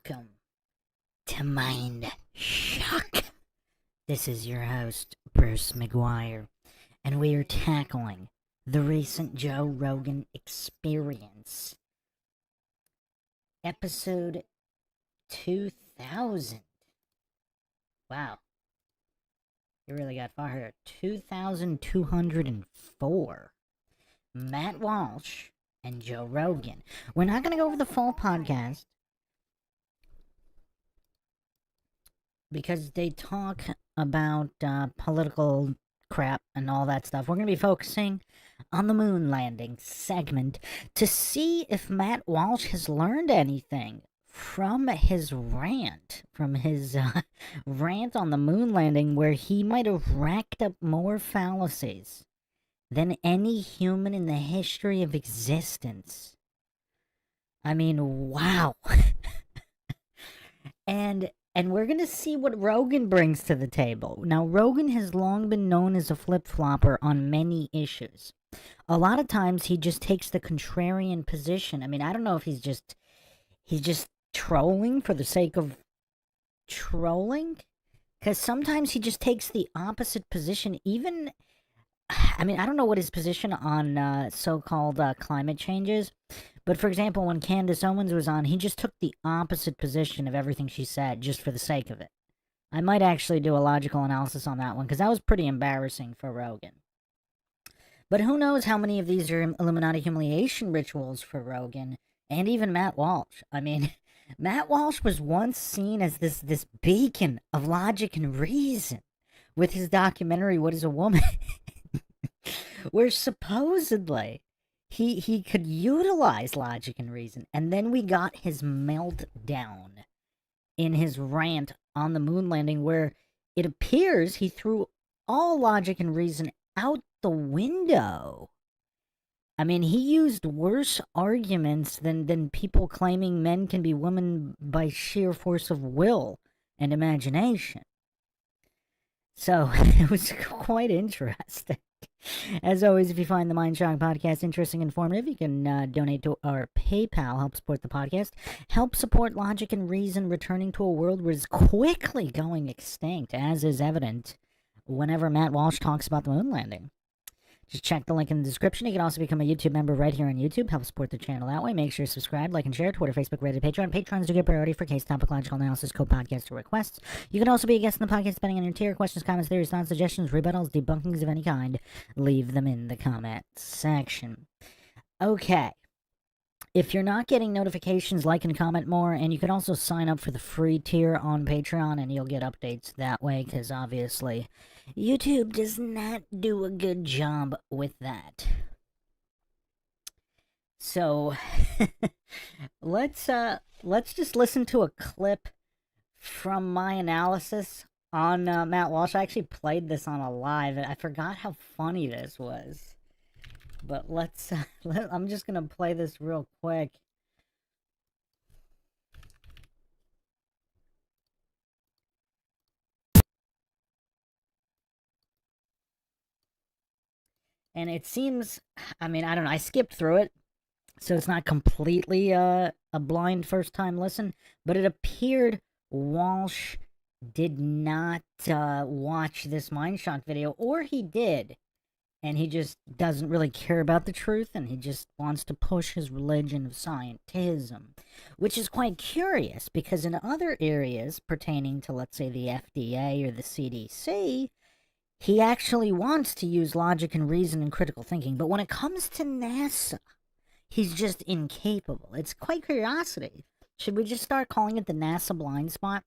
Welcome to Mind Shock. This is your host, Bruce McGuire, and we are tackling the recent Joe Rogan experience. Episode 2000. Wow. You really got far here. 2204. Matt Walsh and Joe Rogan. We're not going to go over the full podcast because they talk about political crap and all that stuff. We're going to be focusing on the moon landing segment to see if Matt Walsh has learned anything from his rant, rant on the moon landing, where he might have racked up more fallacies than any human in the history of existence. I mean, wow. And we're going to see what Rogan brings to the table. Now, Rogan has long been known as a flip-flopper on many issues. A lot of times he just takes the contrarian position. I mean, I don't know if he's just trolling for the sake of trolling, because sometimes he just takes the opposite position. Even, I mean, I don't know what his position on so-called climate change is. But for example, when Candace Owens was on, he just took the opposite position of everything she said just for the sake of it. I might actually do a logical analysis on that one, because that was pretty embarrassing for Rogan. But who knows how many of these are Illuminati humiliation rituals for Rogan, and even Matt Walsh. I mean, Matt Walsh was once seen as this beacon of logic and reason with his documentary, What is a Woman? Where supposedly he could utilize logic and reason, and then we got his meltdown in his rant on the moon landing, where it appears he threw all logic and reason out the window. I mean, he used worse arguments than people claiming men can be women by sheer force of will and imagination. So it was quite interesting. As always, if you find the MindShock podcast interesting and informative, you can donate to our PayPal, help support the podcast, help support logic and reason returning to a world where it's quickly going extinct, as is evident whenever Matt Walsh talks about the moon landing. Just check the link in the description. You can also become a YouTube member right here on YouTube. Help support the channel that way. Make sure you subscribe, like, and share. Twitter, Facebook, Reddit, Patreon. Patrons do get priority for case topic, logical analysis, co-podcast, or requests. You can also be a guest in the podcast depending on your tier. Questions, comments, theories, thoughts, suggestions, rebuttals, debunkings of any kind. Leave them in the comment section. Okay. If you're not getting notifications, like and comment more, and you can also sign up for the free tier on Patreon, and you'll get updates that way, because obviously YouTube does not do a good job with that. So let's just listen to a clip from my analysis on Matt Walsh. I actually played this on a live, and I forgot how funny this was. But I'm just gonna play this real quick. And it seems, I mean, I don't know, I skipped through it, so it's not completely a blind first-time listen, but it appeared Walsh did not watch this MindShock video, or he did, and he just doesn't really care about the truth, and he just wants to push his religion of scientism, which is quite curious, because in other areas pertaining to, let's say, the FDA or the CDC, he actually wants to use logic and reason and critical thinking, but when it comes to NASA, he's just incapable. It's quite curiosity. Should we just start calling it the NASA blind spot?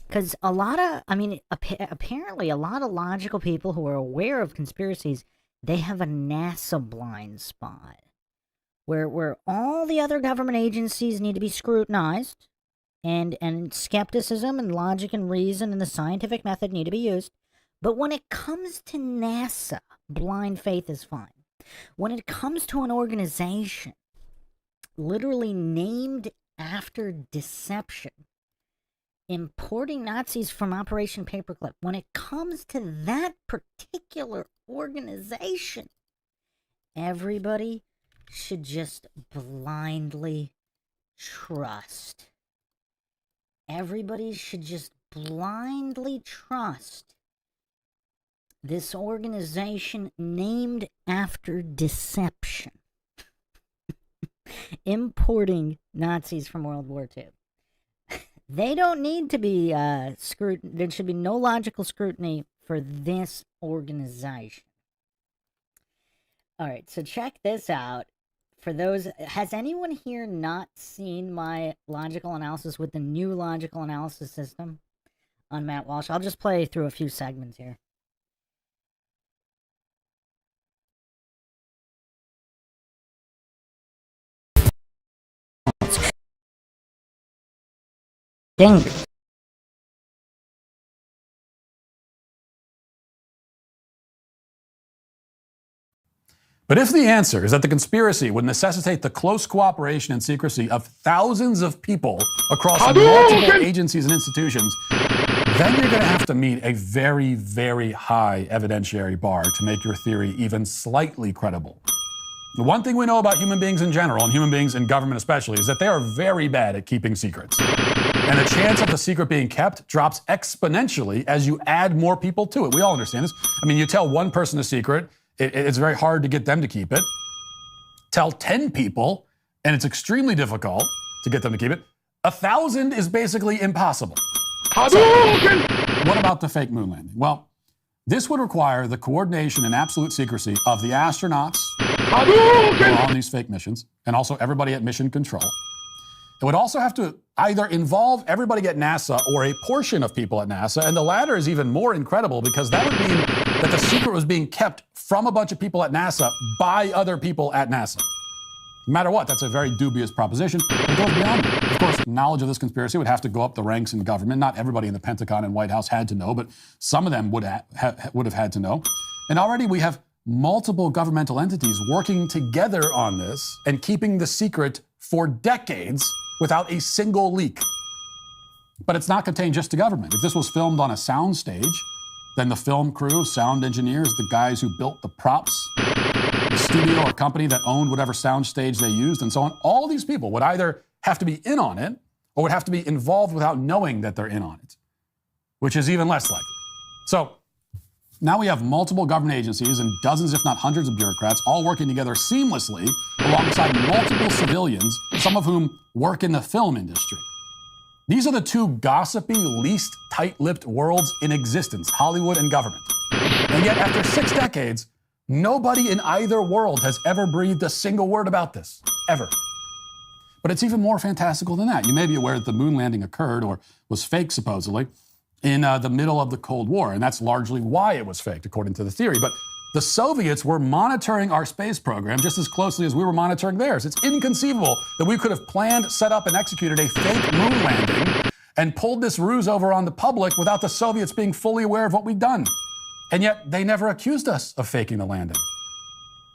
Because apparently a lot of logical people who are aware of conspiracies, they have a NASA blind spot. Where all the other government agencies need to be scrutinized, and skepticism and logic and reason and the scientific method need to be used. But when it comes to NASA, blind faith is fine. When it comes to an organization literally named after deception, importing Nazis from Operation Paperclip, when it comes to that particular organization, everybody should just blindly trust. everybody should just blindly trust this organization named after deception, importing Nazis from World War II. They don't need to be scrutinized. There should be no logical scrutiny for this organization. All right, so check this out. For those, has anyone here not seen my logical analysis with the new logical analysis system on Matt Walsh? I'll just play through a few segments here. Dang. But if the answer is that the conspiracy would necessitate the close cooperation and secrecy of thousands of people across multiple agencies and institutions, then you're going to have to meet a very, very high evidentiary bar to make your theory even slightly credible. The one thing we know about human beings in general, and human beings in government especially, is that they are very bad at keeping secrets. And the chance of the secret being kept drops exponentially as you add more people to it. We all understand this. I mean, you tell one person a secret, it's very hard to get them to keep it. Tell 10 people, and it's extremely difficult to get them to keep it. 1,000 is basically impossible. So, what about the fake moon landing? Well, this would require the coordination and absolute secrecy of the astronauts who are on these fake missions, and also everybody at mission control. It would also have to either involve everybody at NASA or a portion of people at NASA, and the latter is even more incredible because that would mean that the secret was being kept from a bunch of people at NASA by other people at NASA. No matter what, that's a very dubious proposition. It goes beyond that. Of course, knowledge of this conspiracy would have to go up the ranks in government. Not everybody in the Pentagon and White House had to know, but some of them would have had to know. And already we have multiple governmental entities working together on this and keeping the secret for decades without a single leak. But it's not contained just to government. If this was filmed on a sound stage, then the film crew, sound engineers, the guys who built the props, the studio or company that owned whatever sound stage they used, and so on, all these people would either have to be in on it or would have to be involved without knowing that they're in on it, which is even less likely. So now we have multiple government agencies and dozens, if not hundreds of bureaucrats all working together seamlessly alongside multiple civilians, some of whom work in the film industry. These are the two gossipy, least tight-lipped worlds in existence, Hollywood and government. And yet, after 6 decades, nobody in either world has ever breathed a single word about this, ever. But it's even more fantastical than that. You may be aware that the moon landing occurred, or was fake supposedly, in the middle of the Cold War, and that's largely why it was faked, according to the theory. But the Soviets were monitoring our space program just as closely as we were monitoring theirs. It's inconceivable that we could have planned, set up, and executed a fake moon landing and pulled this ruse over on the public without the Soviets being fully aware of what we'd done. And yet, they never accused us of faking the landing.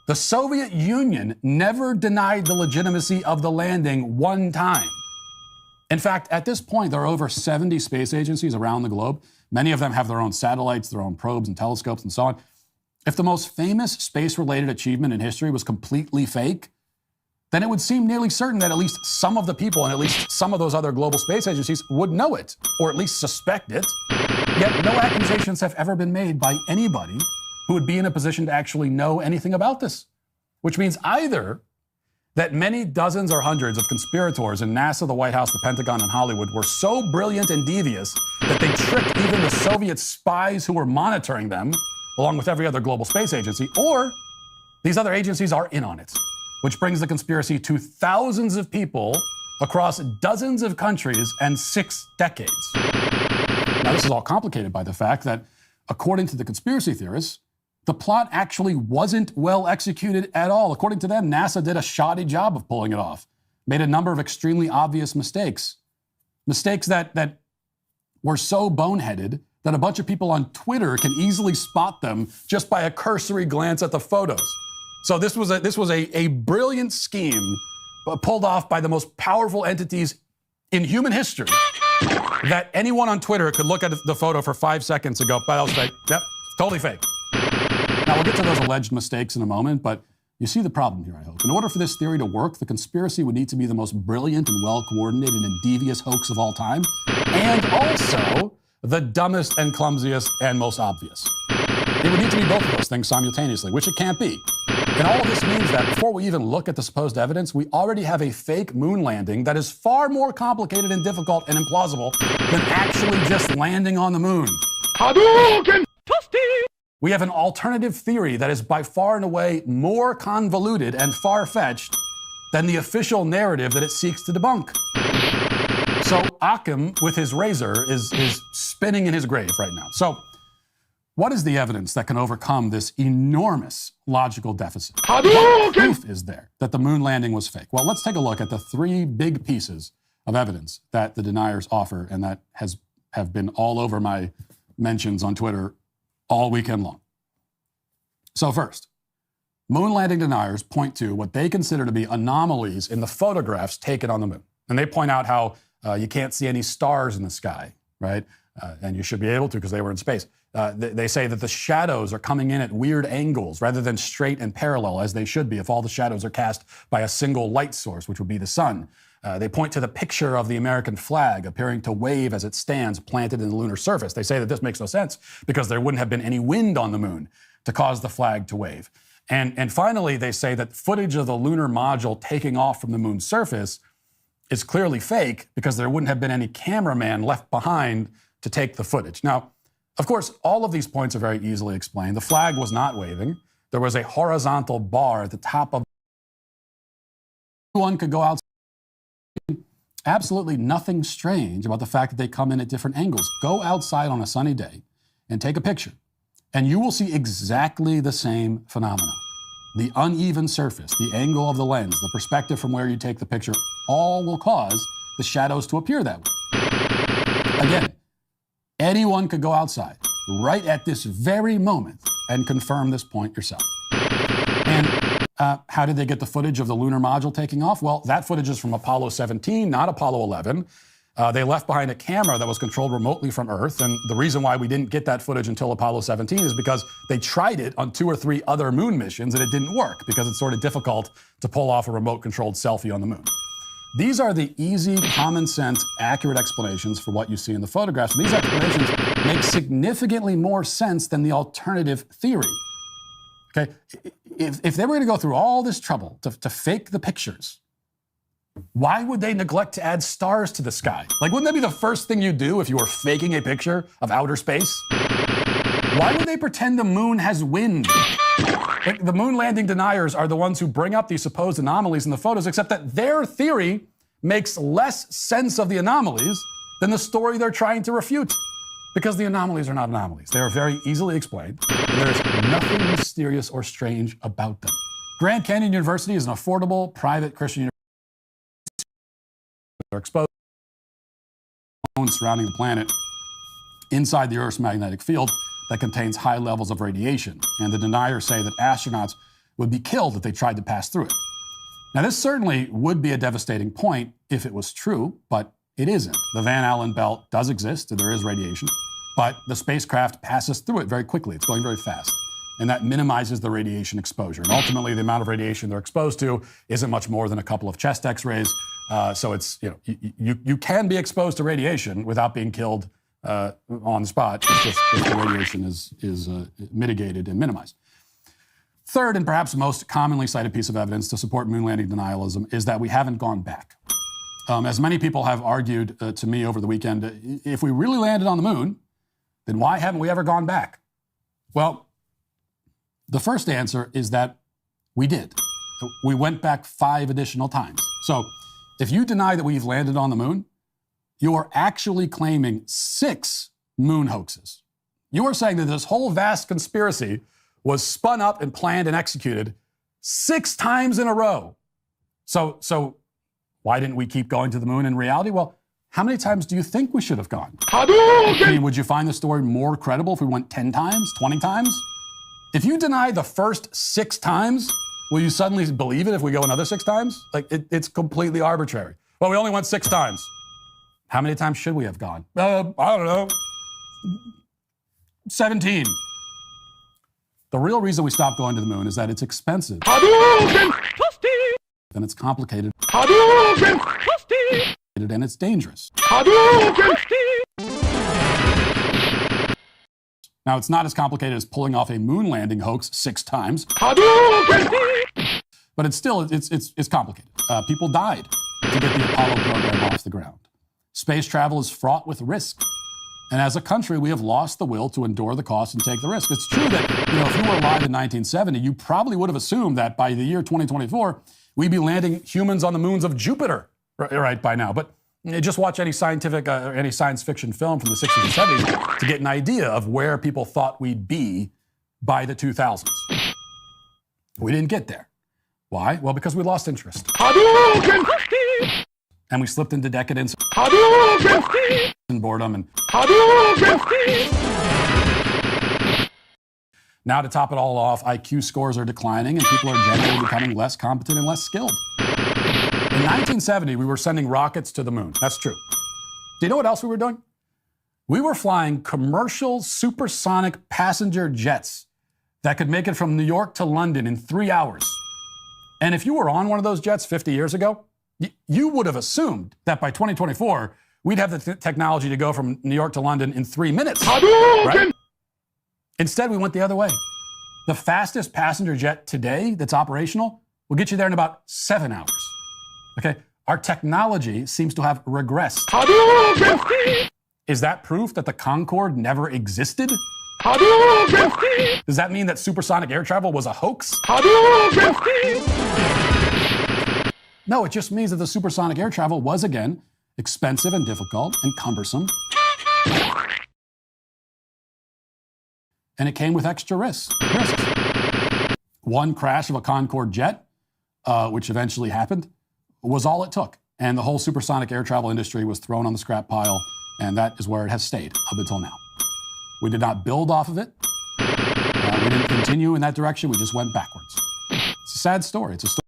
The Soviet Union never denied the legitimacy of the landing one time. In fact, at this point, there are over 70 space agencies around the globe. Many of them have their own satellites, their own probes and telescopes and so on. If the most famous space-related achievement in history was completely fake, then it would seem nearly certain that at least some of the people and at least some of those other global space agencies would know it, or at least suspect it. Yet no accusations have ever been made by anybody who would be in a position to actually know anything about this. Which means either that many dozens or hundreds of conspirators in NASA, the White House, the Pentagon, and Hollywood were so brilliant and devious that they tricked even the Soviet spies who were monitoring them, along with every other global space agency, or these other agencies are in on it, which brings the conspiracy to thousands of people across dozens of countries and 6 decades. Now, this is all complicated by the fact that, according to the conspiracy theorists, the plot actually wasn't well executed at all. According to them, NASA did a shoddy job of pulling it off, made a number of extremely obvious mistakes. Mistakes that were so boneheaded that a bunch of people on Twitter can easily spot them just by a cursory glance at the photos. So this was a brilliant scheme pulled off by the most powerful entities in human history that anyone on Twitter could look at the photo for 5 seconds and go, that was fake. Yep, totally fake. Now, we'll get to those alleged mistakes in a moment, but You see the problem here, I hope. In order for this theory to work, the conspiracy would need to be the most brilliant and well-coordinated and devious hoax of all time, and also the dumbest and clumsiest and most obvious. It would need to be both of those things simultaneously, which it can't be. And all of this means that before we even look at the supposed evidence, we already have a fake moon landing that is far more complicated and difficult and implausible than actually just landing on the moon. Hadouken! We have an alternative theory that is by far and away more convoluted and far-fetched than the official narrative that it seeks to debunk. So Occam, with his razor, is spinning in his grave right now. So what is the evidence that can overcome this enormous logical deficit? What proof is there that the moon landing was fake? Well, let's take a look at the three big pieces of evidence that the deniers offer and that have been all over my mentions on Twitter all weekend long. So first, moon landing deniers point to what they consider to be anomalies in the photographs taken on the moon. And they point out how you can't see any stars in the sky, right? And you should be able to because they were in space. They say that the shadows are coming in at weird angles rather than straight and parallel as they should be if all the shadows are cast by a single light source, which would be the sun. They point to the picture of the American flag appearing to wave as it stands planted in the lunar surface. They say that this makes no sense because there wouldn't have been any wind on the moon to cause the flag to wave. And finally, they say that footage of the lunar module taking off from the moon's surface is clearly fake because there wouldn't have been any cameraman left behind to take the footage. Now, of course, all of these points are very easily explained. The flag was not waving. There was a horizontal bar at the top of one could go outside. Absolutely nothing strange about the fact that they come in at different angles. Go outside on a sunny day and take a picture, and you will see exactly the same phenomena. The uneven surface, the angle of the lens, the perspective from where you take the picture, all will cause the shadows to appear that way. Again, anyone could go outside right at this very moment and confirm this point yourself. And how did they get the footage of the lunar module taking off? Well, that footage is from Apollo 17, not Apollo 11. They left behind a camera that was controlled remotely from Earth. And the reason why we didn't get that footage until Apollo 17 is because they tried it on 2 or 3 other moon missions and it didn't work because it's sort of difficult to pull off a remote-controlled selfie on the moon. These are the easy, common sense, accurate explanations for what you see in the photographs. And these explanations make significantly more sense than the alternative theory. Okay, if they were going to go through all this trouble to fake the pictures, why would they neglect to add stars to the sky? Like, wouldn't that be the first thing you do if you were faking a picture of outer space? Why would they pretend the moon has wind? Like, the moon landing deniers are the ones who bring up these supposed anomalies in the photos, except that their theory makes less sense of the anomalies than the story they're trying to refute. Because the anomalies are not anomalies. They are very easily explained, and there is nothing mysterious or strange about them. Grand Canyon University is an affordable, private Christian university that are exposed to surrounding the planet inside the Earth's magnetic field that contains high levels of radiation. And the deniers say that astronauts would be killed if they tried to pass through it. Now, this certainly would be a devastating point if it was true, but it isn't. The Van Allen belt does exist, and there is radiation, but the spacecraft passes through it very quickly. It's going very fast, and that minimizes the radiation exposure. And ultimately, the amount of radiation they're exposed to isn't much more than a couple of chest X-rays. So it's, you can be exposed to radiation without being killed on the spot. It's just if the radiation is mitigated and minimized. Third, and perhaps most commonly cited piece of evidence to support moon landing denialism is that we haven't gone back. As many people have argued to me over the weekend, if we really landed on the moon, then why haven't we ever gone back? Well, the first answer is that we did. We went back 5 additional times. So if you deny that we've landed on the moon, you are actually claiming 6 moon hoaxes. You are saying that this whole vast conspiracy was spun up and planned and executed 6 times in a row. So why didn't we keep going to the moon in reality? Well, how many times do you think we should have gone? I mean, would you find the story more credible if we went 10 times, 20 times? If you deny the first 6 times, will you suddenly believe it if we go another 6 times? Like, it's completely arbitrary. Well, we only went 6 times. How many times should we have gone? I don't know. 17. The real reason we stopped going to the moon is that it's expensive. And it's complicated. And it's dangerous. Now, it's not as complicated as pulling off a moon landing hoax 6 times. But it's still, it's complicated. People died to get the Apollo program off the ground. Space travel is fraught with risk. And as a country, we have lost the will to endure the cost and take the risk. It's true that, if you were alive in 1970, you probably would have assumed that by the year 2024, we'd be landing humans on the moons of Jupiter right by now. But just watch any science fiction film from the 60s and 70s to get an idea of where people thought we'd be by the 2000s. We didn't get there. Why? Well, because we lost interest. And we slipped into decadence and boredom. And now, to top it all off, IQ scores are declining and people are generally becoming less competent and less skilled. In 1970, we were sending rockets to the moon. That's true. Do you know what else we were doing? We were flying commercial supersonic passenger jets that could make it from New York to London in 3 hours. And if you were on one of those jets 50 years ago, you would have assumed that by 2024, we'd have the technology to go from New York to London in 3 minutes. Right? Instead, we went the other way. The fastest passenger jet today that's operational will get you there in about 7 hours. Okay? Our technology seems to have regressed. Is that proof that the Concorde never existed? Does that mean that supersonic air travel was a hoax? No, it just means that the supersonic air travel was, again, expensive and difficult and cumbersome. And it came with extra risks. One crash of a Concorde jet, which eventually happened, was all it took. And the whole supersonic air travel industry was thrown on the scrap pile, and that is where it has stayed up until now. We did not build off of it. We didn't continue in that direction. We just went backwards. It's a sad story. It's a story.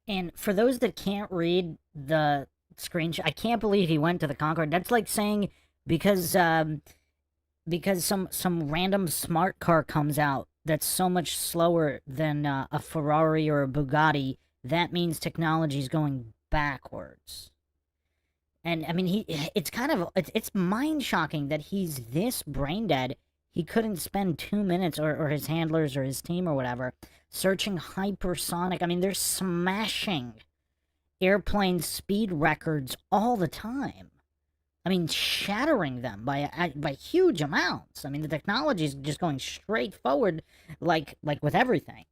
And for those that can't read the screenshot, I can't believe he went to the Concorde. That's like saying because some random smart car comes out that's so much slower than a Ferrari or a Bugatti, that means technology is going backwards. And I mean, it's mind-shocking that he's this brain dead. He couldn't spend 2 minutes, or his handlers or his team or whatever, searching hypersonic. I mean, they're smashing airplane speed records all the time. I mean, shattering them by huge amounts. I mean, the technology is just going straight forward, like with everything.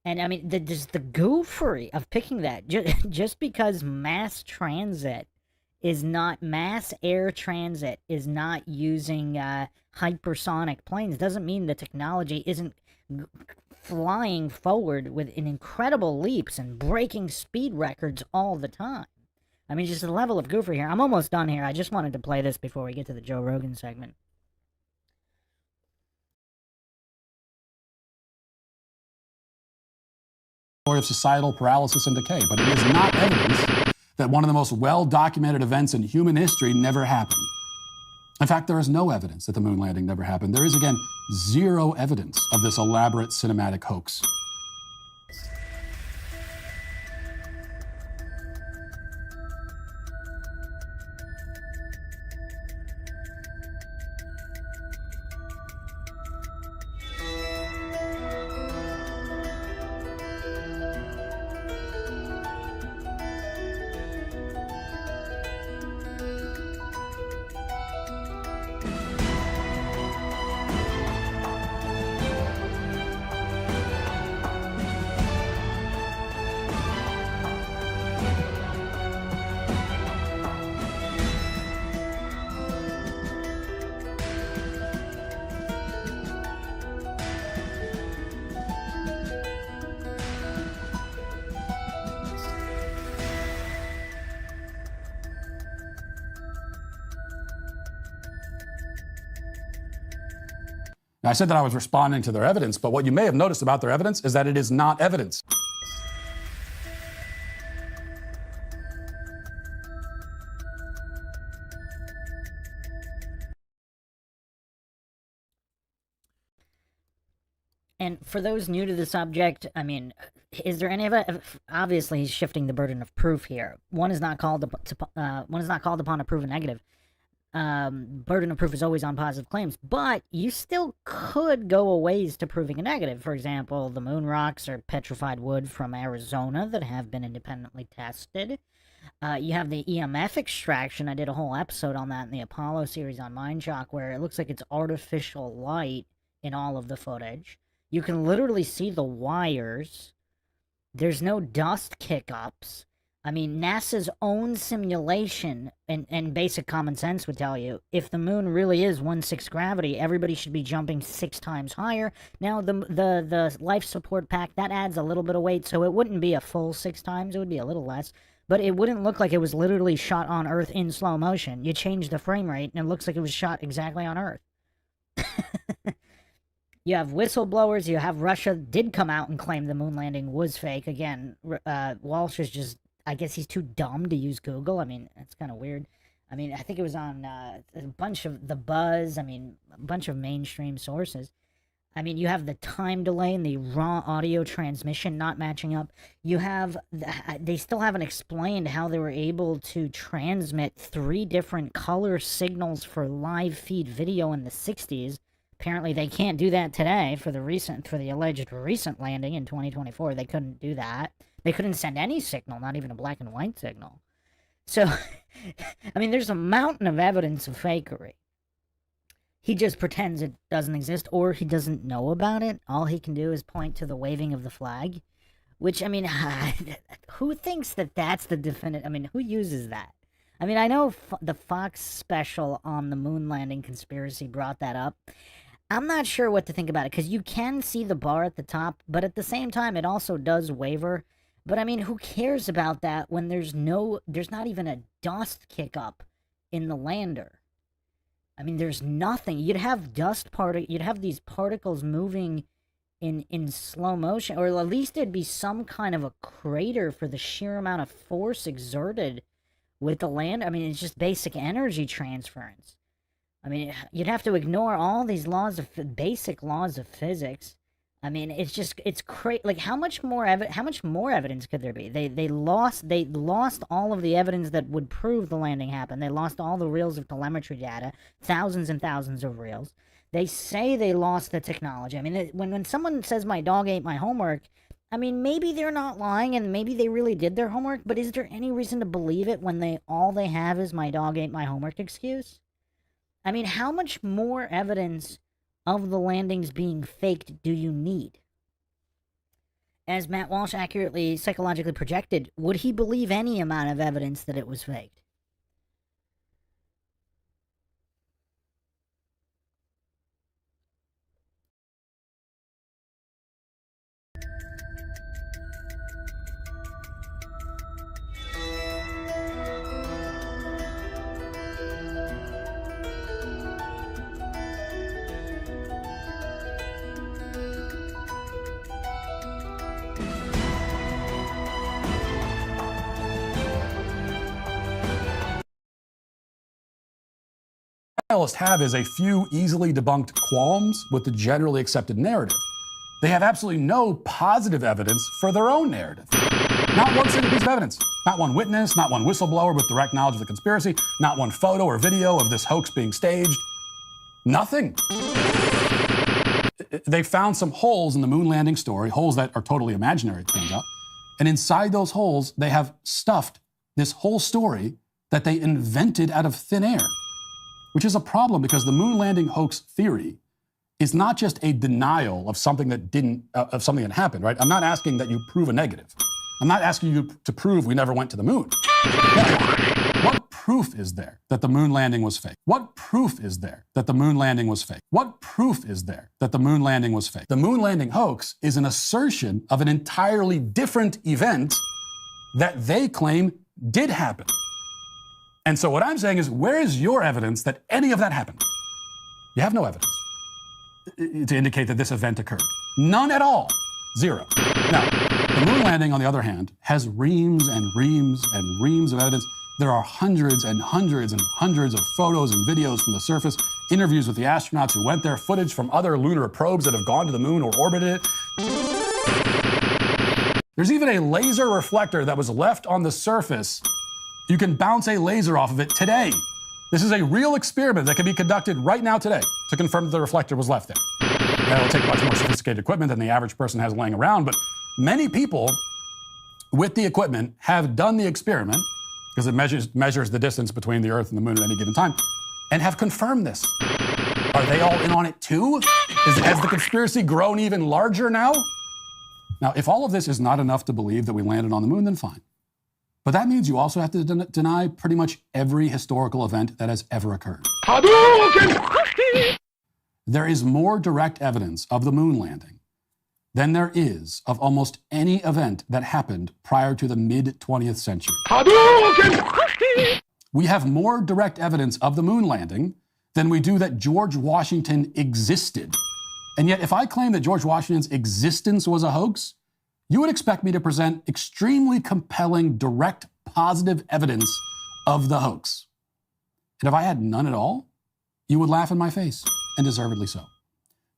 And I mean, just the goofery of picking that just because mass air transit is not using hypersonic planes doesn't mean the technology isn't flying forward with incredible leaps and breaking speed records all the time. I mean, just the level of goofer here. I'm almost done here. I just wanted to play this before we get to the Joe Rogan segment. Story of societal paralysis and decay, but it is not evidence that one of the most well-documented events in human history never happened. In fact, there is no evidence that the moon landing never happened. There is, again, zero evidence of this elaborate cinematic hoax. Now, I said that I was responding to their evidence, but what you may have noticed about their evidence is that it is not evidence. And for those new to the subject, I mean, is there any of it? Obviously, he's shifting the burden of proof here. One is not called upon to prove a negative. Burden of proof is always on positive claims, but you still could go a ways to proving a negative. For example, the moon rocks are petrified wood from Arizona that have been independently tested. You have the EMF extraction. I did a whole episode on that in the Apollo series on MINDSHOCK, where it looks like it's artificial light in all of the footage. You can literally see the wires. There's no dust kick-ups. I mean, NASA's own simulation and basic common sense would tell you, if the moon really is 1/6 gravity, everybody should be jumping 6 times higher. Now, the life support pack, that adds a little bit of weight, so it wouldn't be a full 6 times. It would be a little less. But it wouldn't look like it was literally shot on Earth in slow motion. You change the frame rate, and it looks like it was shot exactly on Earth. You have whistleblowers. You have Russia did come out and claim the moon landing was fake. Again, Walsh is just, I guess he's too dumb to use Google. I mean, it's kind of weird. I mean, I think it was on a bunch of The Buzz. I mean, a bunch of mainstream sources. I mean, you have the time delay and the raw audio transmission not matching up. You have, they still haven't explained how they were able to transmit 3 different color signals for live feed video in the 60s. Apparently they can't do that today for the alleged recent landing in 2024. They couldn't do that. They couldn't send any signal, not even a black and white signal. So, I mean, there's a mountain of evidence of fakery. He just pretends it doesn't exist, or he doesn't know about it. All he can do is point to the waving of the flag, which, I mean, who thinks that that's the definitive? I mean, who uses that? I mean, I know the Fox special on the moon landing conspiracy brought that up. I'm not sure what to think about it, because you can see the bar at the top, but at the same time, it also does waver. But I mean, who cares about that when there's not even a dust kick up in the lander? I mean, there's nothing. You'd have you'd have these particles moving in slow motion, or at least there'd be some kind of a crater for the sheer amount of force exerted with the land. I mean, it's just basic energy transference. I mean, you'd have to ignore all these basic laws of physics. I mean, it's crazy. Like, how much more evidence could there be? They lost all of the evidence that would prove the landing happened. They lost all the reels of telemetry data, thousands and thousands of reels. They say they lost the technology. I mean, when someone says my dog ate my homework, I mean, maybe they're not lying and maybe they really did their homework, but is there any reason to believe it when all they have is my dog ate my homework excuse? I mean, how much more evidence of the landings being faked do you need? As Matt Walsh accurately psychologically projected, would he believe any amount of evidence that it was faked? Analysts have is a few easily debunked qualms with the generally accepted narrative. They have absolutely no positive evidence for their own narrative. Not one single piece of evidence. Not one witness, not one whistleblower with direct knowledge of the conspiracy, not one photo or video of this hoax being staged. Nothing. They found some holes in the moon landing story, holes that are totally imaginary, it turns out. And inside those holes, they have stuffed this whole story that they invented out of thin air. Which is a problem because the moon landing hoax theory is not just a denial of something that happened, right? I'm not asking that you prove a negative. I'm not asking you to prove we never went to the moon. What proof is there that the moon landing was fake? What proof is there that the moon landing was fake? What proof is there that the moon landing was fake? The moon landing hoax is an assertion of an entirely different event that they claim did happen. And so what I'm saying is, where is your evidence that any of that happened? You have no evidence to indicate that this event occurred. None at all. Zero. Now, the moon landing, on the other hand, has reams and reams and reams of evidence. There are hundreds and hundreds and hundreds of photos and videos from the surface interviews with the astronauts who went there, footage from other lunar probes that have gone to the moon or orbited it. There's even a laser reflector that was left on the surface. You can bounce a laser off of it today. This is a real experiment that can be conducted right now today to confirm that the reflector was left there. Now, it'll take much more sophisticated equipment than the average person has laying around, but many people with the equipment have done the experiment, because it measures the distance between the Earth and the moon at any given time, and have confirmed this. Are they all in on it too? Has the conspiracy grown even larger now? Now, if all of this is not enough to believe that we landed on the moon, then fine. But that means you also have to deny pretty much every historical event that has ever occurred. There is more direct evidence of the moon landing than there is of almost any event that happened prior to the mid-20th century. We have more direct evidence of the moon landing than we do that George Washington existed. And yet, if I claim that George Washington's existence was a hoax, you would expect me to present extremely compelling, direct, positive evidence of the hoax. And if I had none at all, you would laugh in my face, and deservedly so.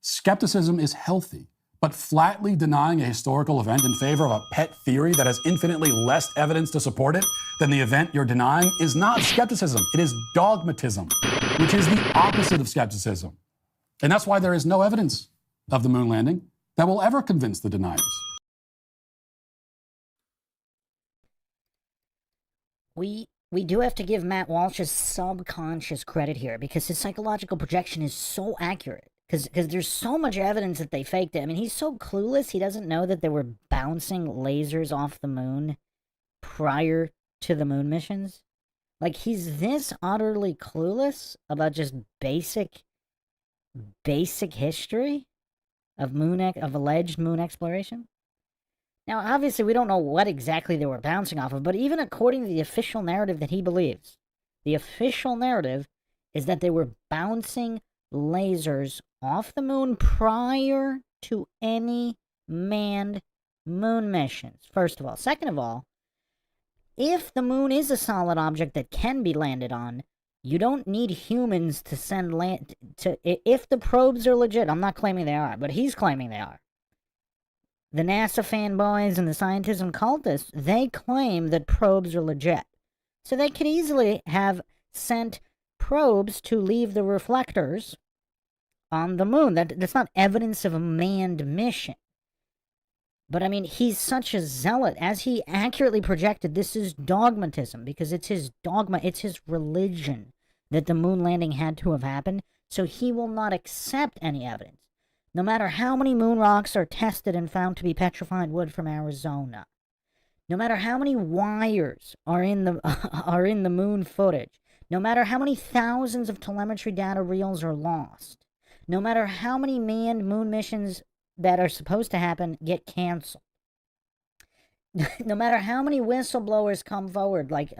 Skepticism is healthy, but flatly denying a historical event in favor of a pet theory that has infinitely less evidence to support it than the event you're denying is not skepticism. It is dogmatism, which is the opposite of skepticism. And that's why there is no evidence of the moon landing that will ever convince the deniers. We do have to give Matt Walsh's subconscious credit here, because his psychological projection is so accurate. Because there's so much evidence that they faked it. I mean, he's so clueless, he doesn't know that they were bouncing lasers off the moon prior to the moon missions. Like, he's this utterly clueless about just basic history of alleged moon exploration. Now, obviously, we don't know what exactly they were bouncing off of, but even according to the official narrative that he believes, the official narrative is that they were bouncing lasers off the moon prior to any manned moon missions, first of all. Second of all, if the moon is a solid object that can be landed on, you don't need humans to send land to. If the probes are legit, I'm not claiming they are, but he's claiming they are. The NASA fanboys and the scientism cultists, they claim that probes are legit. So they could easily have sent probes to leave the reflectors on the moon. That's not evidence of a manned mission. But I mean, he's such a zealot. As he accurately projected, this is dogmatism, because it's his dogma, it's his religion that the moon landing had to have happened, so he will not accept any evidence. No matter how many moon rocks are tested and found to be petrified wood from Arizona, no matter how many wires are in the moon footage, no matter how many thousands of telemetry data reels are lost, no matter how many manned moon missions that are supposed to happen get canceled, no matter how many whistleblowers come forward, like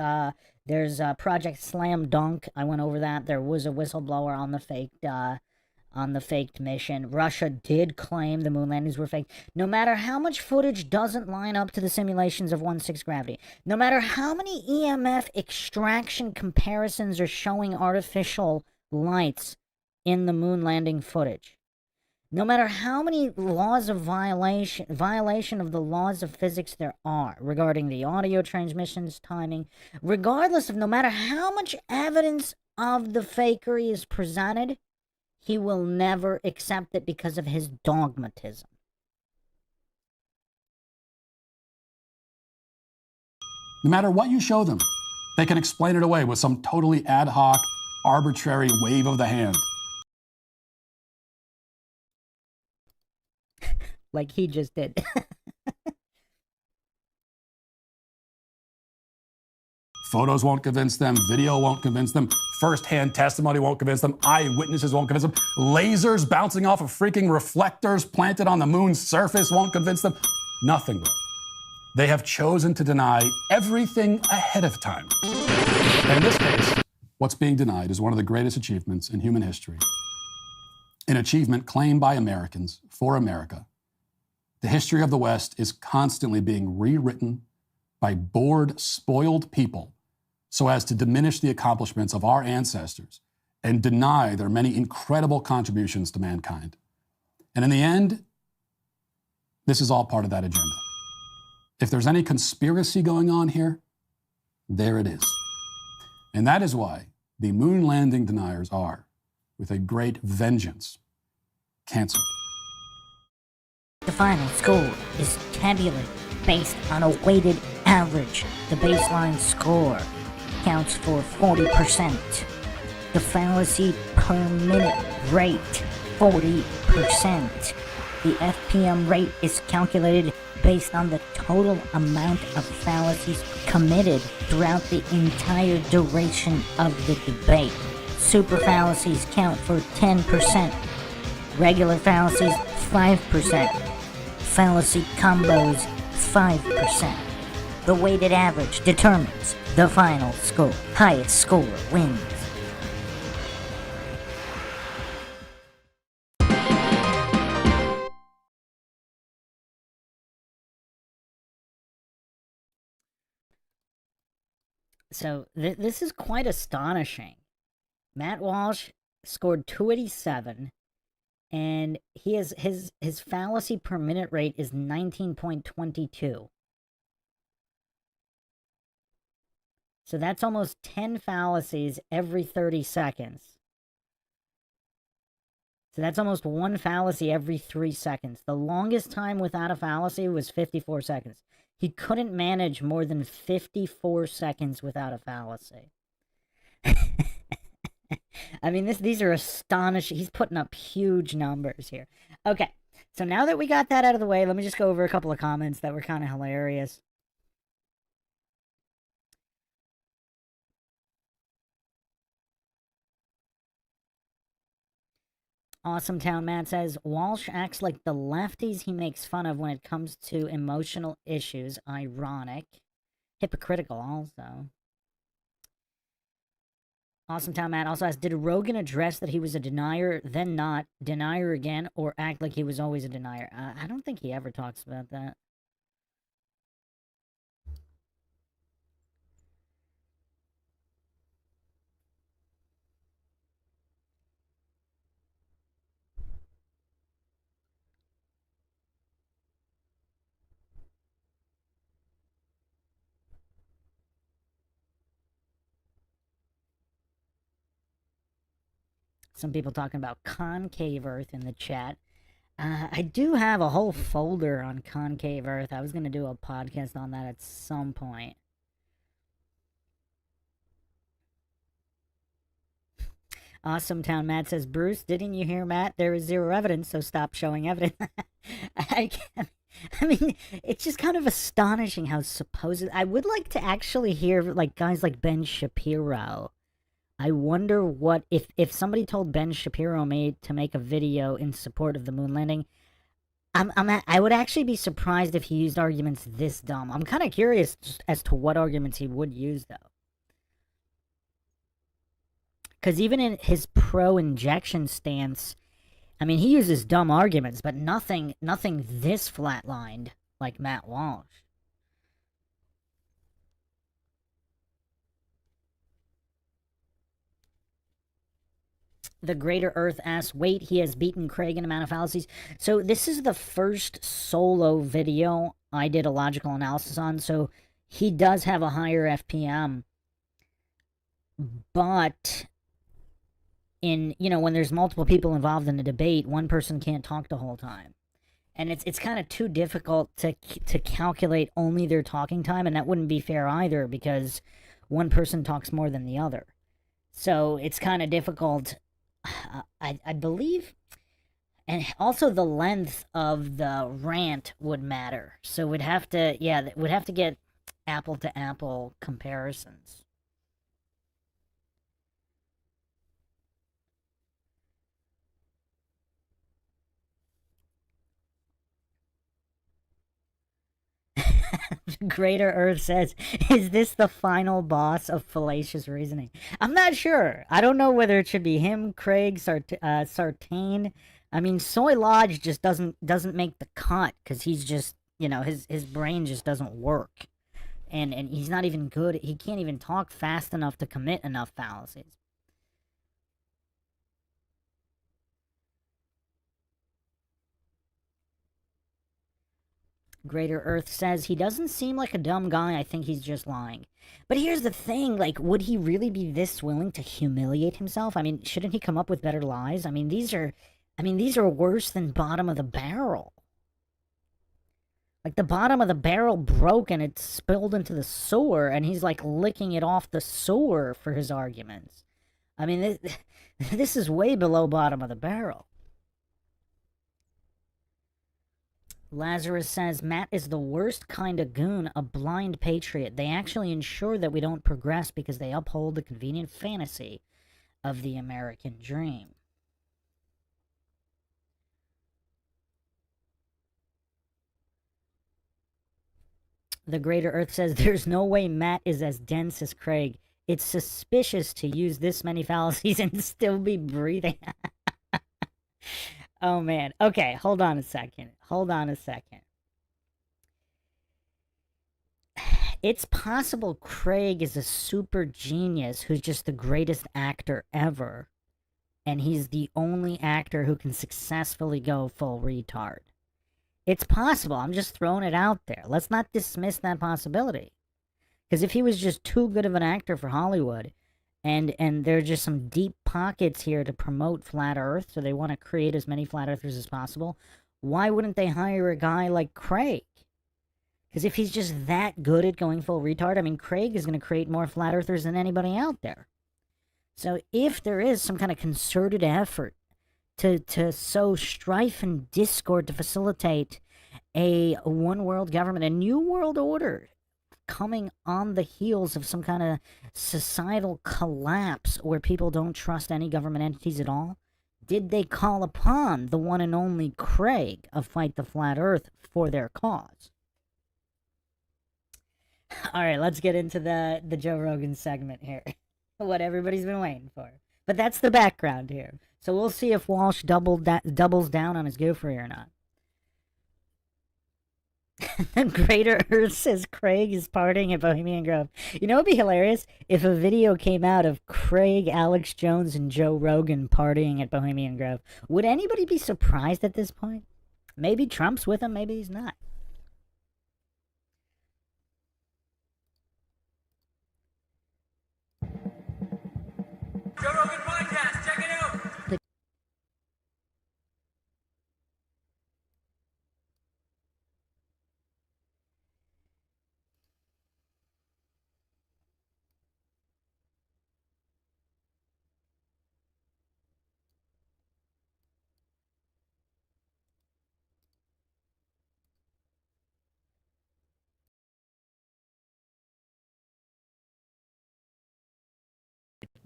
there's Project Slam Dunk, I went over that. There was a whistleblower on the faked mission. Russia did claim the moon landings were fake. No matter how much footage doesn't line up to the simulations of 1/6 gravity, no matter how many EMF extraction comparisons are showing artificial lights in the moon landing footage, no matter how many laws of violation of the laws of physics there are regarding the audio transmissions timing, regardless of no matter how much evidence of the fakery is presented, he will never accept it because of his dogmatism. No matter what you show them, they can explain it away with some totally ad hoc, arbitrary wave of the hand. Like he just did. Photos won't convince them, video won't convince them, first-hand testimony won't convince them, eyewitnesses won't convince them, lasers bouncing off of freaking reflectors planted on the moon's surface won't convince them. Nothing will. They have chosen to deny everything ahead of time. And in this case, what's being denied is one of the greatest achievements in human history. An achievement claimed by Americans for America. The history of the West is constantly being rewritten by bored, spoiled people so as to diminish the accomplishments of our ancestors and deny their many incredible contributions to mankind. And in the end, this is all part of that agenda. If there's any conspiracy going on here, there it is. And that is why the moon landing deniers are, with a great vengeance, canceled. The final score is tabulated based on a weighted average. The baseline score counts for 40%. The fallacy per minute rate, 40%. The FPM rate is calculated based on the total amount of fallacies committed throughout the entire duration of the debate. Super fallacies count for 10%. Regular fallacies, 5%. Fallacy combos, 5%. The weighted average determines the final score. Highest score wins. So this is quite astonishing. Matt Walsh scored 287, and he has his fallacy per minute rate is 19.22. So that's almost 10 fallacies every 30 seconds. So that's almost one fallacy every 3 seconds. The longest time without a fallacy was 54 seconds. He couldn't manage more than 54 seconds without a fallacy. I mean, these are astonishing. He's putting up huge numbers here. Okay, so now that we got that out of the way, let me just go over a couple of comments that were kind of hilarious. Awesome Town Matt says, Walsh acts like the lefties he makes fun of when it comes to emotional issues. Ironic. Hypocritical also. Awesome Town Matt also asks, did Rogan address that he was a denier, then not, denier again, or act like he was always a denier? I don't think he ever talks about that. Some people talking about concave Earth in the chat. I do have a whole folder on concave Earth. I was going to do a podcast on that at some point. Awesome Town Matt says, Bruce, didn't you hear Matt? There is zero evidence, so stop showing evidence. I mean, it's just kind of astonishing how supposed... I would like to actually hear like guys like Ben Shapiro. I wonder what... If somebody told Ben Shapiro to make a video in support of the moon landing, I would actually be surprised if he used arguments this dumb. I'm kind of curious as to what arguments he would use, though. Because even in his pro-injection stance, I mean, he uses dumb arguments, but nothing this flatlined like Matt Walsh. The Greater Earth asks, wait, he has beaten Craig in amount of fallacies. So this is the first solo video I did a logical analysis on, so he does have a higher FPM. But... when there's multiple people involved in a debate, one person can't talk the whole time. And it's kind of too difficult to calculate only their talking time, and that wouldn't be fair either, because one person talks more than the other. So it's kind of difficult, I believe, and also the length of the rant would matter. So we'd have to get apple-to-apple comparisons. Greater Earth says, is this the final boss of fallacious reasoning? I'm not sure. I don't know whether it should be him, Craig, Sartain. I mean, Soy Lodge just doesn't make the cut, because he's just, his brain just doesn't work. And he's not even good. He can't even talk fast enough to commit enough fallacies. Greater Earth says he doesn't seem like a dumb guy. I think he's just lying. But here's the thing, like, would he really be this willing to humiliate himself? I mean, shouldn't he come up with better lies? I mean, these are worse than bottom of the barrel. Like, the bottom of the barrel broke and it spilled into the sewer, and he's like licking it off the sewer for his arguments. I mean, this is way below bottom of the barrel. Lazarus says, Matt is the worst kind of goon, a blind patriot. They actually ensure that we don't progress because they uphold the convenient fantasy of the American dream. The Greater Earth says, there's no way Matt is as dense as Craig. It's suspicious to use this many fallacies and still be breathing. Oh, man. Okay, hold on a second. It's possible Craig is a super genius who's just the greatest actor ever, and he's the only actor who can successfully go full retard. It's possible. I'm just throwing it out there. Let's not dismiss that possibility. Because if he was just too good of an actor for Hollywood, and there are just some deep pockets here to promote Flat Earth, so they want to create as many Flat Earthers as possible, why wouldn't they hire a guy like Craig? Because if he's just that good at going full retard, I mean, Craig is going to create more Flat Earthers than anybody out there. So if there is some kind of concerted effort to sow strife and discord to facilitate a one world government, a new world order coming on the heels of some kind of societal collapse where people don't trust any government entities at all, did they call upon the one and only Craig of Fight the Flat Earth for their cause? All right, let's get into the Joe Rogan segment here. What everybody's been waiting for. But that's the background here. So we'll see if Walsh doubles down on his goofery or not. Greater Earth says Craig is partying at Bohemian Grove. You know what would be hilarious? If a video came out of Craig, Alex Jones, and Joe Rogan partying at Bohemian Grove. Would anybody be surprised at this point? Maybe Trump's with him, maybe he's not. Joe Rogan Podcast, check it out!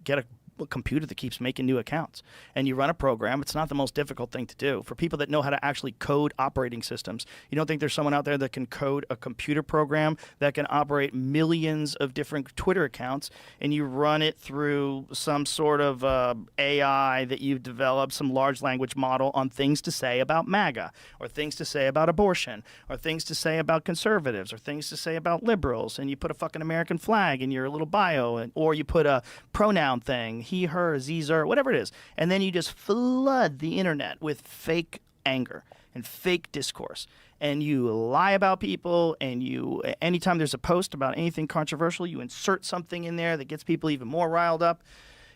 Get a computer that keeps making new accounts and you run a program. It's not the most difficult thing to do. For people that know how to actually code operating systems, you don't think there's someone out there that can code a computer program that can operate millions of different Twitter accounts, and you run it through some sort of AI that you've developed, some large language model on things to say about MAGA, or things to say about abortion, or things to say about conservatives, or things to say about liberals, and you put a fucking American flag in your little bio, or you put a pronoun thing, he, her, Zer, whatever it is. And then you just flood the internet with fake anger and fake discourse. And you lie about people, and you, anytime there's a post about anything controversial, you insert something in there that gets people even more riled up.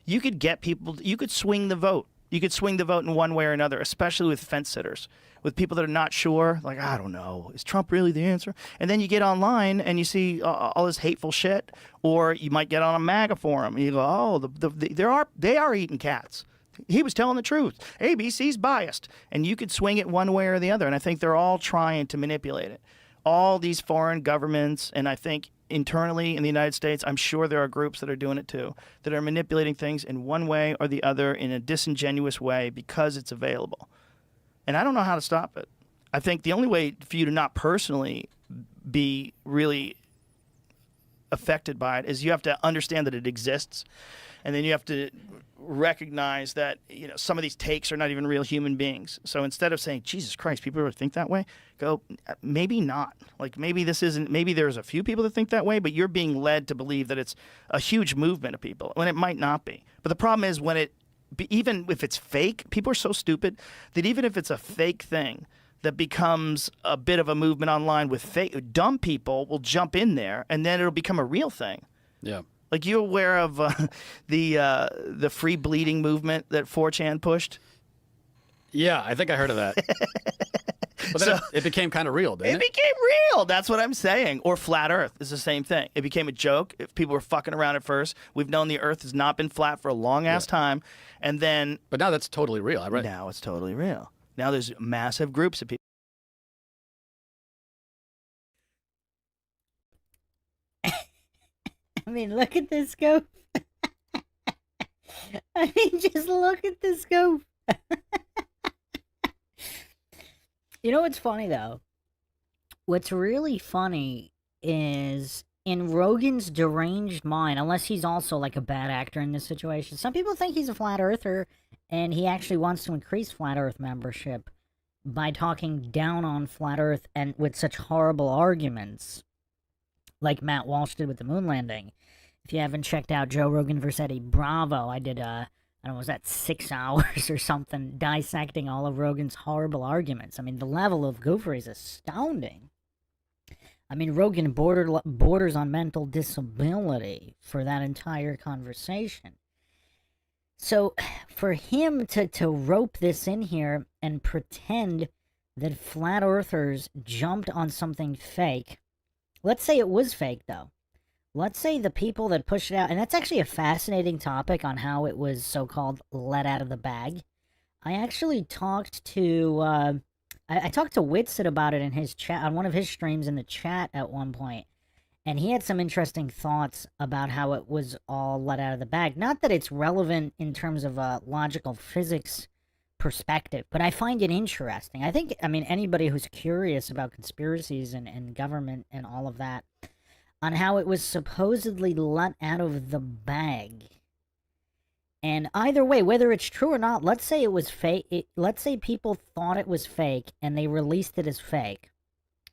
You could get people, you could swing the vote. You could swing the vote in one way or another, especially with fence sitters, with people that are not sure, like, I don't know, is Trump really the answer? And then you get online and you see all this hateful shit, or you might get on a MAGA forum and you go, oh, they are eating cats. He was telling the truth. ABC's biased. And you could swing it one way or the other. And I think they're all trying to manipulate it. All these foreign governments, and I think internally in the United States, I'm sure there are groups that are doing it too, that are manipulating things in one way or the other in a disingenuous way because it's available. And I don't know how to stop it. I think the only way for you to not personally be really affected by it is you have to understand that it exists, and then you have to recognize that, you know, some of these takes are not even real human beings. So instead of saying, Jesus Christ, people really think that way, go, maybe not. Like, maybe this isn't, maybe there's a few people that think that way, but you're being led to believe that it's a huge movement of people, when it might not be. But the problem is when it, even if it's fake, people are so stupid that even if it's a fake thing, that becomes a bit of a movement online with fake dumb people will jump in there, and then it'll become a real thing. Yeah. Like, you aware of the free bleeding movement that 4chan pushed? Yeah, I think I heard of that. But then it became kind of real, didn't it? It became real. That's what I'm saying. Or flat Earth is the same thing. It became a joke. If people were fucking around at first, we've known the Earth has not been flat for a long ass time, and then But now that's totally real. now it's totally real. Now there's massive groups of people. I mean, look at this goof. I mean, just look at this goof. You know what's funny, though? What's really funny is in Rogan's deranged mind, unless he's also like a bad actor in this situation, some people think he's a flat earther, and he actually wants to increase flat earth membership by talking down on flat earth and with such horrible arguments, like Matt Walsh did with the moon landing. If you haven't checked out Joe Rogan vs. Eddie Bravo, I did I don't know, was that 6 hours or something, dissecting all of Rogan's horrible arguments. I mean, the level of goofery is astounding. I mean, Rogan borders on mental disability for that entire conversation. So, for him to rope this in here and pretend that flat earthers jumped on something fake, let's say it was fake, though. Let's say the people that pushed it out, and that's actually a fascinating topic on how it was so-called let out of the bag. I actually talked to, I talked to Whitsit about it in his chat, on one of his streams in the chat at one point, and he had some interesting thoughts about how it was all let out of the bag. Not that it's relevant in terms of a logical physics perspective, but I find it interesting. I mean, anybody who's curious about conspiracies and government and all of that, on how it was supposedly let out of the bag. And either way, whether it's true or not, let's say it was fake. Let's say people thought it was fake and they released it as fake.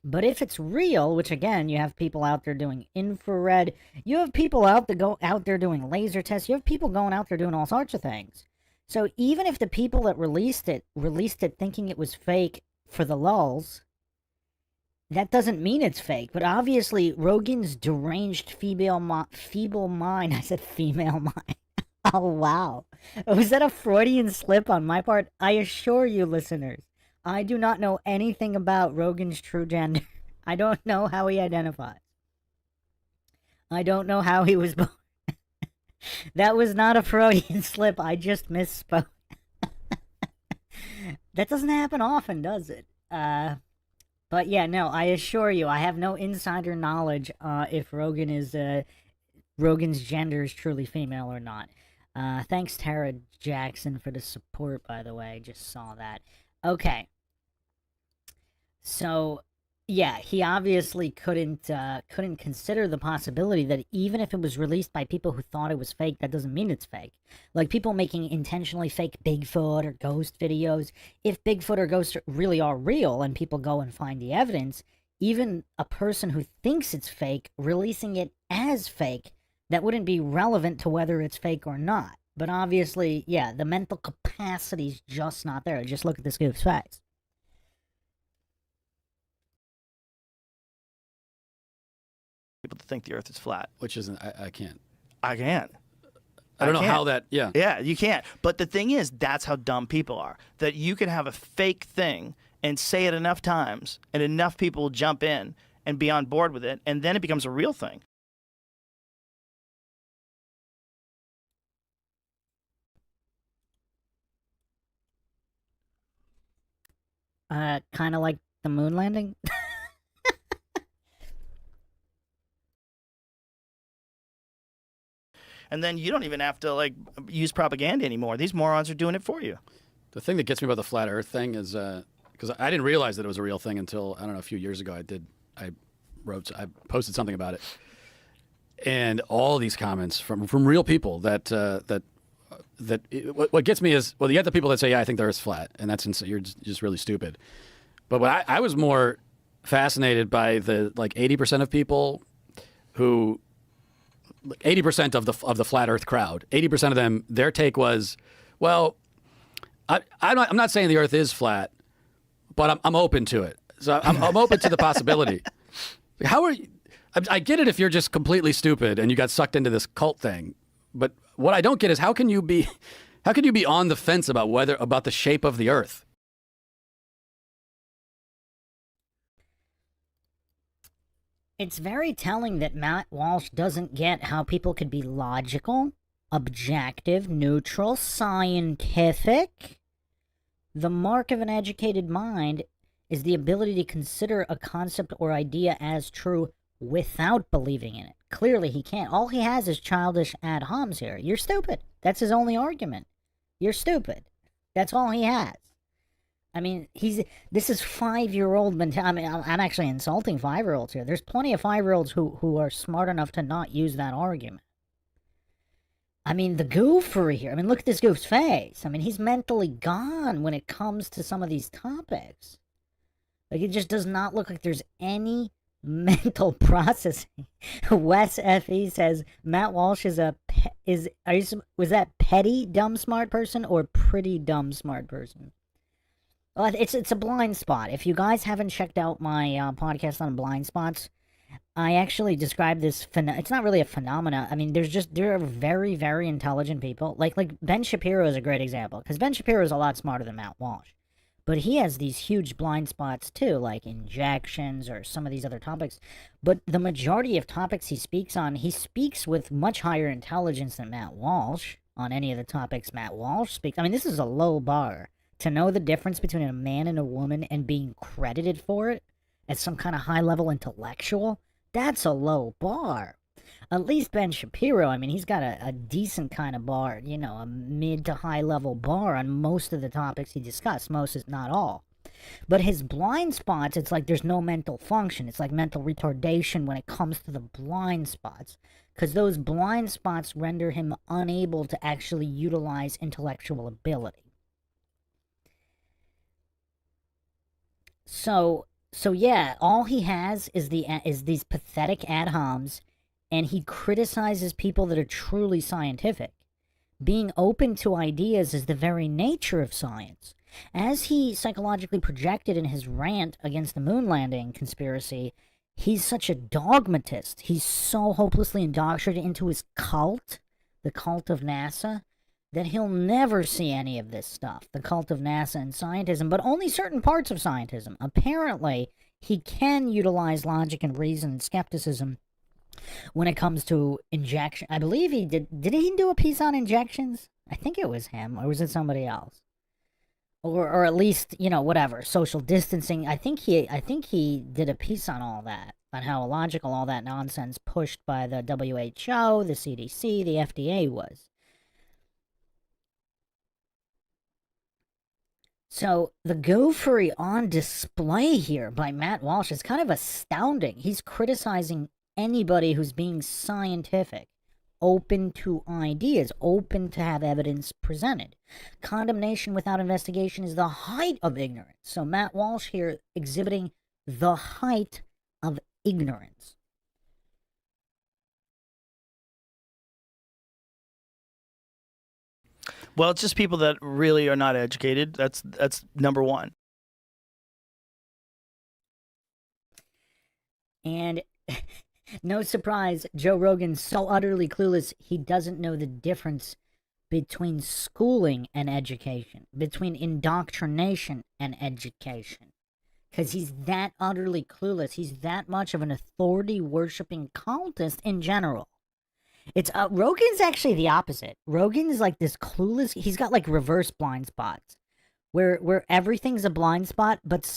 But if it's real, which again, you have people out there doing infrared, you have people out there doing laser tests, you have people going out there doing all sorts of things. So even if the people that released it thinking it was fake for the lulz, that doesn't mean it's fake. But obviously, Rogan's deranged feeble mind, I said female mind. Oh, wow. Was that a Freudian slip on my part? I assure you, listeners, I do not know anything about Rogan's true gender. I don't know how he identifies. I don't know how he was born. That was not a Freudian slip. I just misspoke. That doesn't happen often, does it? But yeah, no, I assure you, I have no insider knowledge if Rogan's gender is truly female or not. Thanks, Tara Jackson, for the support, by the way. Just saw that. Okay. So, yeah, he obviously couldn't consider the possibility that even if it was released by people who thought it was fake, that doesn't mean it's fake. Like people making intentionally fake Bigfoot or ghost videos. If Bigfoot or ghosts really are real and people go and find the evidence, even a person who thinks it's fake, releasing it as fake, that wouldn't be relevant to whether it's fake or not. But obviously, yeah, the mental capacity's just not there. Just look at this goof's face. People to think the Earth is flat. Which isn't, I can't. I can't. I don't know how that, yeah. Yeah, you can't. But the thing is, that's how dumb people are. That you can have a fake thing and say it enough times, and enough people will jump in and be on board with it, and then it becomes a real thing. Kind of like the moon landing. And then you don't even have to like use propaganda anymore. These morons are doing it for you. The thing that gets me about the flat Earth thing is because I didn't realize that it was a real thing until, I don't know, a few years ago. I posted something about it, and all these comments from real people what gets me is, well, you get the people that say, yeah, I think the Earth's flat, and that's you're just really stupid. But what I was more fascinated by the like 80% of people who. 80% of the flat Earth crowd, 80% of them, their take was, well, I'm not saying the Earth is flat, but I'm open to it. So I'm open to the possibility. How are you? I get it if you're just completely stupid and you got sucked into this cult thing, but what I don't get is how can you be on the fence about the shape of the Earth? It's very telling that Matt Walsh doesn't get how people could be logical, objective, neutral, scientific. The mark of an educated mind is the ability to consider a concept or idea as true without believing in it. Clearly, he can't. All he has is childish ad homs here. You're stupid. That's his only argument. You're stupid. That's all he has. I mean, this is 5-year-old mentality. I mean, I'm actually insulting 5-year-olds here. There's plenty of 5-year-olds who are smart enough to not use that argument. I mean, the goofery here. I mean, look at this goof's face. I mean, he's mentally gone when it comes to some of these topics. Like, it just does not look like there's any mental processing. Wes Fe says Matt Walsh was that petty dumb smart person or pretty dumb smart person? Well, it's a blind spot. If you guys haven't checked out my podcast on blind spots, I actually describe this. It's not really a phenomena. I mean, there are very, very intelligent people. Like Ben Shapiro is a great example because Ben Shapiro is a lot smarter than Matt Walsh, but he has these huge blind spots too, like injections or some of these other topics. But the majority of topics he speaks on, he speaks with much higher intelligence than Matt Walsh on any of the topics Matt Walsh speaks. I mean, this is a low bar. To know the difference between a man and a woman and being credited for it as some kind of high-level intellectual, that's a low bar. At least Ben Shapiro, I mean, he's got a decent kind of bar, you know, a mid to high-level bar on most of the topics he discussed. Most is not all. But his blind spots, it's like there's no mental function. It's like mental retardation when it comes to the blind spots. Because those blind spots render him unable to actually utilize intellectual ability. So yeah, all he has is these pathetic ad homs, and he criticizes people that are truly scientific. Being open to ideas is the very nature of science. As he psychologically projected in his rant against the moon landing conspiracy, he's such a dogmatist. He's so hopelessly indoctrinated into his cult, the cult of NASA, that he'll never see any of this stuff, the cult of NASA and scientism, but only certain parts of scientism. Apparently, he can utilize logic and reason and skepticism when it comes to injection. I believe he did he do a piece on injections? I think it was him, or was it somebody else? Or at least, you know, whatever, social distancing. I think he did a piece on all that, on how illogical all that nonsense pushed by the WHO, the CDC, the FDA was. So, the goofery on display here by Matt Walsh is kind of astounding. He's criticizing anybody who's being scientific, open to ideas, open to have evidence presented. Condemnation without investigation is the height of ignorance. So, Matt Walsh here exhibiting the height of ignorance. Well, it's just people that really are not educated. That's number one. And no surprise, Joe Rogan's so utterly clueless, he doesn't know the difference between schooling and education, between indoctrination and education. Because he's that utterly clueless. He's that much of an authority-worshipping cultist in general. It's Rogan's actually the opposite. Rogan's like this clueless. He's got like reverse blind spots, where everything's a blind spot, but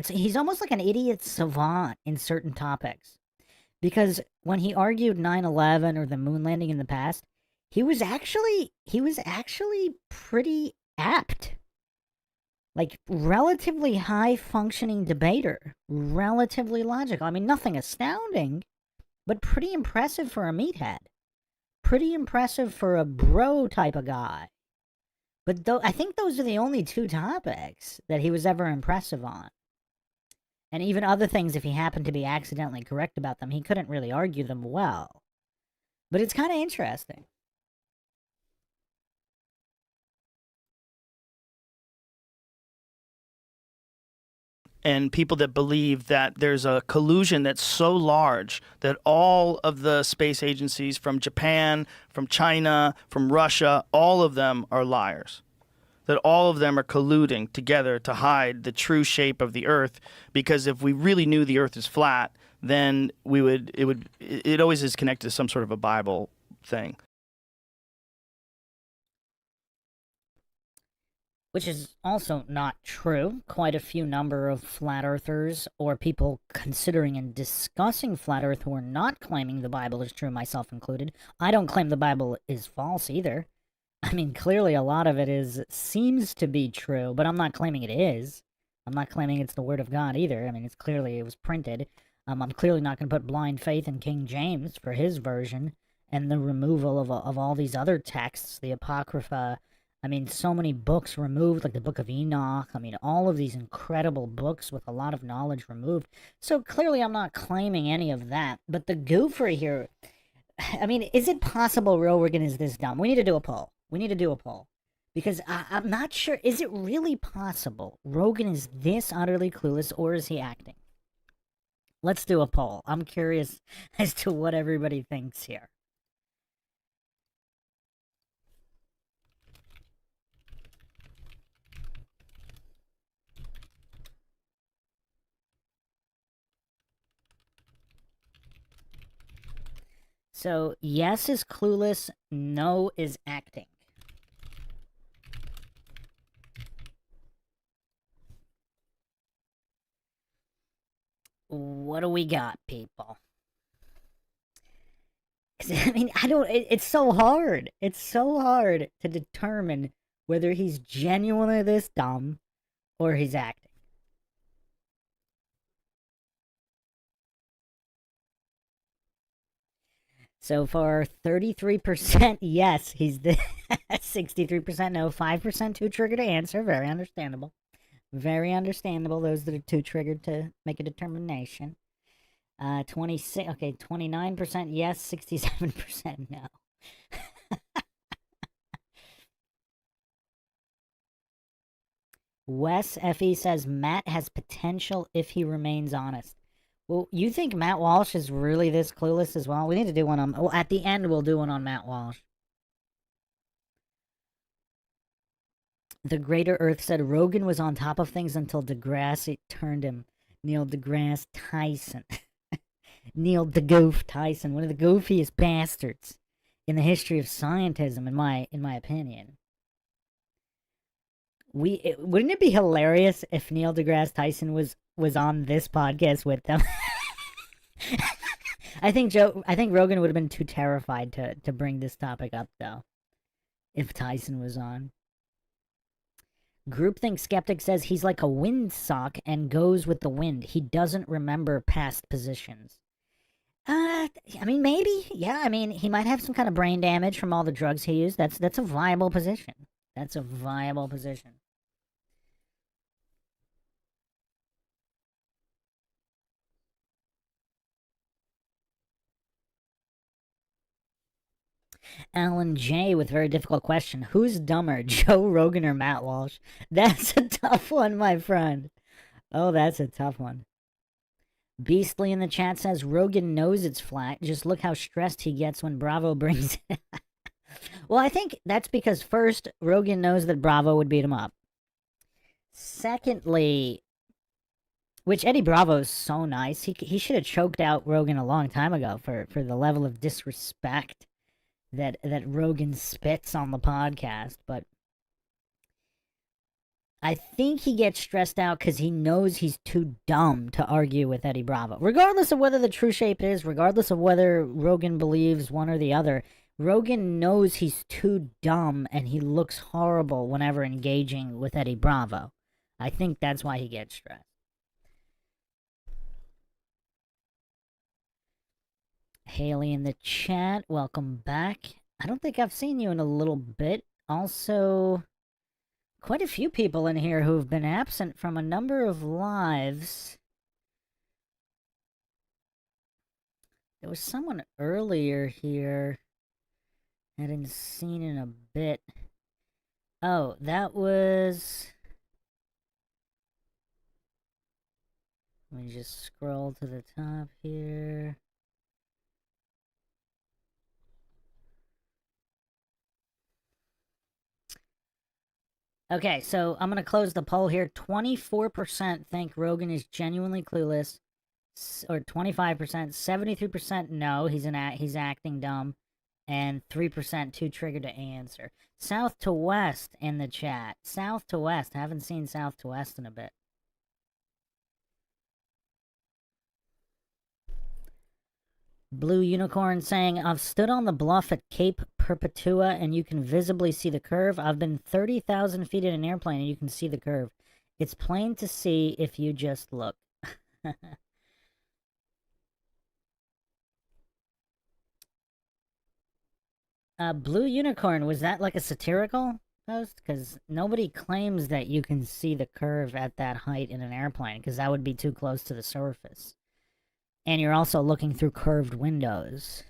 he's almost like an idiot savant in certain topics. Because when he argued 9/11 or the moon landing in the past, he was actually pretty apt. Like relatively high functioning debater, relatively logical. I mean, nothing astounding, but pretty impressive for a meathead. Pretty impressive for a bro type of guy. But I think those are the only two topics that he was ever impressive on. And even other things, if he happened to be accidentally correct about them, he couldn't really argue them well. But it's kind of interesting. and people that believe that there's a collusion that's so large that all of the space agencies from Japan, from China, from Russia, all of them are liars. That all of them are colluding together to hide the true shape of the Earth, because if we really knew the Earth is flat, then it always is connected to some sort of a Bible thing. Which is also not true. Quite a few number of flat earthers or people considering and discussing flat earth who are not claiming the Bible is true, myself included. I don't claim the Bible is false either. I mean, clearly a lot of it seems to be true, but I'm not claiming it is. I'm not claiming it's the word of God either. I mean, it was printed. I'm clearly not going to put blind faith in King James for his version and the removal of all these other texts, the Apocrypha. I mean, so many books removed, like the Book of Enoch. I mean, all of these incredible books with a lot of knowledge removed. So clearly I'm not claiming any of that. But the goofer here, I mean, is it possible Rogan is this dumb? We need to do a poll. Because I'm not sure. Is it really possible Rogan is this utterly clueless, or is he acting? Let's do a poll. I'm curious as to what everybody thinks here. So, yes is clueless, no is acting. What do we got, people? 'Cause, I mean, it's so hard. It's so hard to determine whether he's genuinely this dumb or he's acting. So far, 33% yes, he's the 63% no, 5% too triggered to answer. Very understandable. Very understandable. Those that are too triggered to make a determination. 29% yes, 67% no. Wes FE says Matt has potential if he remains honest. Well, you think Matt Walsh is really this clueless as well? We need to do one on... Well, at the end, we'll do one on Matt Walsh. The Greater Earth said Rogan was on top of things until deGrasse turned him. Neil deGrasse Tyson. Neil deGoof Tyson, one of the goofiest bastards in the history of scientism, in my opinion. Wouldn't it be hilarious if Neil deGrasse Tyson was on this podcast with them? I think Rogan would have been too terrified to bring this topic up, though, if Tyson was on. Groupthink Skeptic says he's like a windsock and goes with the wind. He doesn't remember past positions. I mean, maybe. Yeah, I mean, he might have some kind of brain damage from all the drugs he used. That's a viable position. That's a viable position. Alan J with very difficult question. Who's dumber, Joe Rogan or Matt Walsh? That's a tough one, my friend. Oh, that's a tough one. Beastly in the chat says Rogan knows it's flat. Just look how stressed he gets when Bravo brings it. Well, I think that's because first, Rogan knows that Bravo would beat him up. Secondly, which Eddie Bravo's so nice. He should have choked out Rogan a long time ago for the level of disrespect that Rogan spits on the podcast. But I think he gets stressed out because he knows he's too dumb to argue with Eddie Bravo. Regardless of whether the true shape is, regardless of whether Rogan believes one or the other, Rogan knows he's too dumb and he looks horrible whenever engaging with Eddie Bravo. I think that's why he gets stressed. Haley in the chat, welcome back. I don't think I've seen you in a little bit. Also, quite a few people in here who've been absent from a number of lives. There was someone earlier here I hadn't seen in a bit. Oh, that was... Let me just scroll to the top here. Okay, so I'm going to close the poll here. 24% think Rogan is genuinely clueless, or 25%. 73% no, he's acting dumb, and 3% too triggered to answer. South to West in the chat. South to West. Haven't seen South to West in a bit. Blue Unicorn saying, I've stood on the bluff at Cape Perpetua and you can visibly see the curve. I've been 30,000 feet in an airplane and you can see the curve. It's plain to see if you just look. Blue Unicorn, was that like a satirical post? Because nobody claims that you can see the curve at that height in an airplane, because that would be too close to the surface. And you're also looking through curved windows.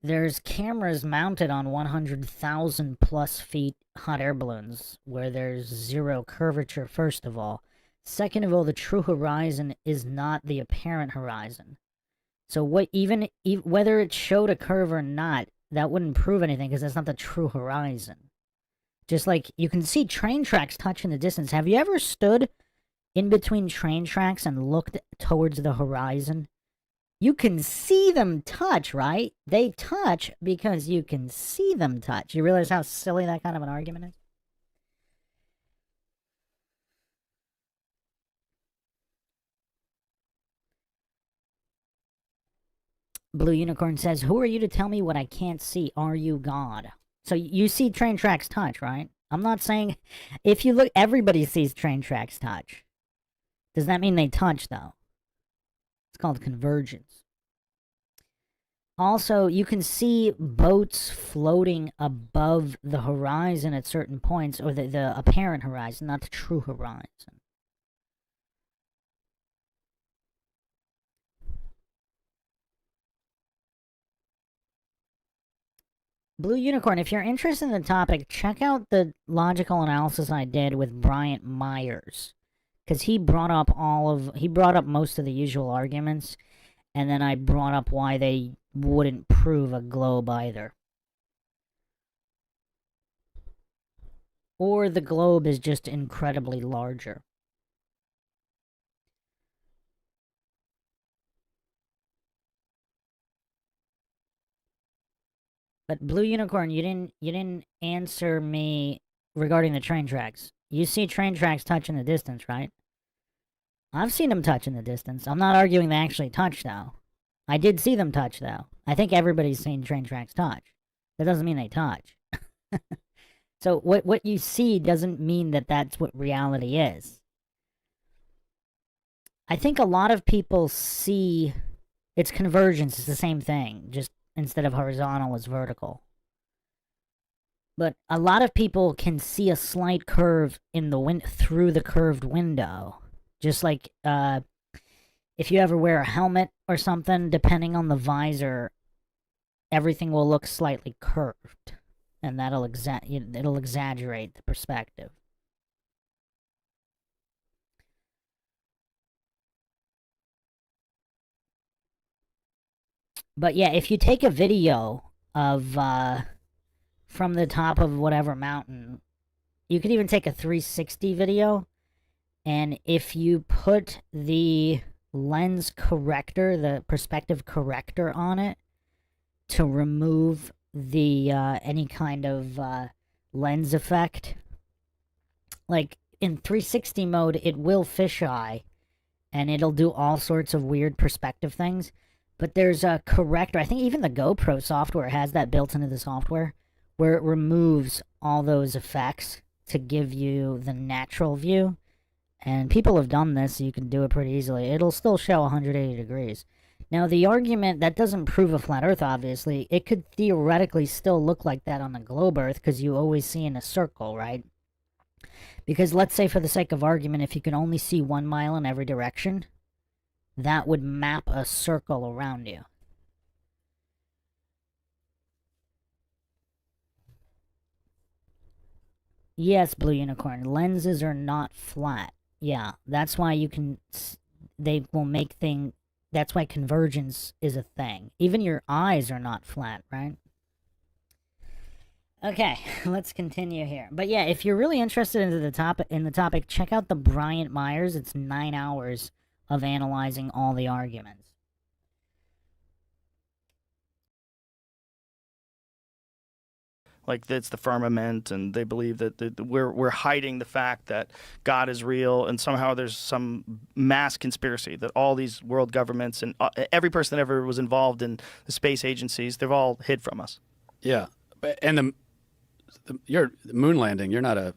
There's cameras mounted on 100,000 plus feet hot air balloons where there's zero curvature, first of all. Second of all, the true horizon is not the apparent horizon. So whether it showed a curve or not, that wouldn't prove anything because that's not the true horizon. Just like you can see train tracks touch in the distance. Have you ever stood in between train tracks and looked towards the horizon? You can see them touch, right? They touch because you can see them touch. You realize how silly that kind of an argument is? Blue Unicorn says, who are you to tell me what I can't see? Are you God? So you see train tracks touch, right? I'm not saying... If you look, everybody sees train tracks touch. Does that mean they touch, though? It's called convergence. Also, you can see boats floating above the horizon at certain points, or the apparent horizon, not the true horizon. Blue Unicorn, if you're interested in the topic, check out the logical analysis I did with Bryant Myers. Because he brought up most of the usual arguments, and then I brought up why they wouldn't prove a globe either. Or the globe is just incredibly larger. But Blue Unicorn, you didn't answer me regarding the train tracks. You see train tracks touch in the distance, right? I've seen them touch in the distance. I'm not arguing they actually touch, though. I did see them touch, though. I think everybody's seen train tracks touch. That doesn't mean they touch. So what you see doesn't mean that that's what reality is. I think a lot of people see... It's convergence. It's the same thing. Just instead of horizontal, it's vertical. But a lot of people can see a slight curve in the through the curved window. Just like if you ever wear a helmet or something, depending on the visor, everything will look slightly curved, and that'll it'll exaggerate the perspective. But yeah, if you take a video of from the top of whatever mountain, you could even take a 360 video, and if you put the lens corrector, the perspective corrector on it to remove the any kind of lens effect, like in 360 mode, it will fisheye, and it'll do all sorts of weird perspective things. But there's a corrector. I think even the GoPro software has that built into the software, where it removes all those effects to give you the natural view. And people have done this, so you can do it pretty easily. It'll still show 180 degrees. Now, the argument, that doesn't prove a flat Earth, obviously. It could theoretically still look like that on a globe Earth, because you always see in a circle, right? Because let's say, for the sake of argument, if you can only see 1 mile in every direction, that would map a circle around you. Yes, Blue Unicorn, lenses are not flat. Yeah, that's why you can... they will make that's why convergence is a thing. Even your eyes are not flat, right? Okay, let's continue here. But yeah, if you're really interested in the topic, check out the Bryant Myers. It's 9 hours of analyzing all the arguments. Like it's the firmament, and they believe that we're hiding the fact that God is real, and somehow there's some mass conspiracy that all these world governments and every person that ever was involved in the space agencies, they've all hid from us. Yeah, and the moon landing. You're not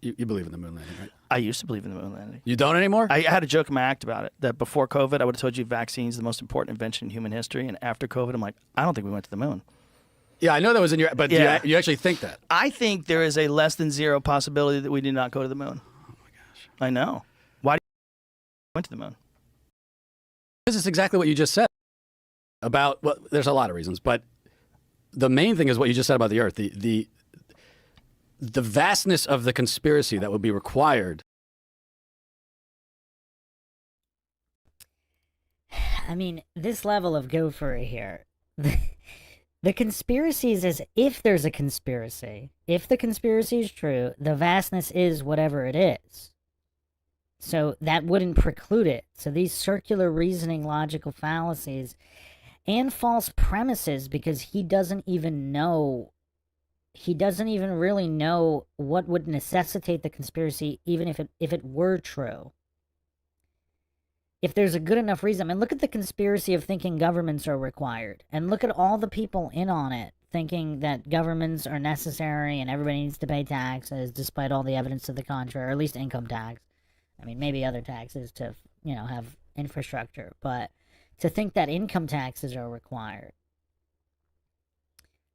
you believe in the moon landing, right? I used to believe in the moon landing. You don't anymore? I had a joke in my act about it, that before COVID, I would have told you vaccines the most important invention in human history, and after COVID, I'm like, I don't think we went to the moon. Yeah, I know that was in your, but Yeah. you actually think that? I think there is a less than zero possibility that we did not go to the moon. Oh my gosh. I know. Why do you went to the moon? This is exactly what you just said about, well, there's a lot of reasons, but the main thing is what you just said about the Earth, the vastness of the conspiracy that would be required. I mean, this level of gopher here, the conspiracy is as if there's a conspiracy. If the conspiracy is true, the vastness is whatever it is. So that wouldn't preclude it. So these circular reasoning logical fallacies and false premises, because he doesn't even really know what would necessitate the conspiracy, even if it were true. If there's a good enough reason. I mean, look at the conspiracy of thinking governments are required. And look at all the people in on it thinking that governments are necessary and everybody needs to pay taxes despite all the evidence to the contrary, or at least income tax. I mean, maybe other taxes to, have infrastructure. But to think that income taxes are required.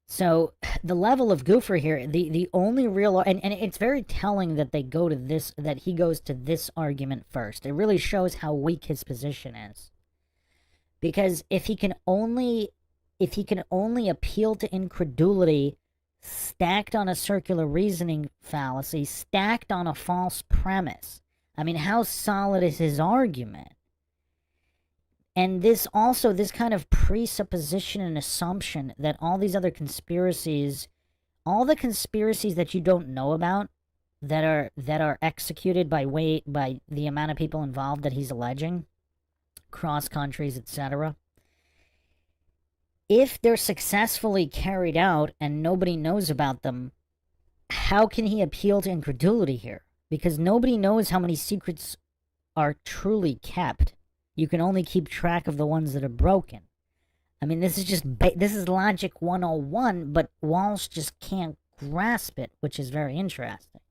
So the level of goofer here, the only real, and it's very telling that they go to this, that he goes to this argument first. It really shows how weak his position is. Because if he can only appeal to incredulity stacked on a circular reasoning fallacy, stacked on a false premise, I mean, how solid is his argument? And this kind of presupposition and assumption that all these other conspiracies, all the conspiracies that you don't know about, that are executed by the amount of people involved that he's alleging, cross countries, etc. If they're successfully carried out and nobody knows about them, how can he appeal to incredulity here? Because nobody knows how many secrets are truly kept. You can only keep track of the ones that are broken. I mean, this is logic 101, but Walsh just can't grasp it, which is very interesting.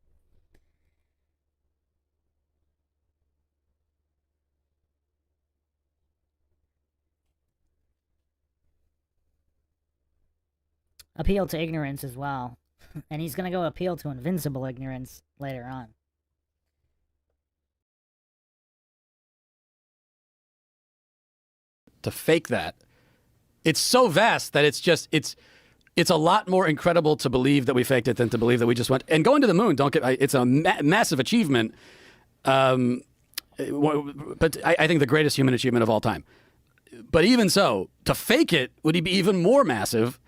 Appeal to ignorance as well. And he's going to go appeal to invincible ignorance later on. To fake that, it's so vast that it's a lot more incredible to believe that we faked it than to believe that we just went and going to the moon. It's a massive achievement, but I think the greatest human achievement of all time. But even so, to fake it would be even more massive.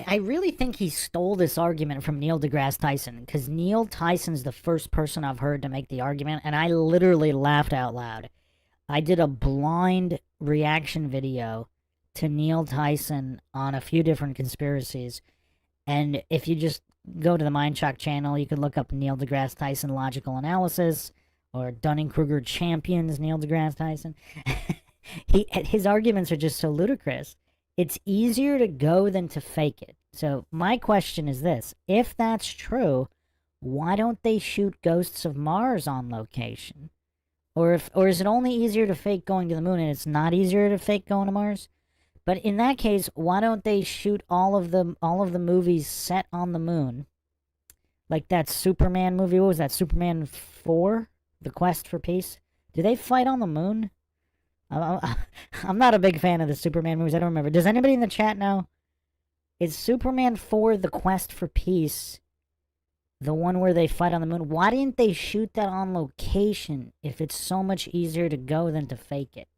I really think he stole this argument from Neil deGrasse Tyson, because Neil Tyson's the first person I've heard to make the argument, and I literally laughed out loud. I did a blind reaction video to Neil Tyson on a few different conspiracies, and if you just go to the MINDSHOCK channel, you can look up Neil deGrasse Tyson Logical Analysis, or Dunning-Kruger Champions Neil deGrasse Tyson. His arguments are just so ludicrous. It's easier to go than to fake it. So my question is this. If that's true, why don't they shoot Ghosts of Mars on location? Or is it only easier to fake going to the moon and it's not easier to fake going to Mars? But in that case, why don't they shoot all of the movies set on the moon? Like that Superman movie, what was that? Superman 4? The Quest for Peace? Do they fight on the moon? I'm not a big fan of the Superman movies. I don't remember. Does anybody in the chat know? Is Superman 4 The Quest for Peace The one where they fight on the moon. Why didn't they shoot that on location if it's so much easier to go than to fake it?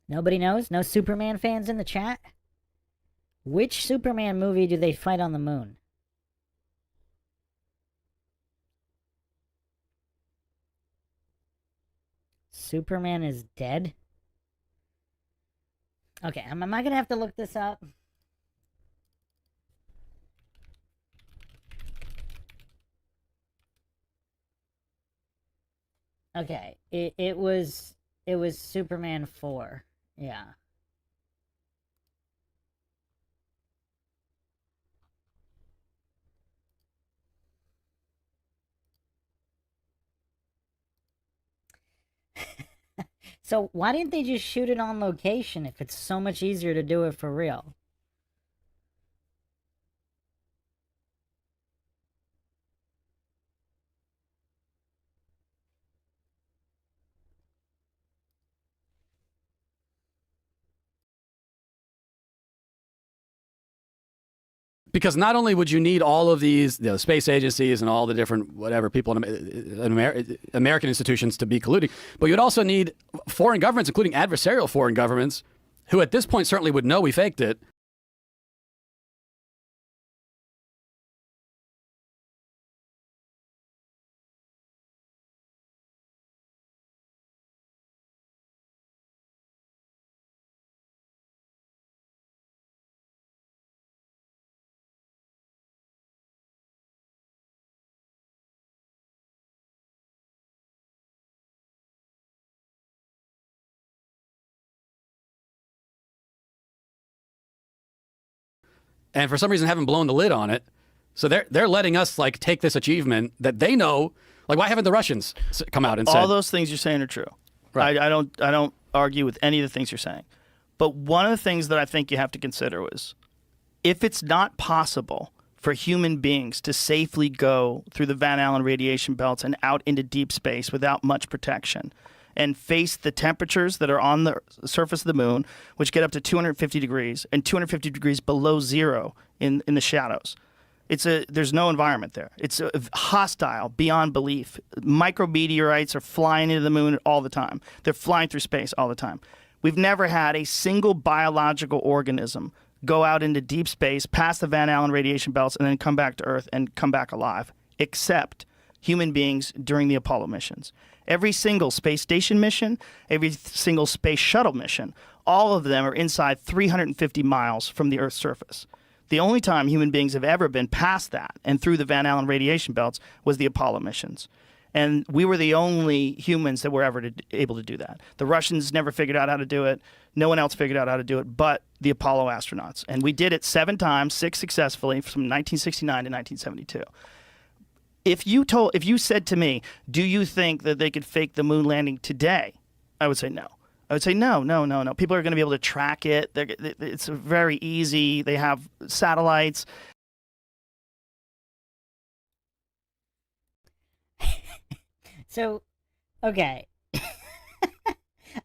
Nobody knows? No Superman fans in the chat? Which Superman movie do they fight on the moon? Superman is dead? Okay, am I gonna have to look this up? Okay, it was Superman 4. Yeah. So why didn't they just shoot it on location if it's so much easier to do it for real? Because not only would you need all of these space agencies and all the different whatever people in American institutions to be colluding, but you'd also need foreign governments, including adversarial foreign governments, who at this point certainly would know we faked it. And for some reason haven't blown the lid on it. So they're letting us like take this achievement that they know. Like, why haven't the Russians come out and said all those things you're saying are true? Right. I don't argue with any of the things you're saying. But one of the things that I think you have to consider was, if it's not possible for human beings to safely go through the Van Allen radiation belts and out into deep space without much protection, and face the temperatures that are on the surface of the moon, which get up to 250 degrees and 250 degrees below zero in the shadows. There's no environment there. It's hostile beyond belief. Micrometeorites are flying into the moon all the time. They're flying through space all the time. We've never had a single biological organism go out into deep space, past the Van Allen radiation belts, and then come back to Earth and come back alive, except human beings during the Apollo missions. Every single space station mission, every single space shuttle mission, all of them are inside 350 miles from the Earth's surface. The only time human beings have ever been past that and through the Van Allen radiation belts was the Apollo missions. And we were the only humans that were ever able to do that. The Russians never figured out how to do it. No one else figured out how to do it but the Apollo astronauts. And we did it 7 times, 6 successfully, from 1969 to 1972. If you said to me, do you think that they could fake the moon landing today? I would say no. I would say no. People are going to be able to track it. It's very easy. They have satellites. So, okay.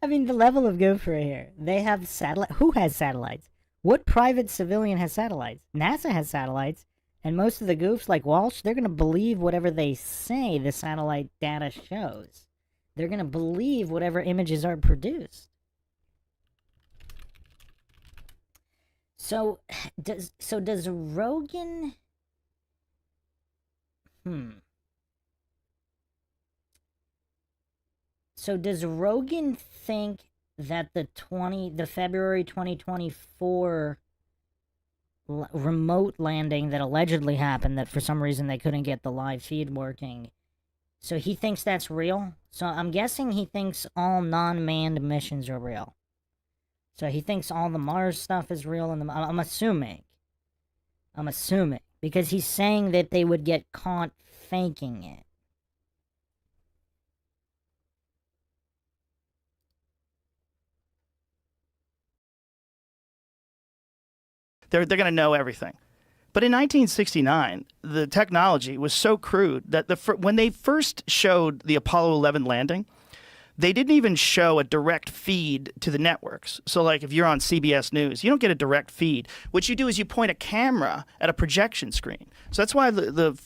I mean, the level of goof right here. They have satellite. Who has satellites? What private civilian has satellites? NASA has satellites. And most of the goofs, like Walsh, they're going to believe whatever they say the satellite data shows. They're going to believe whatever images are produced. So does Rogan... So does Rogan think that the February 2024 remote landing that allegedly happened, that for some reason they couldn't get the live feed working, so he thinks that's real? So I'm guessing he thinks all non-manned missions are real. So he thinks all the Mars stuff is real, and I'm assuming, because he's saying that they would get caught faking it. They're going to know everything. But in 1969, the technology was so crude that when they first showed the Apollo 11 landing, they didn't even show a direct feed to the networks. So like if you're on CBS News, you don't get a direct feed. What you do is you point a camera at a projection screen. So that's why You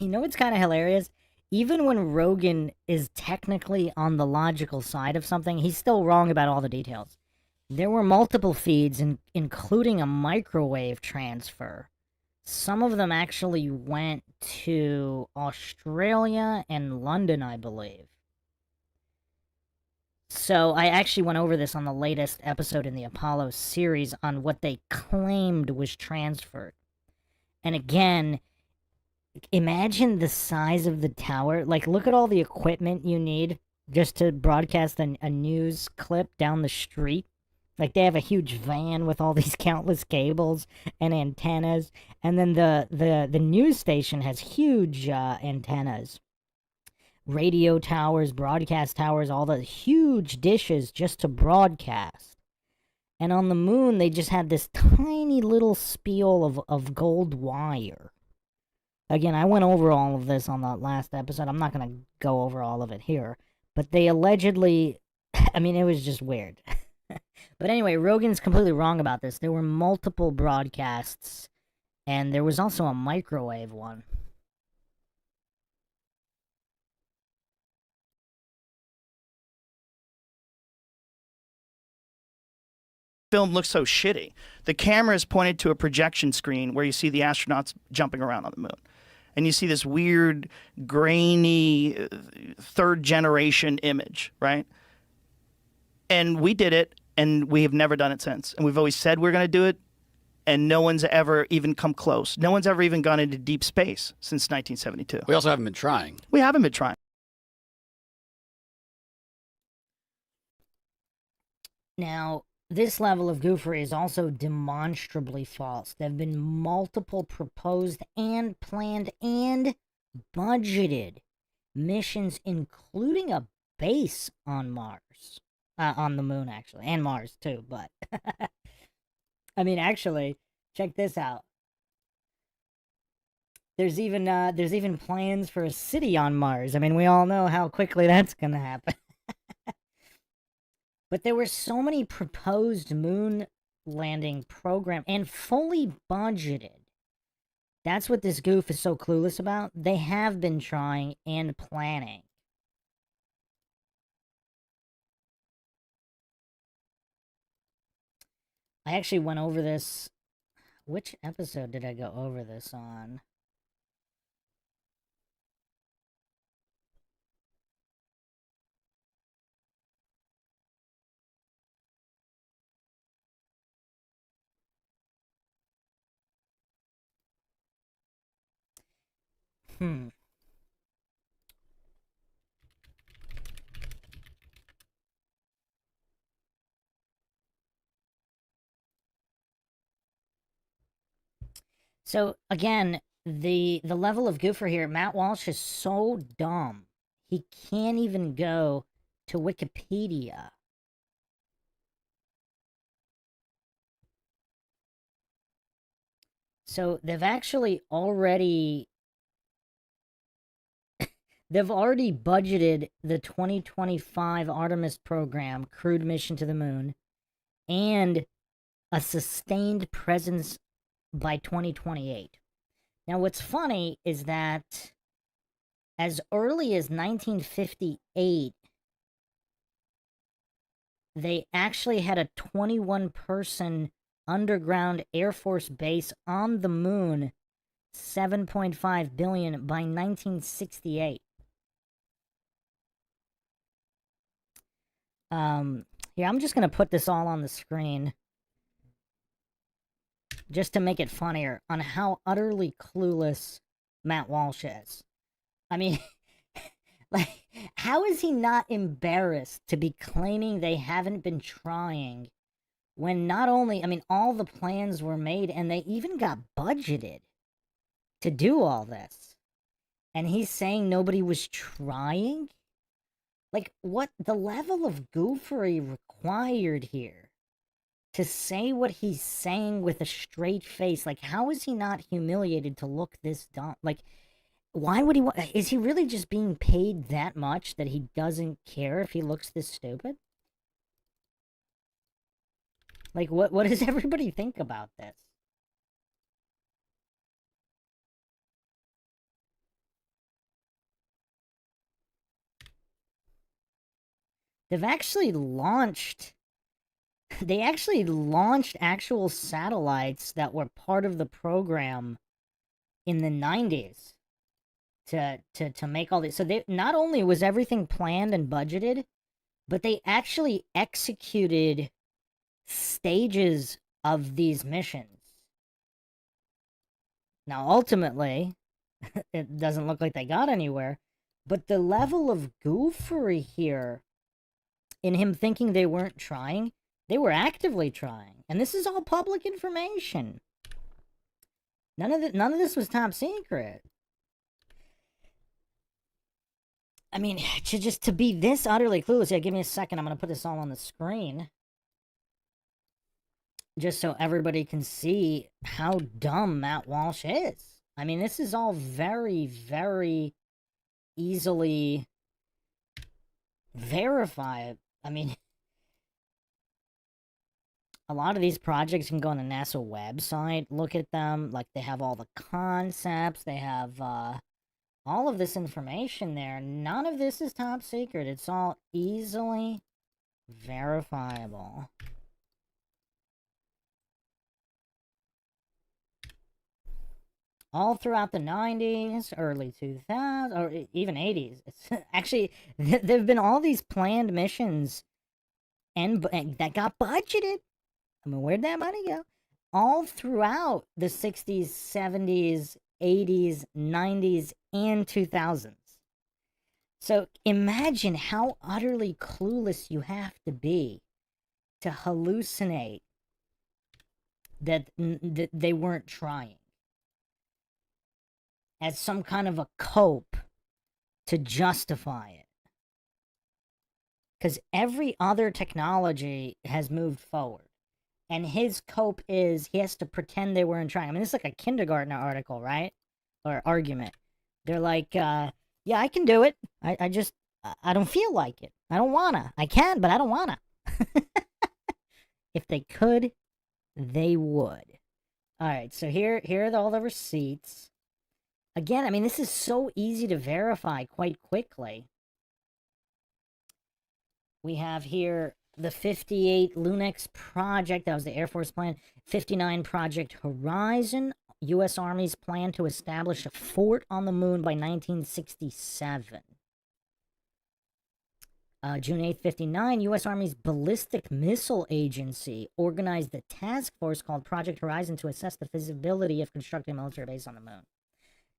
know what's kind of hilarious? Even when Rogan is technically on the logical side of something, he's still wrong about all the details. There were multiple feeds, including a microwave transfer. Some of them actually went to Australia and London, I believe. So I actually went over this on the latest episode in the Apollo series on what they claimed was transferred. And again, imagine the size of the tower. Like, look at all the equipment you need just to broadcast a news clip down the street. Like, they have a huge van with all these countless cables and antennas. And then the news station has huge antennas. Radio towers, broadcast towers, all the huge dishes just to broadcast. And on the moon, they just had this tiny little spiel of gold wire. Again, I went over all of this on the last episode. I'm not going to go over all of it here. But they allegedly... I mean, it was just weird. But anyway, Rogan's completely wrong about this. There were multiple broadcasts, and there was also a microwave one. film looks so shitty. The camera is pointed to a projection screen where you see the astronauts jumping around on the moon. And you see this weird, grainy, third-generation image, right? And we did it, and we have never done it since. And we've always said we're going to do it, and no one's ever even come close. No one's ever even gone into deep space since 1972. We also haven't been trying. We haven't been trying. Now, this level of goofery is also demonstrably false. There have been multiple proposed and planned and budgeted missions, including a base on Mars. On the moon, actually. And Mars, too, but... I mean, actually, check this out. There's even plans for a city on Mars. I mean, we all know how quickly that's gonna happen. But there were so many proposed moon landing program and fully budgeted. That's what this goof is so clueless about. They have been trying and planning. I actually went over this. Which episode did I go over this on? So again, the level of goofer here, Matt Walsh is so dumb. He can't even go to Wikipedia. So they've actually already budgeted the 2025 Artemis program crewed mission to the moon and a sustained presence by 2028. Now, what's funny is that as early as 1958, they actually had a 21-person underground Air Force base on the moon, $7.5 billion by 1968. Yeah, I'm just gonna put this all on the screen just to make it funnier on how utterly clueless Matt Walsh is. I mean, like, how is he not embarrassed to be claiming they haven't been trying when not only, I mean, all the plans were made and they even got budgeted to do all this. And he's saying nobody was trying? Like, what the level of goofery required here to say what he's saying with a straight face. Like, how is he not humiliated to look this dumb? Like, why would he is he really just being paid that much that he doesn't care if he looks this stupid? Like, what does everybody think about this? They've actually launched they actually launched actual satellites that were part of the program in the 90s to make all this. So they not only was everything planned and budgeted, but they actually executed stages of these missions. Now, ultimately, it doesn't look like they got anywhere, but the level of goofery here in him thinking they weren't trying, they were actively trying. And this is all public information. None of this was top secret. I mean, to be this utterly clueless. Yeah, give me a second. I'm going to put this all on the screen. Just so everybody can see how dumb Matt Walsh is. I mean, this is all very, very easily verified. I mean, a lot of these projects can go on the NASA website, look at them, like they have all the concepts, they have all of this information there. None of this is top secret. It's all easily verifiable. All throughout the 90s, early 2000s, or even 80s. It's actually, there have been all these planned missions and that got budgeted. I mean, where'd that money go? All throughout the 60s, 70s, 80s, 90s, and 2000s. So imagine how utterly clueless you have to be to hallucinate that they weren't trying as some kind of a cope to justify it. Because every other technology has moved forward. And his cope is he has to pretend they weren't trying. I mean, this is like a kindergarten article, right? Or argument. They're like, yeah, I can do it. I just, I don't feel like it. I don't wanna. I can, but I don't wanna. If they could, they would. All right, so here are all the receipts. Again, I mean, this is so easy to verify quite quickly. We have here the 58 Lunex project. That was the Air Force plan. 59 Project Horizon. U.S. Army's plan to establish a fort on the moon by 1967. June 8th, 59, U.S. Army's Ballistic Missile Agency organized a task force called Project Horizon to assess the feasibility of constructing a military base on the moon.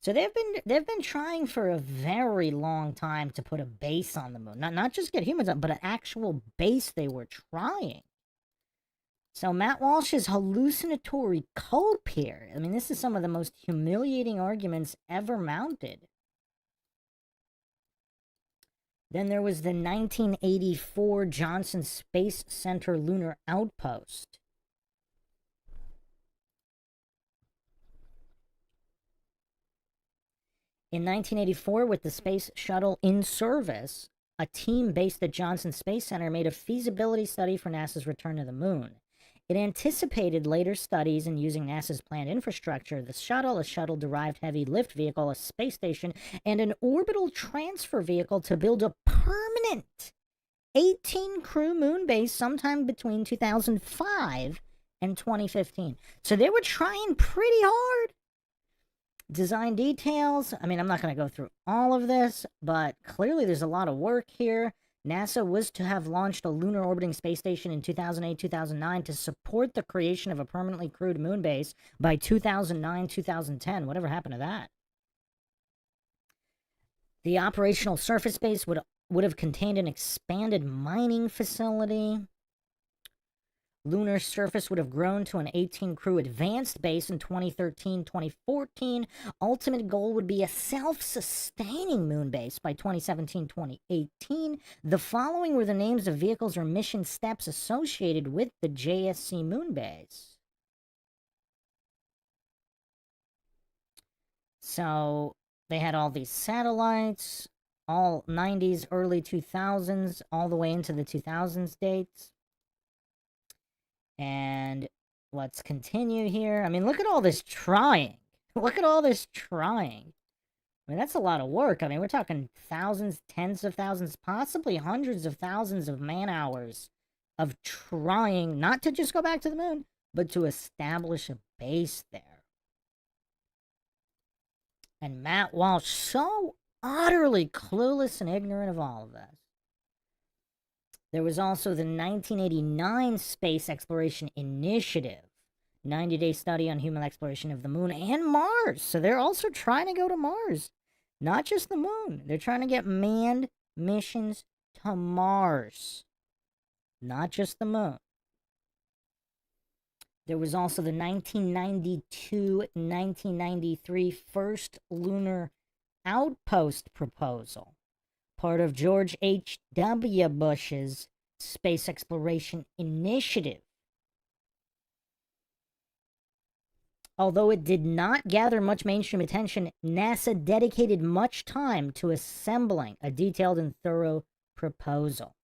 So they've been trying for a very long time to put a base on the moon. Not just get humans up, but an actual base they were trying. So Matt Walsh's hallucinatory cope here. I mean, this is some of the most humiliating arguments ever mounted. Then there was the 1984 Johnson Space Center Lunar Outpost. In 1984, with the space shuttle in service, a team based at Johnson Space Center made a feasibility study for NASA's return to the moon. It anticipated later studies in using NASA's planned infrastructure, the shuttle, a shuttle-derived heavy lift vehicle, a space station, and an orbital transfer vehicle to build a permanent 18-crew moon base sometime between 2005 and 2015. So they were trying pretty hard. Design details. I mean, I'm not going to go through all of this, but clearly there's a lot of work here. NASA was to have launched a lunar orbiting space station in 2008-2009 to support the creation of a permanently crewed moon base by 2009-2010. Whatever happened to that? The operational surface base would have contained an expanded mining facility. Lunar surface would have grown to an 18-crew advanced base in 2013-2014. Ultimate goal would be a self-sustaining moon base by 2017-2018. The following were the names of vehicles or mission steps associated with the JSC moon base. So they had all these satellites, all 90s, early 2000s, all the way into the 2000s dates. And let's continue here. I mean, look at all this trying. Look at all this trying. I mean, that's a lot of work. I mean, we're talking thousands, tens of thousands, possibly hundreds of thousands of man-hours of trying not to just go back to the moon, but to establish a base there. And Matt Walsh, so utterly clueless and ignorant of all of this. There was also the 1989 Space Exploration Initiative, 90-day study on human exploration of the moon and Mars. So they're also trying to go to Mars, not just the moon. They're trying to get manned missions to Mars, not just the moon. There was also the 1992-1993 First Lunar Outpost proposal, part of George H.W. Bush's Space Exploration Initiative. Although it did not gather much mainstream attention, NASA dedicated much time to assembling a detailed and thorough proposal.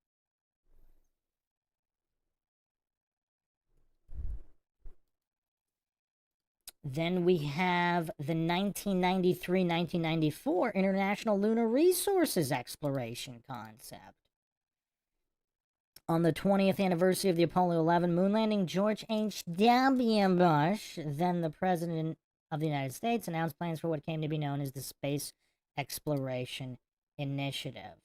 Then we have the 1993-1994 International Lunar Resources Exploration concept. On the 20th anniversary of the Apollo 11 moon landing, George H.W. Bush, then the President of the United States, announced plans for what came to be known as the Space Exploration Initiative.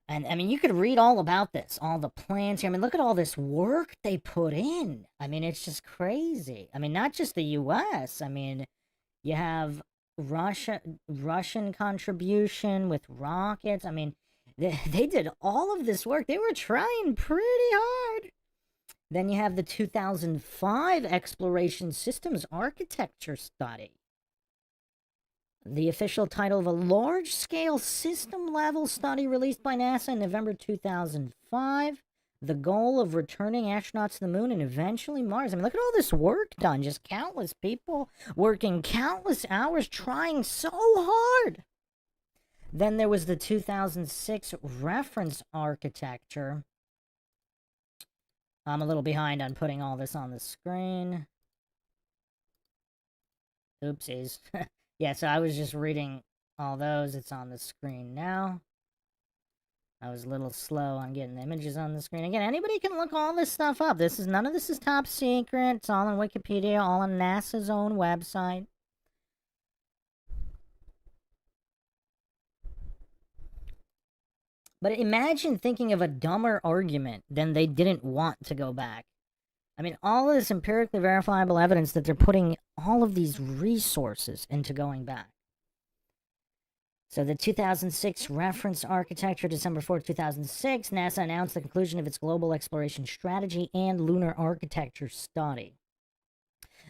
And, I mean, you could read all about this, all the plans here. I mean, look at all this work they put in. I mean, it's just crazy. I mean, not just the U.S. I mean, you have Russian contribution with rockets. I mean, they did all of this work. They were trying pretty hard. Then you have the 2005 Exploration Systems Architecture Study. The official title of a large-scale system-level study released by NASA in November 2005. The goal of returning astronauts to the moon and eventually Mars. I mean, look at all this work done. Just countless people working countless hours trying so hard. Then there was the 2006 reference architecture. I'm a little behind on putting all this on the screen. Oopsies. Yeah, so I was just reading all those. It's on the screen now. I was a little slow on getting the images on the screen. Again, anybody can look all this stuff up. None of this is top secret. It's all on Wikipedia, all on NASA's own website. But imagine thinking of a dumber argument than they didn't want to go back. I mean, all of this empirically verifiable evidence that they're putting all of these resources into going back. So the 2006 reference architecture, December 4, 2006, NASA announced the conclusion of its global exploration strategy and lunar architecture study.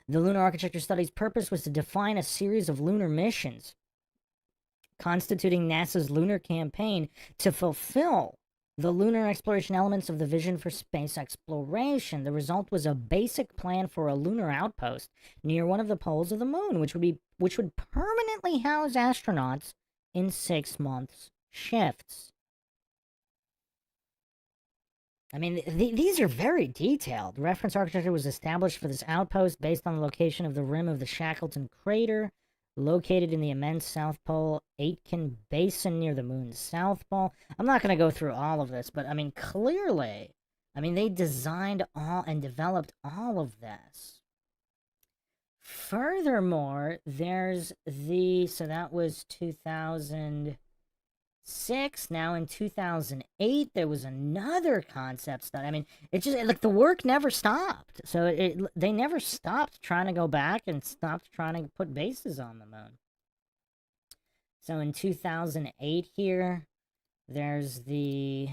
The lunar architecture study's purpose was to define a series of lunar missions, constituting NASA's lunar campaign to fulfill the lunar exploration elements of the vision for space exploration. The result was a basic plan for a lunar outpost near one of the poles of the moon, which would permanently house astronauts in 6 months shifts. I mean, these are very detailed. Reference architecture was established for this outpost based on the location of the rim of the Shackleton crater, located in the immense South Pole Aitken Basin near the moon's South Pole. I'm not going to go through all of this, but I mean, clearly, I mean, they designed all and developed all of this. Furthermore, there's so that was 2006. Now in 2008, there was another concept study. I mean, it's just like the work never stopped. So they never stopped trying to go back and stopped trying to put bases on the moon. So in 2008 here, There's the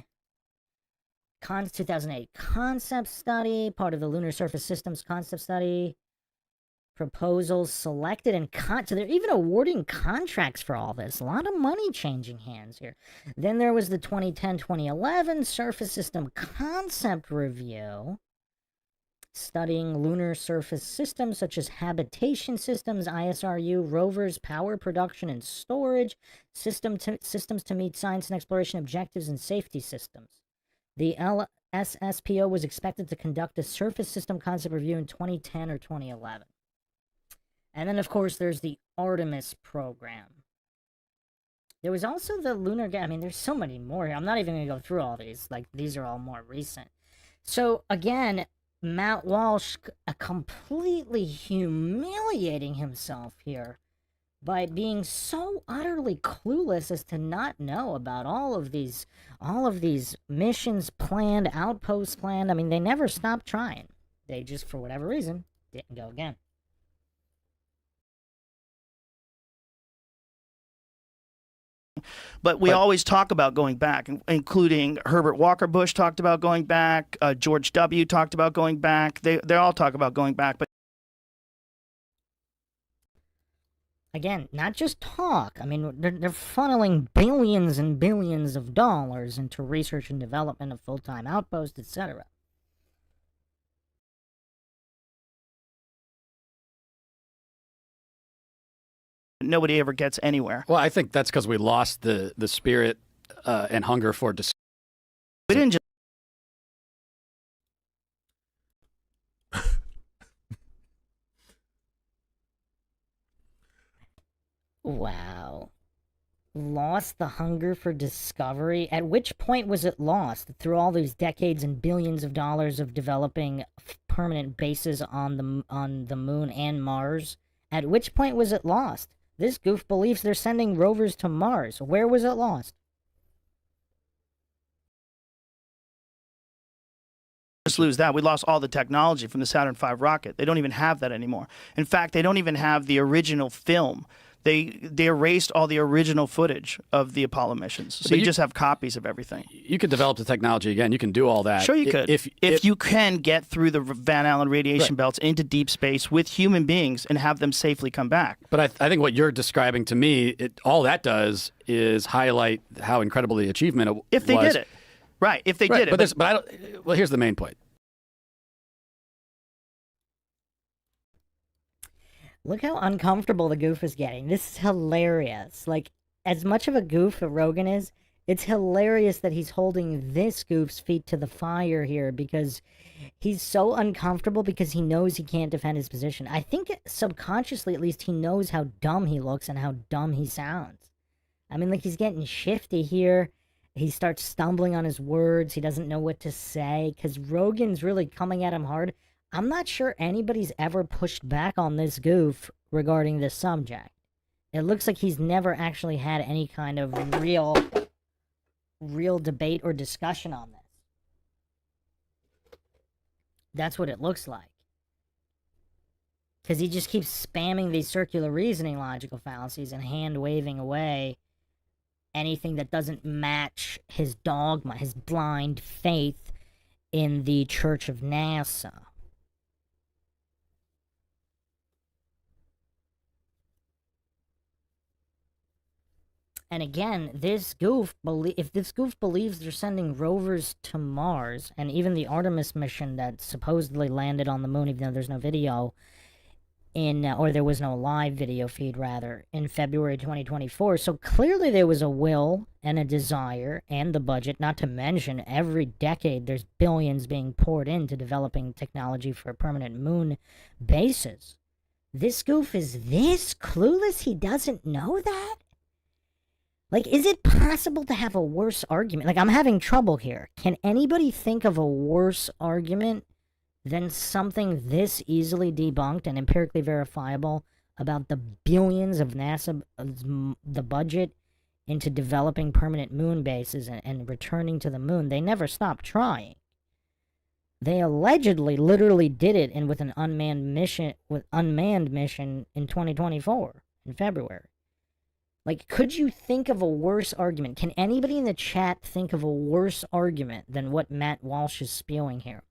2008 concept study, part of the Lunar Surface Systems concept study. Proposals selected and so they're even awarding contracts for all this. A lot of money changing hands here. Then there was the 2010-2011 Surface System Concept Review, studying lunar surface systems such as habitation systems, ISRU, rovers, power production and storage, systems to meet science and exploration objectives, and safety systems. The LSSPO was expected to conduct a surface system concept review in 2010 or 2011. And then, of course, there's the Artemis program. There was also the lunar... I mean, there's so many more here. I'm not even going to go through all these. Like, these are all more recent. So, again, Matt Walsh completely humiliating himself here by being so utterly clueless as to not know about all of these missions planned, outposts planned. I mean, they never stopped trying. They just, for whatever reason, didn't go again. But we always talk about going back, including Herbert Walker Bush talked about going back, George W. talked about going back. They all talk about going back. But again, not just talk. I mean, they're funneling billions and billions of dollars into research and development of full-time outposts, etc. nobody ever gets anywhere. Well, I think that's because we lost the spirit and hunger for discovery. We didn't just Wow. Lost the hunger for discovery? At which point was it lost? Through all these decades and billions of dollars of developing permanent bases on the moon and Mars? At which point was it lost? This goof believes they're sending rovers to Mars. Where was it lost? lose that. We lost all the technology from the Saturn V rocket. They don't even have that anymore. In fact, they don't even have the original film. They erased all the original footage of the Apollo missions. So you just have copies of everything. You could develop the technology again. You can do all that. Sure you could. If you can get through the Van Allen radiation belts into deep space with human beings and have them safely come back. But I think what you're describing to me, all that does is highlight how incredible the achievement was. If they did it. Right, if they did it. But I don't, well, here's the main point. Look how uncomfortable the goof is getting. This is hilarious. Like, as much of a goof that Rogan is, it's hilarious that he's holding this goof's feet to the fire here because he's so uncomfortable because he knows he can't defend his position. I think subconsciously, at least, he knows how dumb he looks and how dumb he sounds. I mean, like, he's getting shifty here. He starts stumbling on his words. He doesn't know what to say because Rogan's really coming at him hard. I'm not sure anybody's ever pushed back on this goof regarding this subject. It looks like he's never actually had any kind of real debate or discussion on this. That's what it looks like. Because he just keeps spamming these circular reasoning logical fallacies and hand-waving away anything that doesn't match his dogma, his blind faith in the Church of NASA. And again, this goof if this goof believes they're sending rovers to Mars, and even the Artemis mission that supposedly landed on the moon, even though there's no video or there was no live video feed, rather, in February 2024. So clearly there was a will and a desire and the budget, not to mention every decade there's billions being poured into developing technology for permanent moon bases. This goof is this clueless he doesn't know that? Like, is it possible to have a worse argument? Like, I'm having trouble here. Can anybody think of a worse argument than something this easily debunked and empirically verifiable about the billions of NASA, the budget into developing permanent moon bases and returning to the moon? They never stopped trying. They allegedly literally did it with an unmanned mission in 2024 in February. Like, could you think of a worse argument? Can anybody in the chat think of a worse argument than what Matt Walsh is spewing here?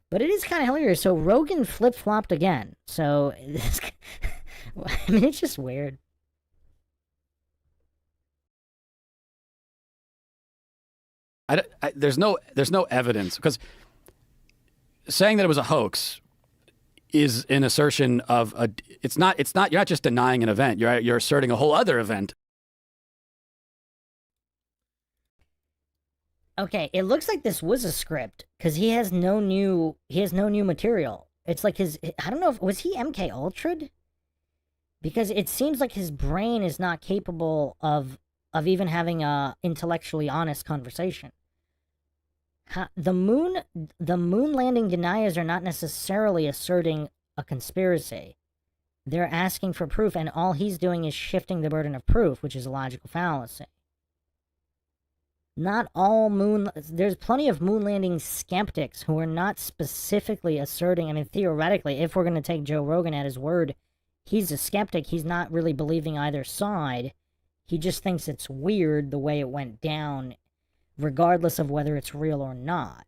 But it is kind of hilarious. So Rogan flip-flopped again. So, I mean, it's just weird. There's no evidence, because saying that it was a hoax is an assertion of a. It's not. You're not just denying an event. You're asserting a whole other event. Okay, it looks like this was a script because he has no new material. It's like I don't know if was he MK Ultra'd? Because it seems like his brain is not capable of even having a intellectually honest conversation. The moon landing deniers are not necessarily asserting a conspiracy. They're asking for proof, and all he's doing is shifting the burden of proof, which is a logical fallacy. Not all there's plenty of moon landing skeptics who are not specifically asserting, I mean, theoretically, if we're going to take Joe Rogan at his word, he's a skeptic. He's not really believing either side. He just thinks it's weird the way it went down, regardless of whether it's real or not.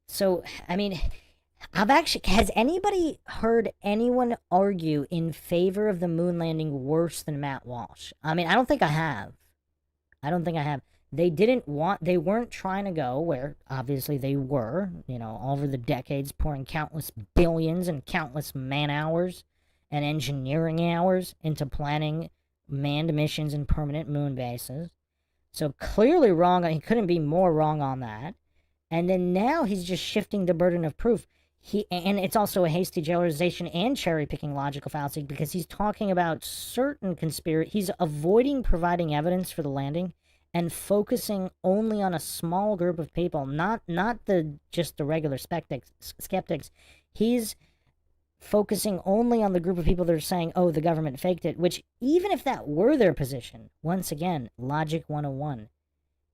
So, I mean, has anybody heard anyone argue in favor of the moon landing worse than Matt Walsh? I mean, I don't think I have. They weren't trying to go where obviously they were, over the decades, pouring countless billions and countless man hours and engineering hours into planning manned missions and permanent moon bases. So clearly wrong. He couldn't be more wrong on that. And then now he's just shifting the burden of proof. And it's also a hasty generalization and cherry-picking logical fallacy, because he's talking about certain conspiracy. He's avoiding providing evidence for the landing and focusing only on a small group of people, not just the regular skeptics. He's focusing only on the group of people that are saying, oh, the government faked it, which even if that were their position, once again, logic 101,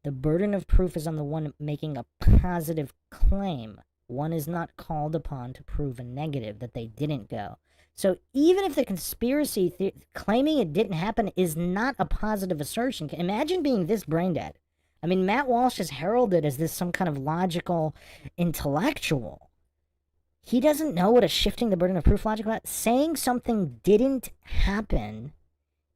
the burden of proof is on the one making a positive claim. One is not called upon to prove a negative, that they didn't go. So even if the conspiracy claiming it didn't happen is not a positive assertion, imagine being this brain dead. I mean, Matt Walsh is heralded as this some kind of logical intellectual. He doesn't know what a shifting the burden of proof logic about. Saying something didn't happen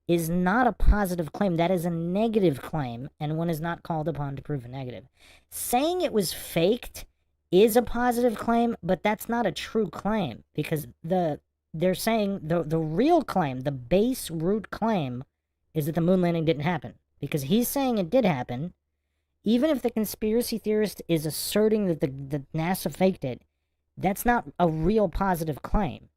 is not a positive claim. That is a negative claim, and one is not called upon to prove a negative. Saying it was faked is a positive claim, but that's not a true claim, because they're saying the real claim, the base root claim, is that the moon landing didn't happen. Because he's saying it did happen. Even if the conspiracy theorist is asserting that the NASA faked it, that's not a real positive claim.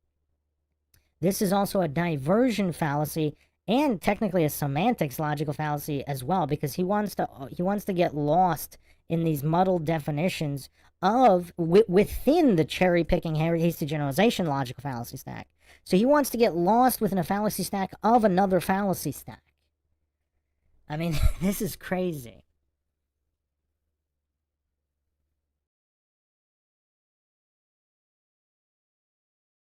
This is also a diversion fallacy and technically a semantics logical fallacy as well, because he wants to get lost in these muddled definitions of within the cherry-picking hasty generalization logical fallacy stack. So he wants to get lost within a fallacy stack of another fallacy stack. I mean, this is crazy.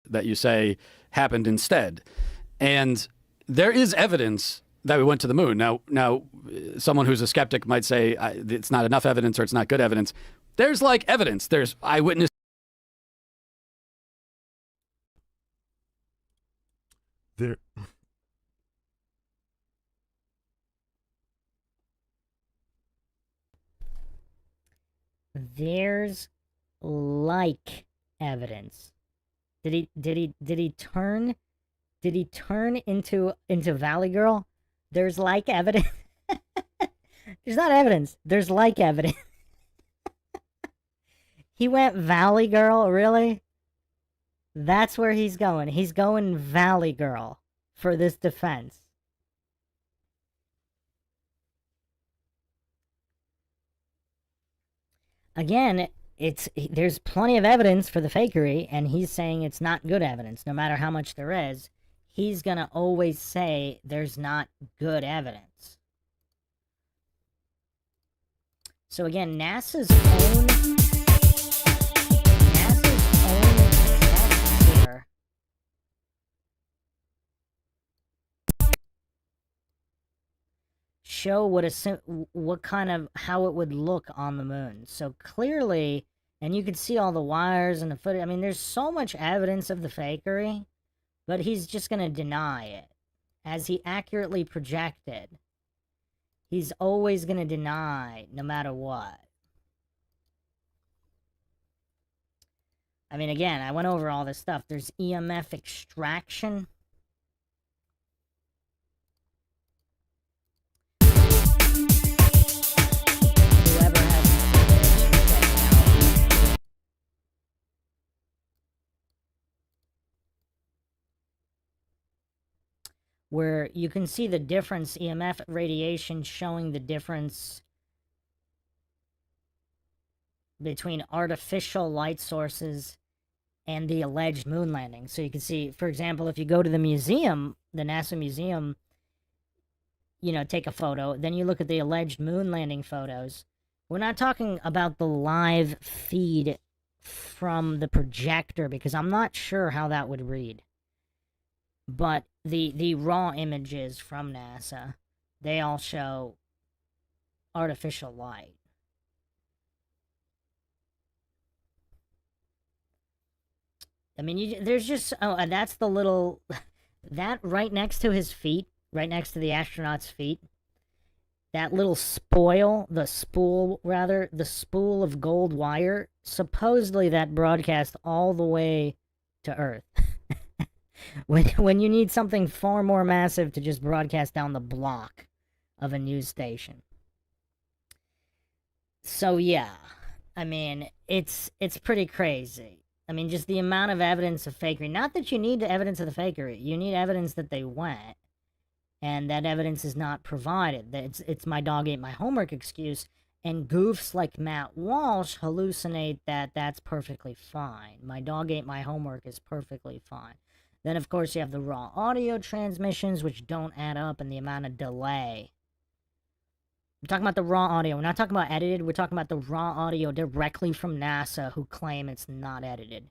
That you say happened instead. And there is evidence that we went to the moon. Now, someone who's a skeptic might say it's not enough evidence or it's not good evidence. There's like evidence. There's eyewitness. There's like evidence. Did he turn into Valley Girl? There's like evidence. There's not evidence. There's like evidence. He went Valley Girl, really? That's where he's going. He's going Valley Girl for this defense. Again, there's plenty of evidence for the fakery, and he's saying it's not good evidence. No matter how much there is, he's gonna always say there's not good evidence. So again, NASA's own test here. show what kind of how it would look on the moon. So clearly, and you could see all the wires and the footage. I mean, there's so much evidence of the fakery, but he's just gonna deny it, as he accurately projected. He's always gonna deny, no matter what. I mean, again, I went over all this stuff. There's EMF extraction. Whoever has where you can see the difference, EMF radiation showing the difference between artificial light sources and the alleged moon landing. So you can see, for example, if you go to the museum, the NASA museum, you know, take a photo, then you look at the alleged moon landing photos. We're not talking about the live feed from the projector, because I'm not sure how that would read. But the raw images from NASA, they all show artificial light. I mean, there's just, oh, and that's the little, that right next to his feet, right next to the astronaut's feet, that little spool of gold wire, supposedly that broadcast all the way to Earth. when you need something far more massive to just broadcast down the block of a news station. So yeah, I mean, it's pretty crazy. I mean, just the amount of evidence of fakery. Not that you need the evidence of the fakery. You need evidence that they went, and that evidence is not provided. It's my dog ate my homework excuse, and goofs like Matt Walsh hallucinate that that's perfectly fine. My dog ate my homework is perfectly fine. Then, of course, you have the raw audio transmissions, which don't add up, and the amount of delay. We're talking about the raw audio. We're not talking about edited. We're talking about the raw audio directly from NASA, who claim it's not edited.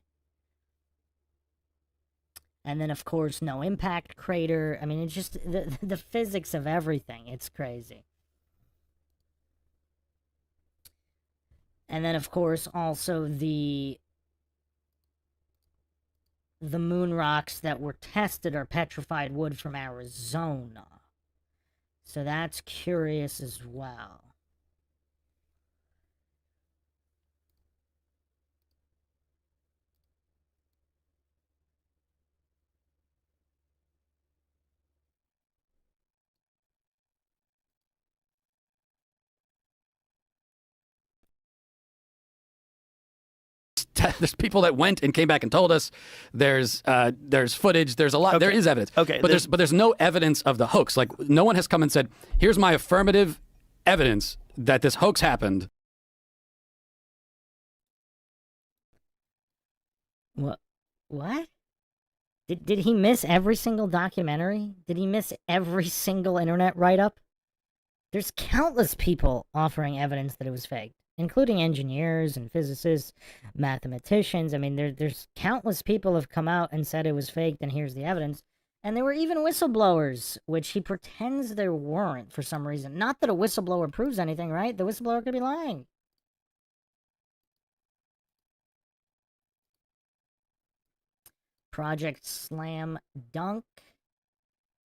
And then, of course, no impact crater. I mean, it's just the physics of everything. It's crazy. And then, of course, also the moon rocks that were tested are petrified wood from Arizona. So that's curious as well. There's people that went and came back and told us. There's footage. There's a lot. Okay. There is evidence. Okay, but there's no evidence of the hoax. Like, no one has come and said, "Here's my affirmative evidence that this hoax happened." What? Did he miss every single documentary? Did he miss every single internet write-up? There's countless people offering evidence that it was faked, including engineers and physicists, mathematicians. I mean, there's countless people have come out and said it was faked, and here's the evidence. And there were even whistleblowers, which he pretends there weren't for some reason. Not that a whistleblower proves anything, right? The whistleblower could be lying. Project Slam Dunk.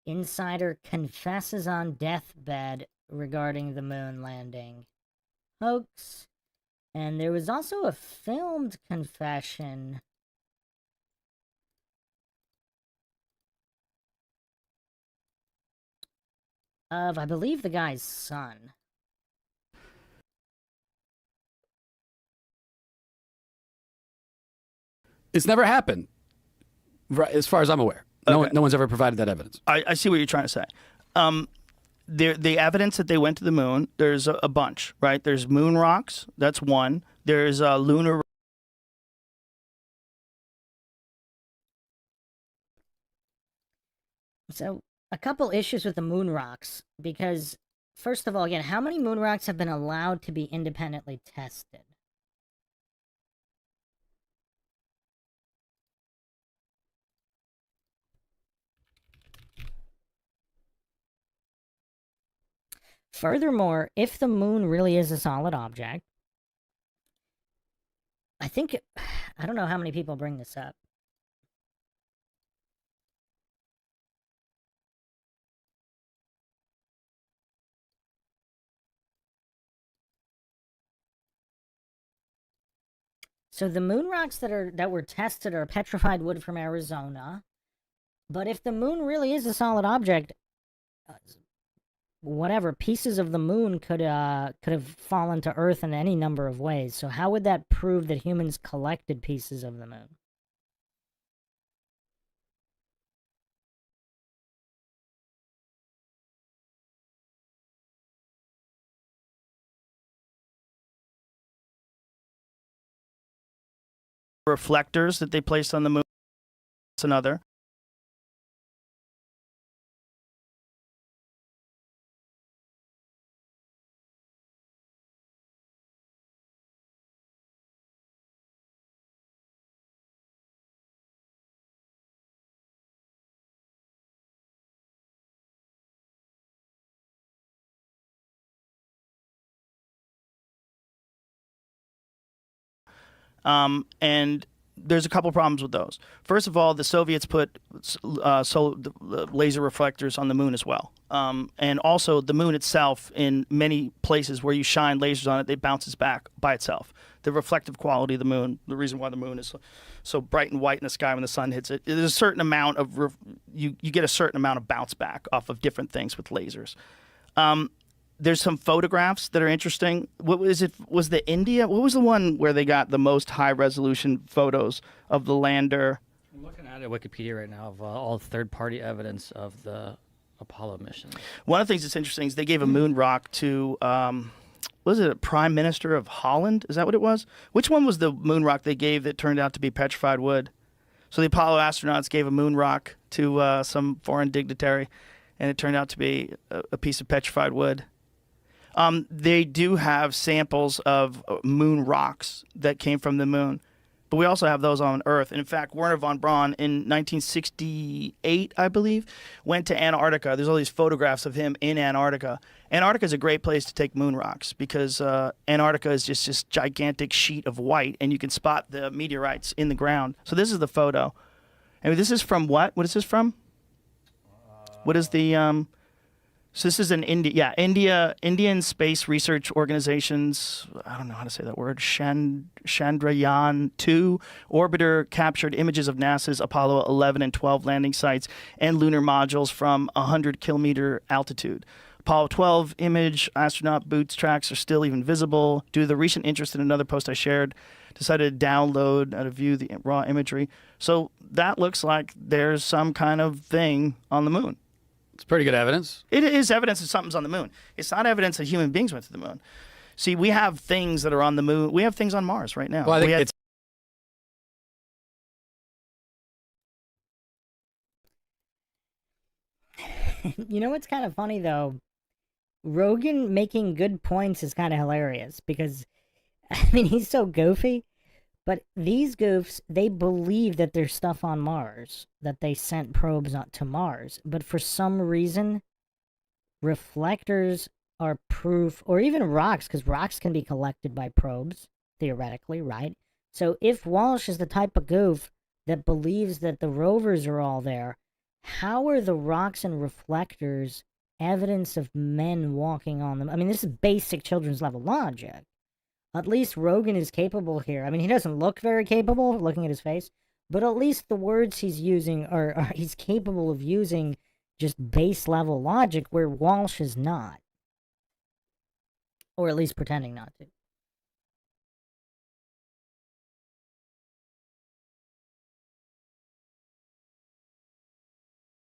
Insider confesses on deathbed regarding the moon landing hoax. And there was also a filmed confession of, I believe, the guy's son. It's never happened, right, as far as I'm aware. Okay. No one's ever provided that evidence. I see what you're trying to say. The evidence that they went to the moon, there's a bunch, right? There's moon rocks. That's one. There's lunar. So, a couple issues with the moon rocks, because, first of all, again, how many moon rocks have been allowed to be independently tested? Furthermore, if the moon really is a solid object, I think, I don't know how many people bring this up. So the moon rocks that were tested are petrified wood from Arizona. But if the moon really is a solid object, whatever pieces of the moon could have fallen to Earth in any number of ways. So how would that prove that humans collected pieces of the moon? Reflectors that they placed on the moon. That's another. And there's a couple problems with those. First of all, the Soviets put laser reflectors on the moon as well. And also, the moon itself, in many places where you shine lasers on it, it bounces back by itself. The reflective quality of the moon, the reason why the moon is so bright and white in the sky when the sun hits it, there's a certain amount of, you get a certain amount of bounce back off of different things with lasers. There's some photographs that are interesting. What was it? Was the India? What was the one where they got the most high resolution photos of the lander? I'm looking at Wikipedia right now of all third-party evidence of the Apollo mission. One of the things that's interesting is they gave a moon rock to, was it a prime minister of Holland? Is that what it was? Which one was the moon rock they gave that turned out to be petrified wood? So the Apollo astronauts gave a moon rock to some foreign dignitary, and it turned out to be a piece of petrified wood. They do have samples of moon rocks that came from the moon, but we also have those on Earth. And in fact, Werner von Braun in 1968, I believe, went to Antarctica. There's all these photographs of him in Antarctica. Antarctica is a great place to take moon rocks because Antarctica is just this gigantic sheet of white, and you can spot the meteorites in the ground. So this is the photo. I mean, this is from what? What is this from? What is the... So this is an Indian Space Research Organization's, I don't know how to say that word, Chandrayaan-2 orbiter captured images of NASA's Apollo 11 and 12 landing sites and lunar modules from 100-kilometer altitude. Apollo 12 image, astronaut boots tracks are still even visible. Due to the recent interest in another post I shared, decided to download to view the raw imagery. So that looks like there's some kind of thing on the moon. It's pretty good evidence. It is evidence that something's on the moon. It's not evidence that human beings went to the moon. See, we have things that are on the moon. We have things on Mars right now. Well, I think You know what's kind of funny, though? Rogan making good points is kind of hilarious because, I mean, he's so goofy. But these goofs, they believe that there's stuff on Mars, that they sent probes to Mars. But for some reason, reflectors are proof, or even rocks, because rocks can be collected by probes, theoretically, right? So if Walsh is the type of goof that believes that the rovers are all there, how are the rocks and reflectors evidence of men walking on them? I mean, this is basic children's level logic. At least Rogan is capable here. I mean, he doesn't look very capable, looking at his face, but at least the words he's using are he's capable of using just base level logic where Walsh is not. Or at least pretending not to.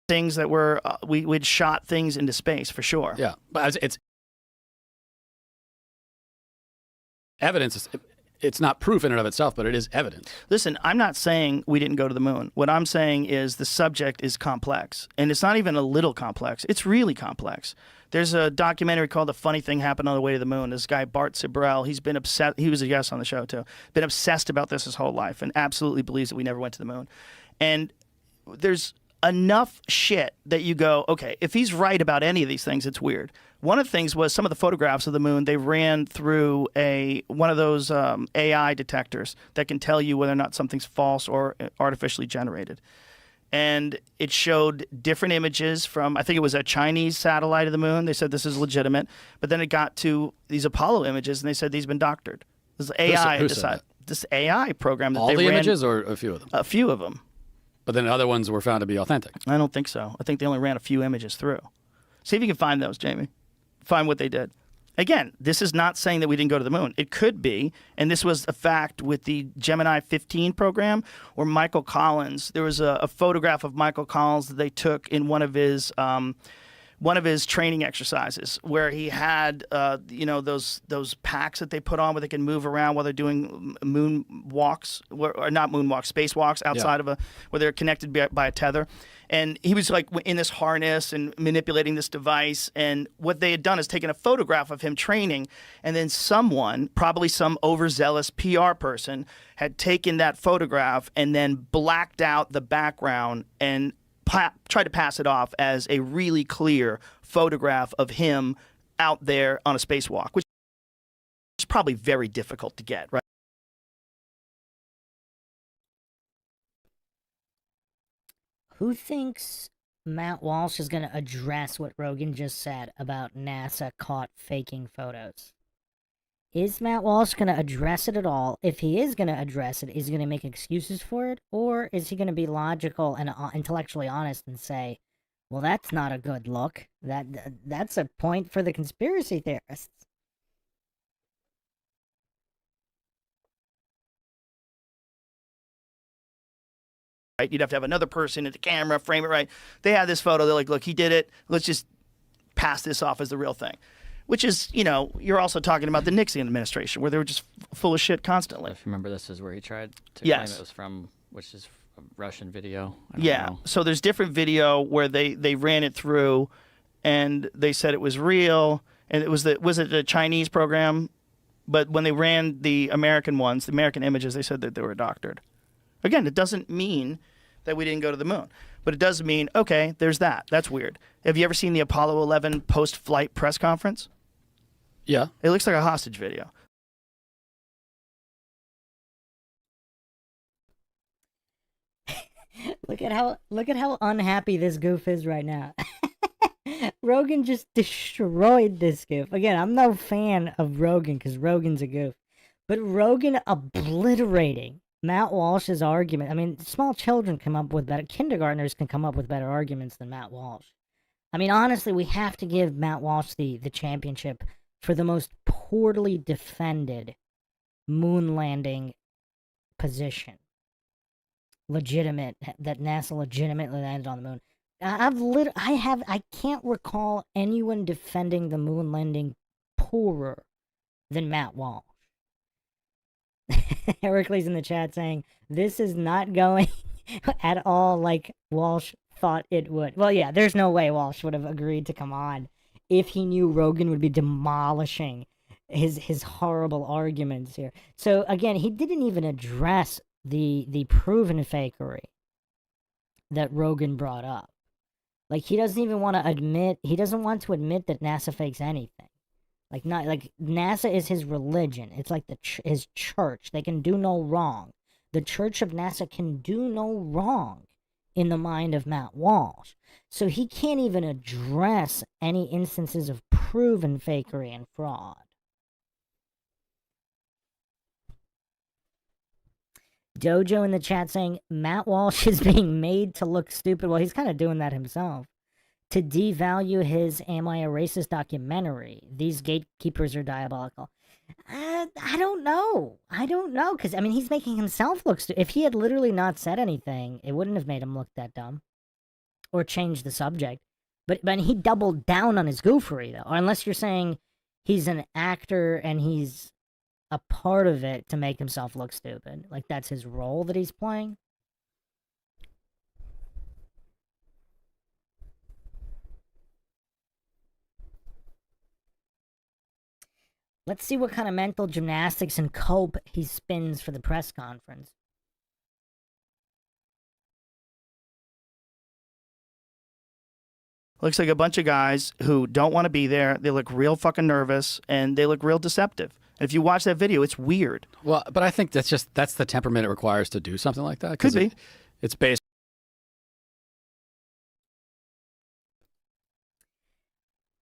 Things that were, we'd shot things into space for sure. Yeah, but it's evidence. It's not proof in and of itself, but it is evidence. Listen, I'm not saying we didn't go to the moon. What I'm saying is the subject is complex. And it's not even a little complex. It's really complex. There's a documentary called The Funny Thing Happened on the Way to the Moon. This guy, Bart Sibrel, he's been obsessed. He was a guest on the show, too. Been obsessed about this his whole life and absolutely believes that we never went to the moon. And there's enough shit that you go, okay, if he's right about any of these things, it's weird. One of the things was some of the photographs of the moon, they ran through one of those AI detectors that can tell you whether or not something's false or artificially generated. And it showed different images from, I think it was a Chinese satellite of the moon. They said this is legitimate. But then it got to these Apollo images, and they said these have been doctored. This AI Who said that? This AI program that All they the ran, images or a few of them? a few of them. But then other ones were found to be authentic. I don't think so. I think they only ran a few images through. See if you can find those, Jamie. Find what they did. Again, this is not saying that we didn't go to the moon. It could be, and this was a fact with the Gemini 15 program, where Michael Collins, there was a photograph of Michael Collins that they took in one of his training exercises, where he had those packs that they put on where they can move around while they're doing moon walks, or not moon walks, space walks outside of where they're connected by a tether. And he was like in this harness and manipulating this device. And what they had done is taken a photograph of him training, and then someone, probably some overzealous PR person, had taken that photograph and then blacked out the background and tried to pass it off as a really clear photograph of him out there on a spacewalk, which is probably very difficult to get, right? Who thinks Matt Walsh is going to address what Rogan just said about NASA caught faking photos? Is Matt Walsh going to address it at all? If he is going to address it, is he going to make excuses for it? Or is he going to be logical and intellectually honest and say, well, that's not a good look. That's a point for the conspiracy theorists. Right? You'd have to have another person at the camera, frame it right. They had this photo. They're like, look, he did it. Let's just pass this off as the real thing. Which is, you're also talking about the Nixon administration, where they were just full of shit constantly. If you remember, this is where he tried to Yes. claim it was from, which is a Russian video. I don't Yeah. know. So there's different video where they ran it through, and they said it was real, and was it a Chinese program? But when they ran the American ones, the American images, they said that they were doctored. Again, it doesn't mean that we didn't go to the moon, but it does mean, okay, there's that. That's weird. Have you ever seen the Apollo 11 post-flight press conference? Yeah. It looks like a hostage video. Look at how unhappy this goof is right now. Rogan just destroyed this goof. Again, I'm no fan of Rogan because Rogan's a goof. But Rogan obliterating Matt Walsh's argument. I mean, small children come up with better, kindergartners can come up with better arguments than Matt Walsh. I mean, honestly, we have to give Matt Walsh the championship for the most poorly defended moon landing position. Legitimate, that NASA legitimately landed on the moon. I can't recall anyone defending the moon landing poorer than Matt Walsh. Heracles in the chat saying, this is not going at all like Walsh thought it would. Well, yeah, there's no way Walsh would have agreed to come on if he knew Rogan would be demolishing his horrible arguments here. So, again, he didn't even address the proven fakery that Rogan brought up. Like, he doesn't even want to admit, he doesn't want to admit that NASA fakes anything. Like NASA is his religion. It's like his church. They can do no wrong. The church of NASA can do no wrong in the mind of Matt Walsh. So he can't even address any instances of proven fakery and fraud. Dojo in the chat saying, Matt Walsh is being made to look stupid. Well, he's kind of doing that himself. To devalue his Am I a Racist documentary. These gatekeepers are diabolical. I don't know. Because, I mean, he's making himself look stupid. If he had literally not said anything, it wouldn't have made him look that dumb. Or changed the subject. But he doubled down on his goofery, though. Or unless you're saying he's an actor and he's a part of it to make himself look stupid. Like, that's his role that he's playing. Let's see what kind of mental gymnastics and cope he spins for the press conference. Looks like a bunch of guys who don't want to be there. They look real fucking nervous, and they look real deceptive. If you watch that video, it's weird. Well, but I think that's the temperament it requires to do something like that. Could be. It's based.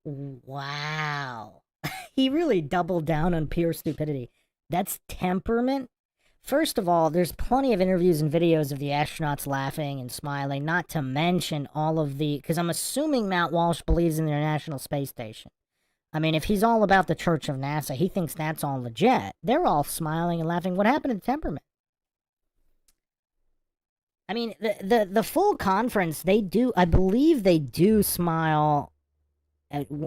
Wow. He really doubled down on pure stupidity. That's temperament? First of all, there's plenty of interviews and videos of the astronauts laughing and smiling, not to mention all of the... Because I'm assuming Matt Walsh believes in the International Space Station. I mean, if he's all about the Church of NASA, he thinks that's all legit. They're all smiling and laughing. What happened to temperament? I mean, the full conference, they do... I believe they do smile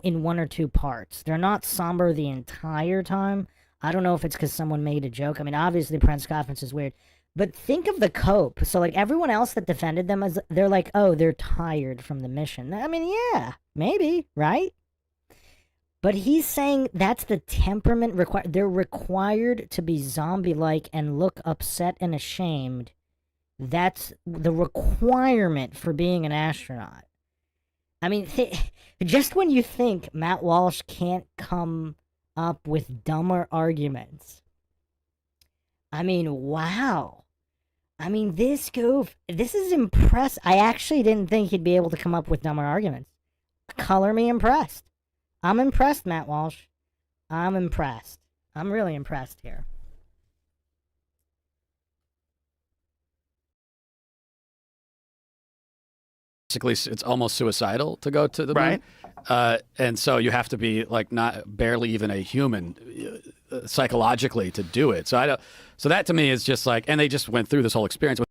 in one or two parts. They're not somber the entire time. I don't know if it's because someone made a joke. I mean, obviously, the press conference is weird. But think of the cope. So, like, everyone else that defended them, they're like, oh, they're tired from the mission. I mean, yeah, maybe, right? But he's saying that's the temperament required. They're required to be zombie-like and look upset and ashamed. That's the requirement for being an astronaut. I mean, just when you think Matt Walsh can't come up with dumber arguments. I mean, wow. I mean, this is impressive. I actually didn't think he'd be able to come up with dumber arguments. Color me impressed. I'm impressed, Matt Walsh. I'm impressed. I'm really impressed here. Basically, it's almost suicidal to go to the moon. Right. And so you have to be like not barely even a human psychologically to do it. So I don't. So that to me is just like, and they just went through this whole experience.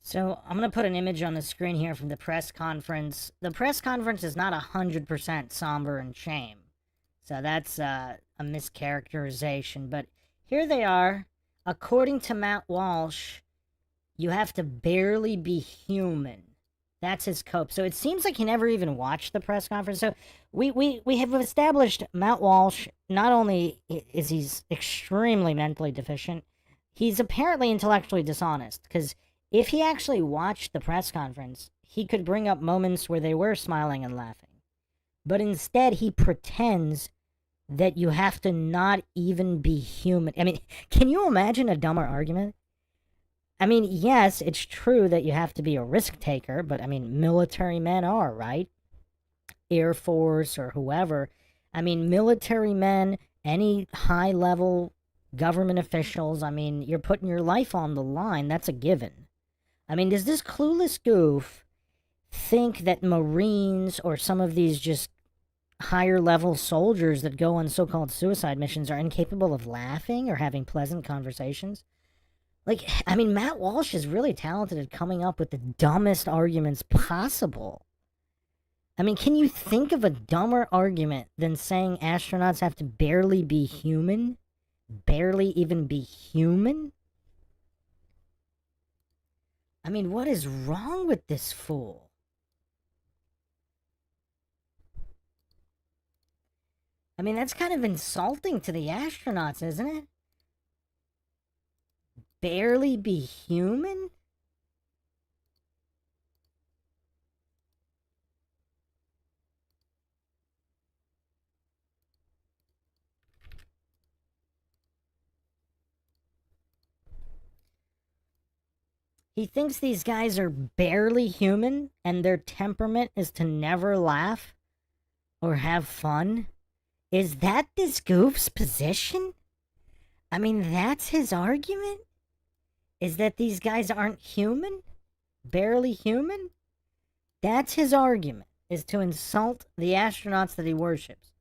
So I'm going to put an image on the screen here from the press conference. The press conference is not 100% somber and shame. So that's a mischaracterization. But here they are. According to Matt Walsh, you have to barely be human. That's his cope. So it seems like he never even watched the press conference. So we have established Matt Walsh, not only is he's extremely mentally deficient, he's apparently intellectually dishonest. Because if he actually watched the press conference, he could bring up moments where they were smiling and laughing. But instead, he pretends that you have to not even be human. I mean, can you imagine a dumber argument? I mean, yes, it's true that you have to be a risk taker, but I mean, military men are, right? Air Force or whoever. I mean, military men, any high-level government officials, I mean, you're putting your life on the line. That's a given. I mean, does this clueless goof think that Marines or some of these just higher-level soldiers that go on so-called suicide missions are incapable of laughing or having pleasant conversations? Like, I mean, Matt Walsh is really talented at coming up with the dumbest arguments possible. I mean, can you think of a dumber argument than saying astronauts have to barely be human? Barely even be human? I mean, what is wrong with this fool? I mean, that's kind of insulting to the astronauts, isn't it? Barely be human? He thinks these guys are barely human and their temperament is to never laugh or have fun? Is that this goof's position? I mean, that's his argument? Is that these guys aren't human? Barely human? That's his argument, is to insult the astronauts that he worships.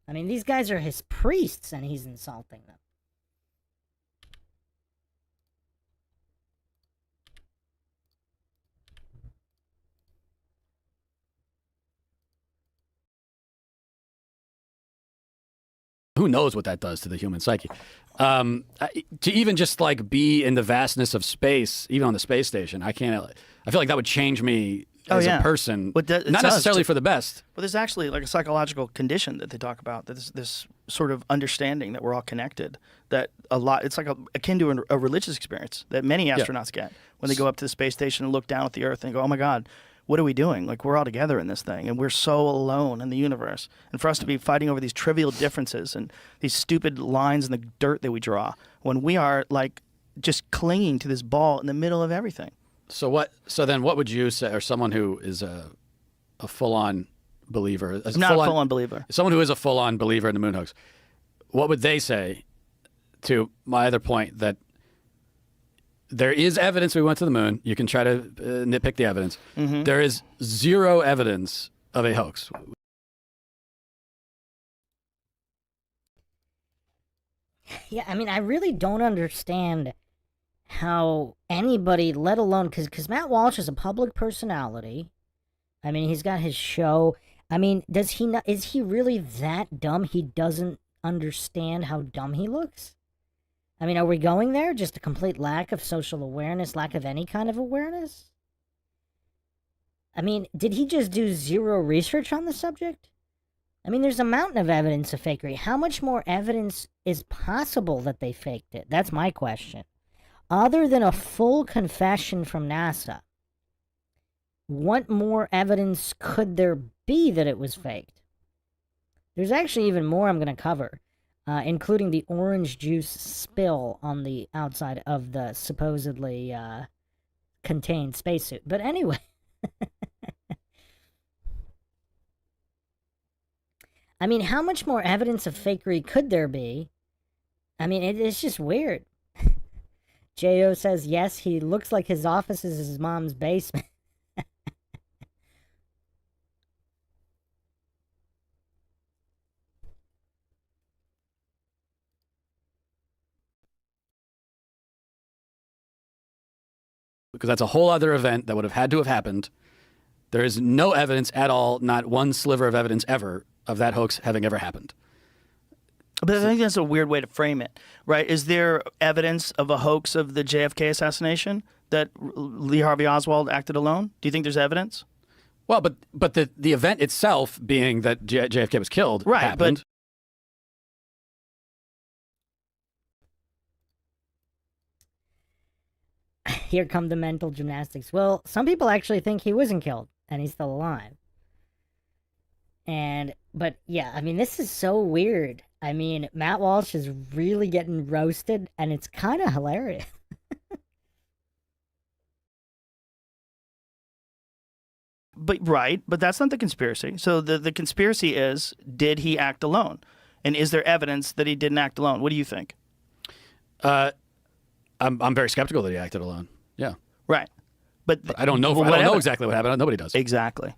I mean, these guys are his priests and he's insulting them. who knows what that does to the human psyche. To even just like be in the vastness of space, even on the space station, I feel like that would change me as a person, not necessarily for the best. But there's actually like a psychological condition that they talk about. That this sort of understanding that we're all connected. That it's like akin to a religious experience that many astronauts get when they go up to the space station and look down at the Earth and go, "Oh my God, what are we doing? Like we're all together in this thing, and we're so alone in the universe." And for us to be fighting over these trivial differences and these stupid lines in the dirt that we draw, when we are like just clinging to this ball in the middle of everything. So then what would you say, or someone who is a full-on believer? Not a full-on believer. Someone who is a full-on believer in the moon hoax, what would they say to my other point that there is evidence we went to the moon? You can try to nitpick the evidence. Mm-hmm. There is zero evidence of a hoax. Yeah, I mean, I really don't understand how anybody, let alone, because Matt Walsh is a public personality. I mean, he's got his show. I mean, is he really that dumb he doesn't understand how dumb he looks? I mean, are we going there? Just a complete lack of social awareness, lack of any kind of awareness? I mean, did he just do zero research on the subject? I mean, there's a mountain of evidence of fakery. How much more evidence is possible that they faked it? That's my question. Other than a full confession from NASA, what more evidence could there be that it was faked? There's actually even more I'm going to cover, including the orange juice spill on the outside of the supposedly contained spacesuit. But anyway, I mean, how much more evidence of fakery could there be? I mean, it's just weird. J.O. says, yes, he looks like his office is his mom's basement. Because that's a whole other event that would have had to have happened. There is no evidence at all, not one sliver of evidence ever, of that hoax having ever happened. But I think that's a weird way to frame it, right? Is there evidence of a hoax of the JFK assassination that Lee Harvey Oswald acted alone? Do you think there's evidence? Well, but the event itself being that JFK was killed happened. Here come the mental gymnastics. Well, some people actually think he wasn't killed and he's still alive. But yeah, I mean, this is so weird. I mean, Matt Walsh is really getting roasted, and it's kind of hilarious. But that's not the conspiracy. So the conspiracy is, did he act alone? And is there evidence that he didn't act alone? What do you think? I'm very skeptical that he acted alone. Yeah. Right. But I don't know. I don't know exactly what happened. Nobody does. Exactly.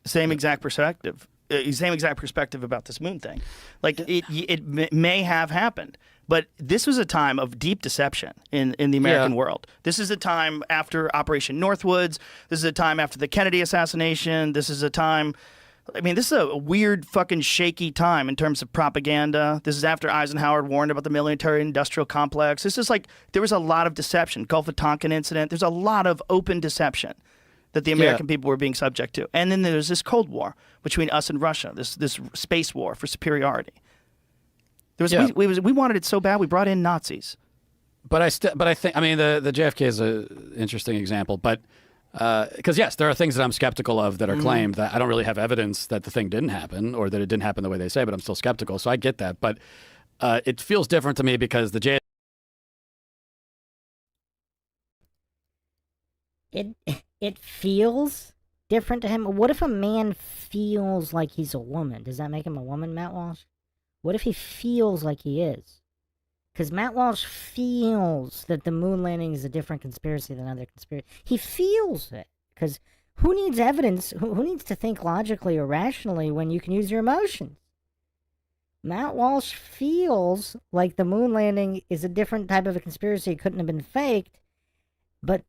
Same exact perspective. Same exact perspective about this moon thing. Like it may have happened, but this was a time of deep deception in the American world. This is a time after Operation Northwoods. This is a time after the Kennedy assassination. This is a time. I mean, this is a weird, fucking shaky time in terms of propaganda. This is after Eisenhower warned about the military-industrial complex. This is like there was a lot of deception. Gulf of Tonkin incident. There's a lot of open deception that the American people were being subject to. And then there's this Cold War between us and Russia, this space war for superiority. There was we wanted it so bad we brought in Nazis. But I think, I mean, the JFK is an interesting example, but because yes, there are things that I'm skeptical of that are claimed that I don't really have evidence that the thing didn't happen or that it didn't happen the way they say, but I'm still skeptical. So I get that, but it feels different to me because the JFK. It feels different to him. What if a man feels like he's a woman? Does that make him a woman, Matt Walsh? What if he feels like he is? Because Matt Walsh feels that the moon landing is a different conspiracy than other conspiracies. He feels it. Because who needs evidence? Who needs to think logically or rationally when you can use your emotions? Matt Walsh feels like the moon landing is a different type of a conspiracy. It couldn't have been faked. But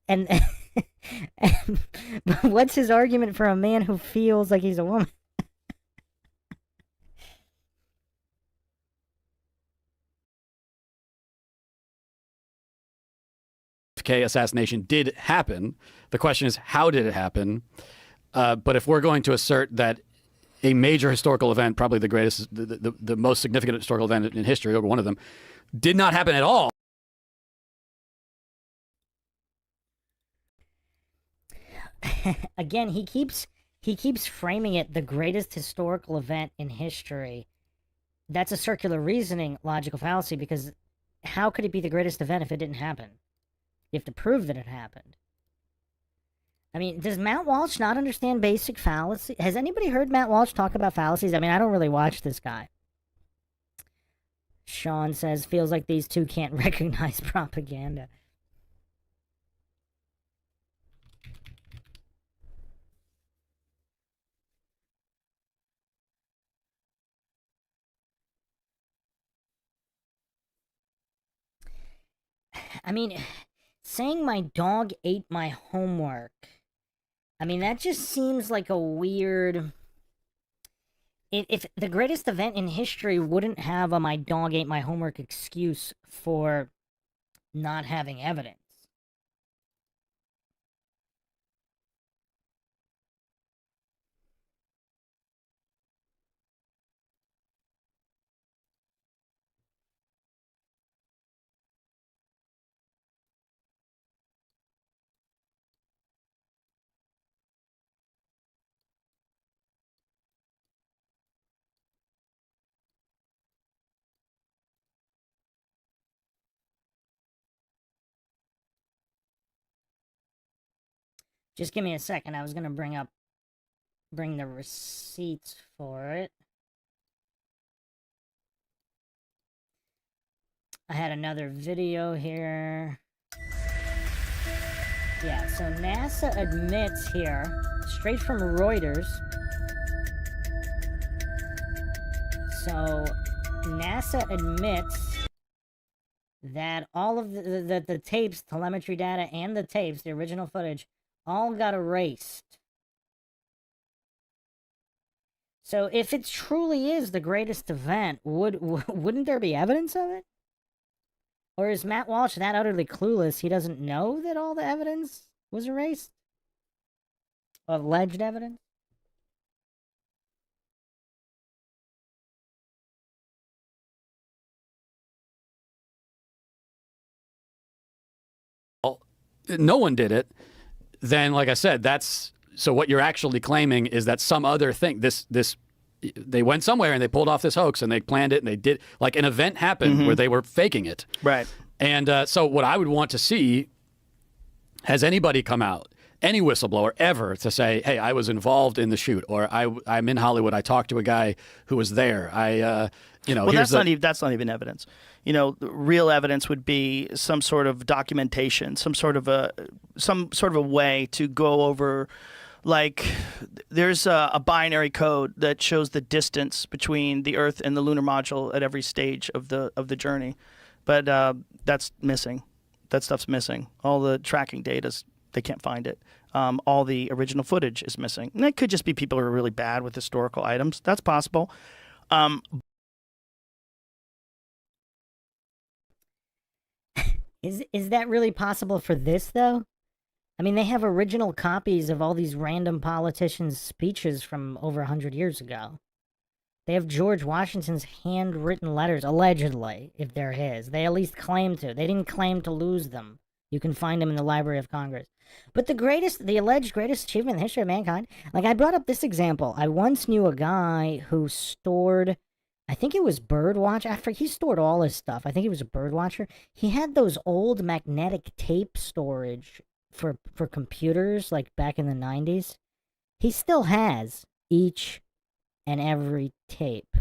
what's his argument for a man who feels like he's a woman? JFK assassination did happen. The question is, how did it happen? But if we're going to assert that a major historical event, probably the greatest, the most significant historical event in history, or one of them, did not happen at all. Again, he keeps framing it the greatest historical event in history. That's a circular reasoning logical fallacy, because how could it be the greatest event if it didn't happen? You have to prove that it happened. I mean, does Matt Walsh not understand basic fallacy? Has anybody heard Matt Walsh talk about fallacies? I mean, I don't really watch this guy. Sean says, feels like these two can't recognize propaganda. I mean, saying my dog ate my homework, I mean, that just seems like a weird... If the greatest event in history wouldn't have a my dog ate my homework excuse for not having evidence. Just give me a second. I was gonna bring the receipts for it. I had another video here. Yeah, so NASA admits here, straight from Reuters. So NASA admits that all of the tapes, telemetry data, and the tapes, the original footage, all got erased. So if it truly is the greatest event, wouldn't there be evidence of it? Or is Matt Walsh that utterly clueless he doesn't know that all the evidence was erased? Alleged evidence? No one did it. Then, like I said, that's so what you're actually claiming is that some other thing, they went somewhere and they pulled off this hoax and they planned it and they did, like an event happened where they were faking it. Right. And so what I would want to see, has anybody come out, any whistleblower ever, to say, hey, I was involved in the shoot, or I'm in Hollywood, I talked to a guy who was there. Well, that's not even evidence. You know, the real evidence would be some sort of documentation, some sort of a way to go over, like, there's a binary code that shows the distance between the Earth and the lunar module at every stage of the journey, but that's missing. That stuff's missing. All the tracking data's, they can't find it. All the original footage is missing. And that could just be people who are really bad with historical items. That's possible. Is that really possible for this, though? I mean, they have original copies of all these random politicians' speeches from over 100 years ago. They have George Washington's handwritten letters, allegedly, if they're his. They at least claim to. They didn't claim to lose them. You can find them in the Library of Congress. But the alleged greatest achievement in the history of mankind, like I brought up this example. I once knew a guy who stored, I think it was birdwatch. He stored all his stuff. I think he was a bird watcher. He had those old magnetic tape storage for computers, like back in the 90s. He still has each and every tape.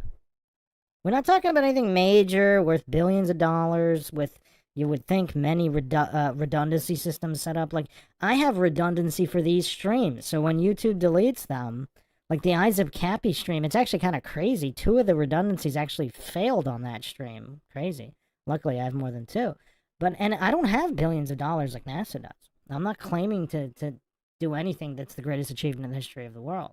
We're not talking about anything major, worth billions of dollars, with, you would think, many redundancy systems set up. Like, I have redundancy for these streams, so when YouTube deletes them, like the Eyes of Cappy stream, it's actually kind of crazy. 2 of the redundancies actually failed on that stream. Crazy. Luckily, I have more than 2. And I don't have billions of dollars like NASA does. I'm not claiming to do anything that's the greatest achievement in the history of the world.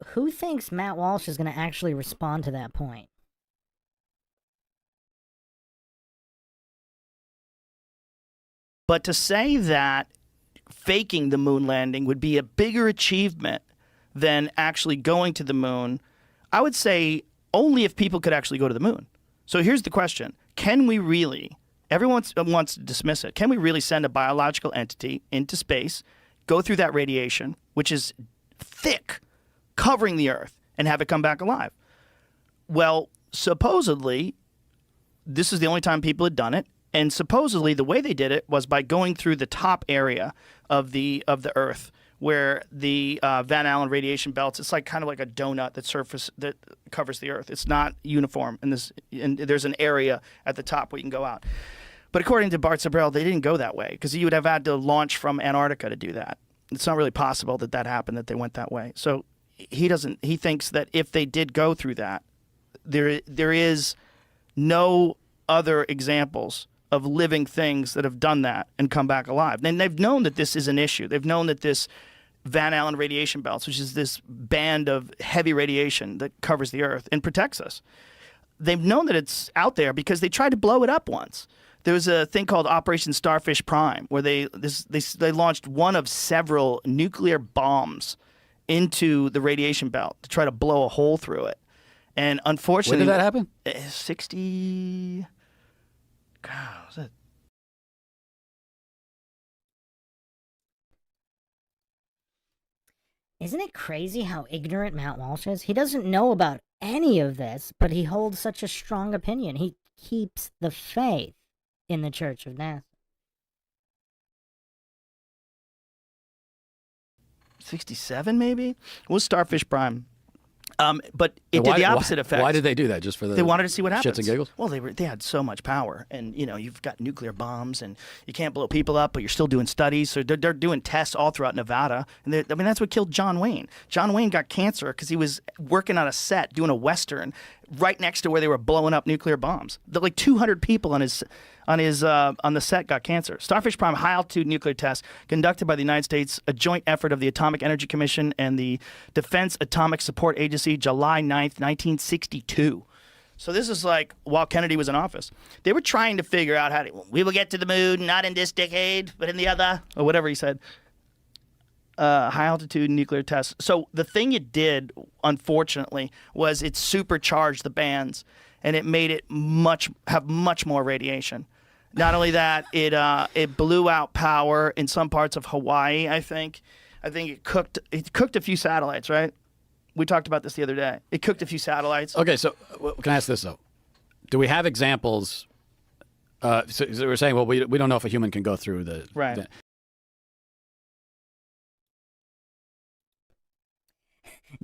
Who thinks Matt Walsh is going to actually respond to that point? But to say that faking the moon landing would be a bigger achievement than actually going to the moon, I would say only if people could actually go to the moon. So here's the question. Can we really, everyone wants to dismiss it, can we really send a biological entity into space, go through that radiation, which is thick, covering the Earth, and have it come back alive? Well, supposedly, this is the only time people had done it. And supposedly the way they did it was by going through the top area of the Earth, where the Van Allen radiation belts. It's like kind of like a donut that covers the Earth. It's not uniform, and there's an area at the top where you can go out. But according to Bart Sibrel, they didn't go that way because you would have had to launch from Antarctica to do that. It's not really possible that happened, that they went that way. So he thinks that if they did go through that, there is no other examples of living things that have done that and come back alive. And they've known that this is an issue. They've known that this Van Allen radiation belts, which is this band of heavy radiation that covers the Earth and protects us, they've known that it's out there because they tried to blow it up once. There was a thing called Operation Starfish Prime where they launched one of several nuclear bombs into the radiation belt to try to blow a hole through it. And unfortunately, When did that happen? 60. God, was it? Isn't it crazy how ignorant Matt Walsh is? He doesn't know about any of this, but he holds such a strong opinion. He keeps the faith in the Church of NASA. 67 maybe? It was Starfish Prime. But it did the opposite effect. Why did they do that? Just for the They wanted to see what happens. shits and giggles? Well, they had so much power, and you've got nuclear bombs, and you can't blow people up, but you're still doing studies. So they're doing tests all throughout Nevada, and that's what killed John Wayne. John Wayne got cancer because he was working on a set doing a western right next to where they were blowing up nuclear bombs. Like 200 people on the set got cancer. Starfish Prime high altitude nuclear test conducted by the United States, a joint effort of the Atomic Energy Commission and the Defense Atomic Support Agency, July 9th, 1962. So this is like while Kennedy was in office. They were trying to figure out we will get to the moon, not in this decade, but in the other, or whatever he said. High altitude nuclear tests. So the thing it did, unfortunately, was it supercharged the bands, and it made it have much more radiation. Not only that, it blew out power in some parts of Hawaii. I think it cooked a few satellites. Right? We talked about this the other day. It cooked a few satellites. Okay, so can I ask this though? Do we have examples? So we're saying, well, we don't know if a human can go through the Right.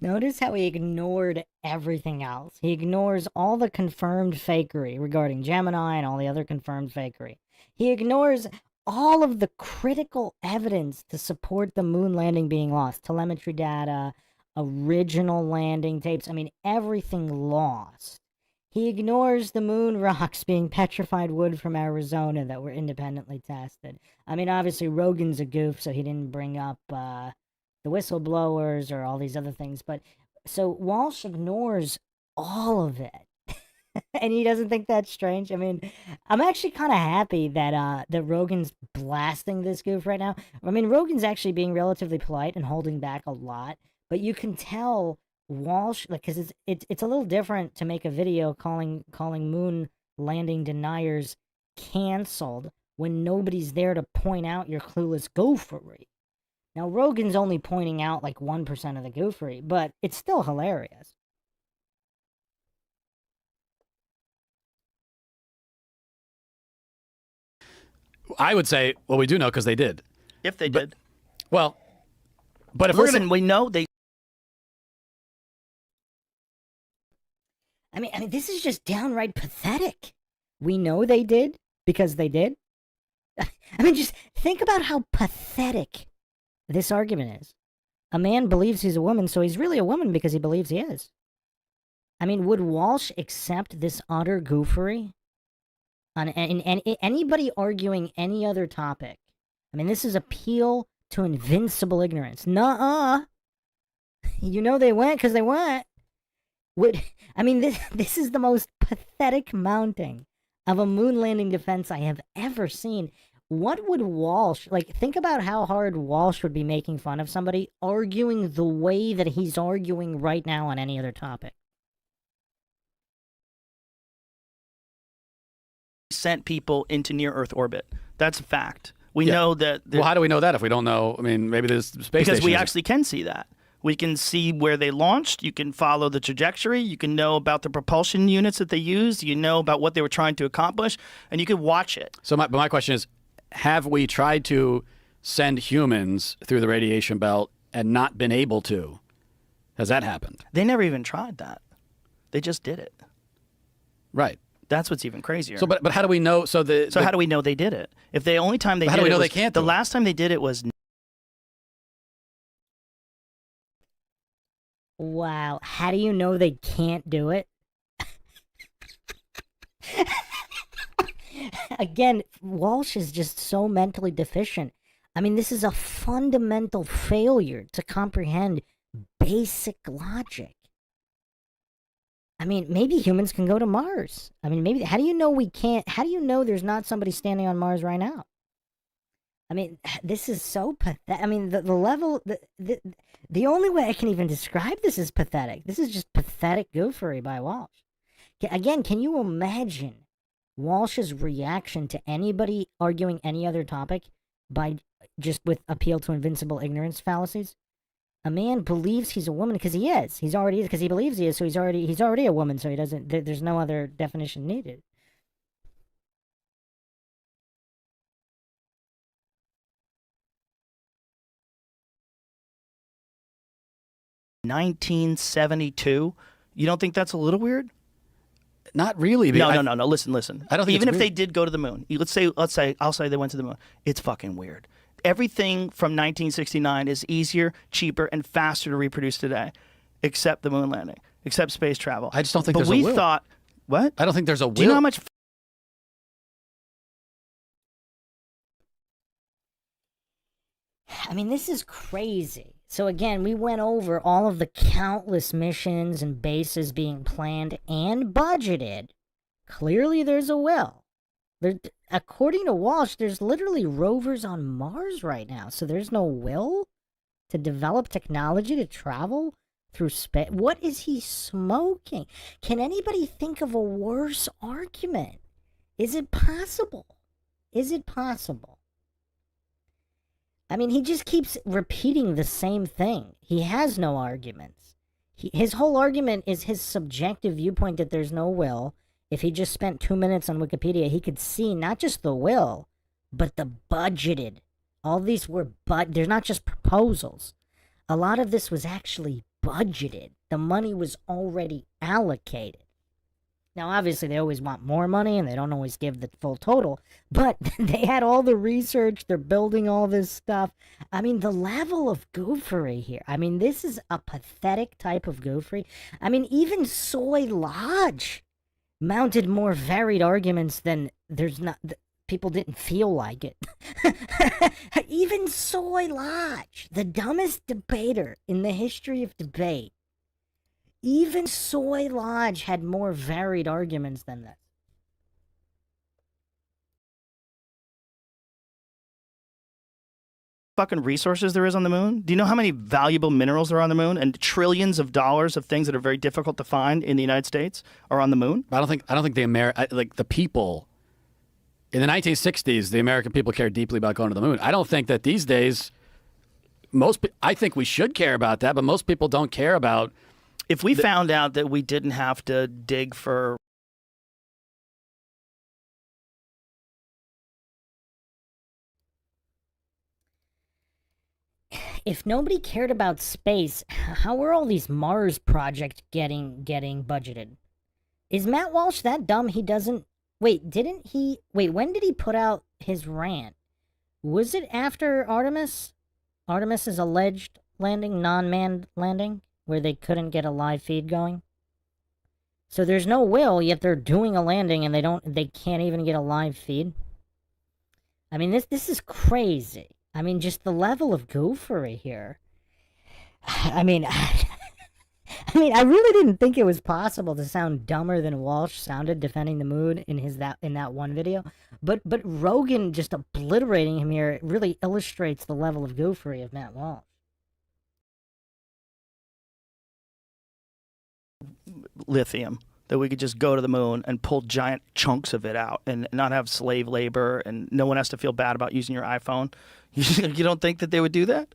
Notice how he ignored everything else. He ignores all the confirmed fakery regarding Gemini and all the other confirmed fakery. He ignores all of the critical evidence to support the moon landing being lost. Telemetry data, original landing tapes. I mean, everything lost. He ignores the moon rocks being petrified wood from Arizona that were independently tested. I mean, obviously, Rogan's a goof, so he didn't bring up the whistleblowers or all these other things. But so Walsh ignores all of it. And he doesn't think that's strange. I mean, I'm actually kind of happy that that Rogan's blasting this goof right now. I mean, Rogan's actually being relatively polite and holding back a lot, but you can tell Walsh, like, because it's a little different to make a video calling moon landing deniers canceled when nobody's there to point out your clueless goofery. Now, Rogan's only pointing out like 1% of the goofery, but it's still hilarious. I would say, well, we do know because they did. If they did. Well, but if Listen, we know they. I mean, this is just downright pathetic. We know they did because they did. I mean, just think about how pathetic this argument is. A man believes he's a woman, so he's really a woman because he believes he is. I mean, would Walsh accept this utter goofery? On anybody arguing any other topic? I mean, this is appeal to invincible ignorance. Nuh-uh. You know they went because they went. I mean, this is the most pathetic mounting of a moon landing defense I have ever seen. What would Walsh, like, think about how hard Walsh would be making fun of somebody arguing the way that he's arguing right now on any other topic. Sent people into near Earth orbit. That's a fact. We know that. Well, how do we know that if we don't know? I mean, maybe there's space because station we isn't- actually can see that. We can see where they launched. You can follow the trajectory. You can know about the propulsion units that they used. You know about what they were trying to accomplish, and you can watch it. So my question is, have we tried to send humans through the radiation belt and not been able to? Has that happened? They never even tried that. They just did it. Right. That's what's even crazier. So, but how do we know? So how do we know they did it? If the only time they did how do we it know was, they can't the do it? last time they did it was. Wow. How do you know they can't do it? Again, Walsh is just so mentally deficient. I mean, this is a fundamental failure to comprehend basic logic. I mean, maybe humans can go to Mars. I mean, maybe. How do you know we can't? How do you know there's not somebody standing on Mars right now? I mean, this is so pathetic. I mean, the level, the only way I can even describe this is pathetic. This is just pathetic goofery by Walsh. Again, can you imagine Walsh's reaction to anybody arguing any other topic by just with appeal to invincible ignorance fallacies? A man believes he's a woman because he is. He's already is because he believes he is. So he's already a woman. So he doesn't. There's no other definition needed. $1972. You don't think that's a little weird? Not really. No. Listen. I don't think even it's if they weird. did go to the moon. Let's say I'll say they went to the moon. It's fucking weird. Everything from 1969 is easier, cheaper, and faster to reproduce today, except the moon landing, except space travel. I just don't think but there's we a will. thought, what? I don't think there's a will. Do you know how much? I mean, this is crazy. So again, we went over all of the countless missions and bases being planned and budgeted. Clearly, there's a will. According to Walsh, there's literally rovers on Mars right now. So there's no will to develop technology to travel through space. What is he smoking? Can anybody think of a worse argument? Is it possible? Is it possible? I mean, he just keeps repeating the same thing. He has no arguments. His whole argument is his subjective viewpoint that there's no will. If he just spent 2 minutes on Wikipedia, he could see not just the will, but the budgeted. All these were they're not just proposals. A lot of this was actually budgeted. The money was already allocated. Now, obviously, they always want more money, and they don't always give the full total, but they had all the research. They're building all this stuff. I mean, the level of goofery here. I mean, this is a pathetic type of goofery. I mean, even Soy Lodge mounted more varied arguments than people didn't feel like it. Even Soy Lodge, the dumbest debater in the history of debate, even Soy Lodge had more varied arguments than that. Fucking resources there is on the moon? Do you know how many valuable minerals are on the moon and trillions of dollars of things that are very difficult to find in the United States are on the moon? I don't think the people in the 1960s, the American people cared deeply about going to the moon. I don't think that these days I think we should care about that, but most people don't care about. If we found out that we didn't have to dig for if nobody cared about space, how were all these Mars projects getting budgeted? Is Matt Walsh that dumb he doesn't... Wait, when did he put out his rant? Was it after Artemis? Artemis's alleged landing, non-manned landing? Where they couldn't get a live feed going. So there's no will, yet they're doing a landing and they can't even get a live feed. I mean, this is crazy. I mean, just the level of goofery here. I mean, I really didn't think it was possible to sound dumber than Walsh sounded defending the moon in that one video. But Rogan just obliterating him here really illustrates the level of goofery of Matt Walsh. Lithium, that we could just go to the moon and pull giant chunks of it out and not have slave labor, and no one has to feel bad about using your iPhone. You don't think that they would do that?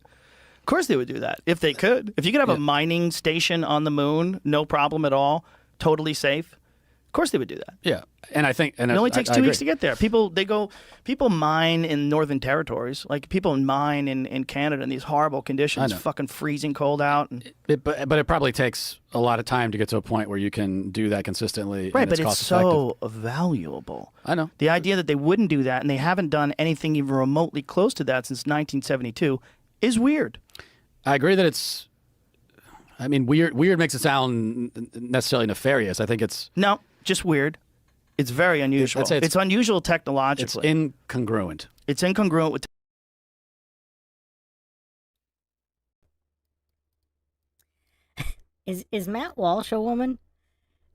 Of course they would do that if they could. If you could have a mining station on the moon, no problem at all, totally safe. Of course they would do that. Yeah, and I think and It only takes 2 weeks to agree. get there. People mine in northern territories, like people mine in Canada in these horrible conditions, know. fucking freezing cold out. And, But it probably takes a lot of time to get to a point where you can do that consistently. right, and but it's cost effective. so valuable. I know. The idea that they wouldn't do that, and they haven't done anything even remotely close to that since 1972, is weird. I agree that it's. I mean, weird makes it sound necessarily nefarious. I think it's No, just weird. It's very unusual. I'd say It's unusual it's technologically. incongruent. It's incongruent with. Is Matt Walsh a woman?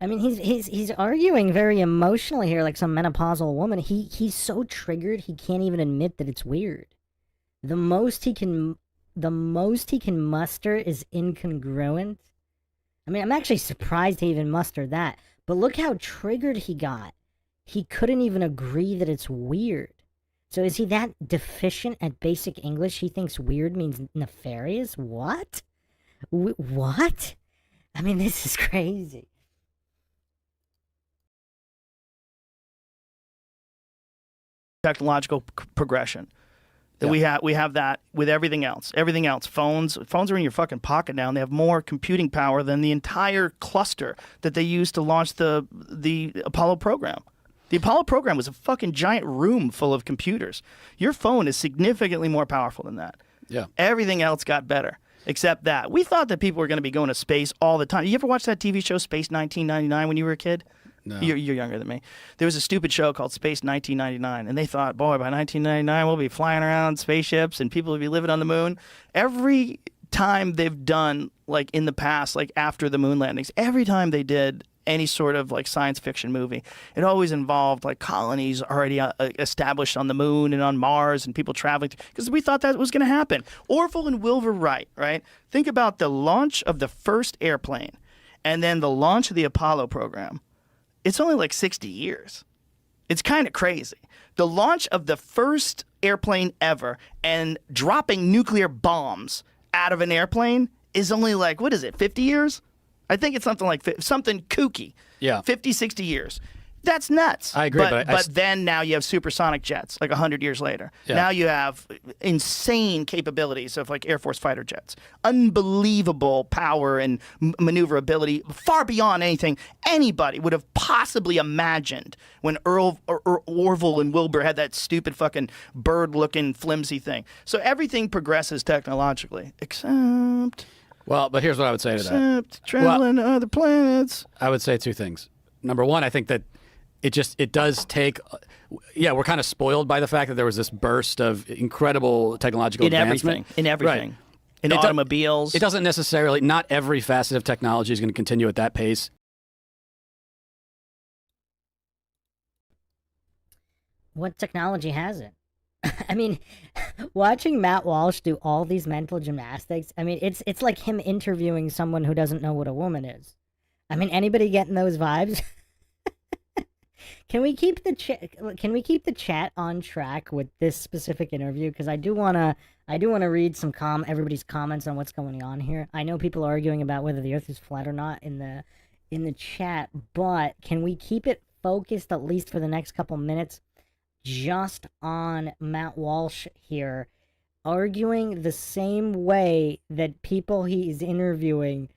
I mean, he's arguing very emotionally here, like some menopausal woman. He's so triggered he can't even admit that it's weird. The most he can muster is incongruent. I mean, I'm actually surprised he even mustered that. But look how triggered he got. He couldn't even agree that it's weird. So is he that deficient at basic English? He thinks weird means nefarious? What? What? I mean, this is crazy. Technological progression. That we have that with everything else. Everything else. Phones are in your fucking pocket now, and they have more computing power than the entire cluster that they used to launch the Apollo program. The Apollo program was a fucking giant room full of computers. Your phone is significantly more powerful than that. Yeah. Everything else got better, except that. We thought that people were going to be going to space all the time. You ever watch that TV show Space 1999 when you were a kid? No. You're younger than me. There was a stupid show called Space 1999, and they thought, boy, by 1999 we'll be flying around spaceships and people will be living on the moon. Every time they've done, like in the past, like after the moon landings, every time they did any sort of like science fiction movie, it always involved like colonies already established on the moon and on Mars and people traveling, because we thought that was going to happen. Orville and Will were right? Think about the launch of the first airplane and then the launch of the Apollo program. It's only like 60 years. It's kind of crazy. The launch of the first airplane ever and dropping nuclear bombs out of an airplane is only like, what is it, 50 years? I think it's something like something kooky. Yeah. 50, 60 years. That's nuts. I agree, But then now you have supersonic jets, like 100 years later. Yeah. Now you have insane capabilities of like Air Force fighter jets. Unbelievable power and maneuverability, far beyond anything anybody would have possibly imagined when Orville and Wilbur had that stupid fucking bird-looking flimsy thing. So everything progresses technologically, except Well, but here's what I would say to that. traveling to other planets. I would say two things. Number one, I think that it does take. Yeah, we're kind of spoiled by the fact that there was this burst of incredible technological advancement. In everything. Right. In It do- automobiles. It doesn't necessarily. Not every facet of technology is going to continue at that pace. What technology has it? I mean, watching Matt Walsh do all these mental gymnastics, I mean, it's like him interviewing someone who doesn't know what a woman is. I mean, anybody getting those vibes? Can we keep the chat on track with this specific interview? Because I do wanna read some everybody's comments on what's going on here. I know people are arguing about whether the Earth is flat or not in the chat, but can we keep it focused at least for the next couple minutes just on Matt Walsh here, arguing the same way that people he's interviewing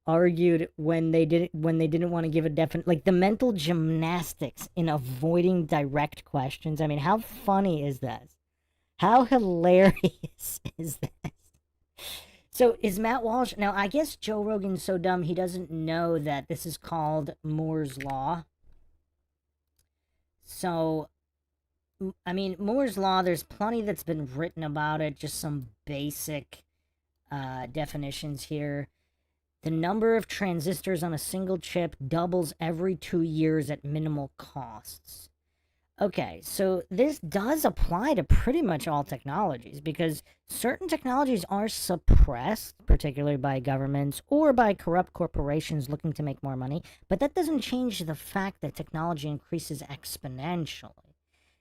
argued when they didn't want to give a definite, like the mental gymnastics in avoiding direct questions. I mean, how funny is this? How hilarious is this? So is Matt Walsh, now I guess Joe Rogan's so dumb he doesn't know that this is called Moore's Law. So I mean, Moore's Law, there's plenty that's been written about it, just some basic definitions here. The number of transistors on a single chip doubles every 2 years at minimal costs. Okay, so this does apply to pretty much all technologies, because certain technologies are suppressed, particularly by governments or by corrupt corporations looking to make more money, but that doesn't change the fact that technology increases exponentially.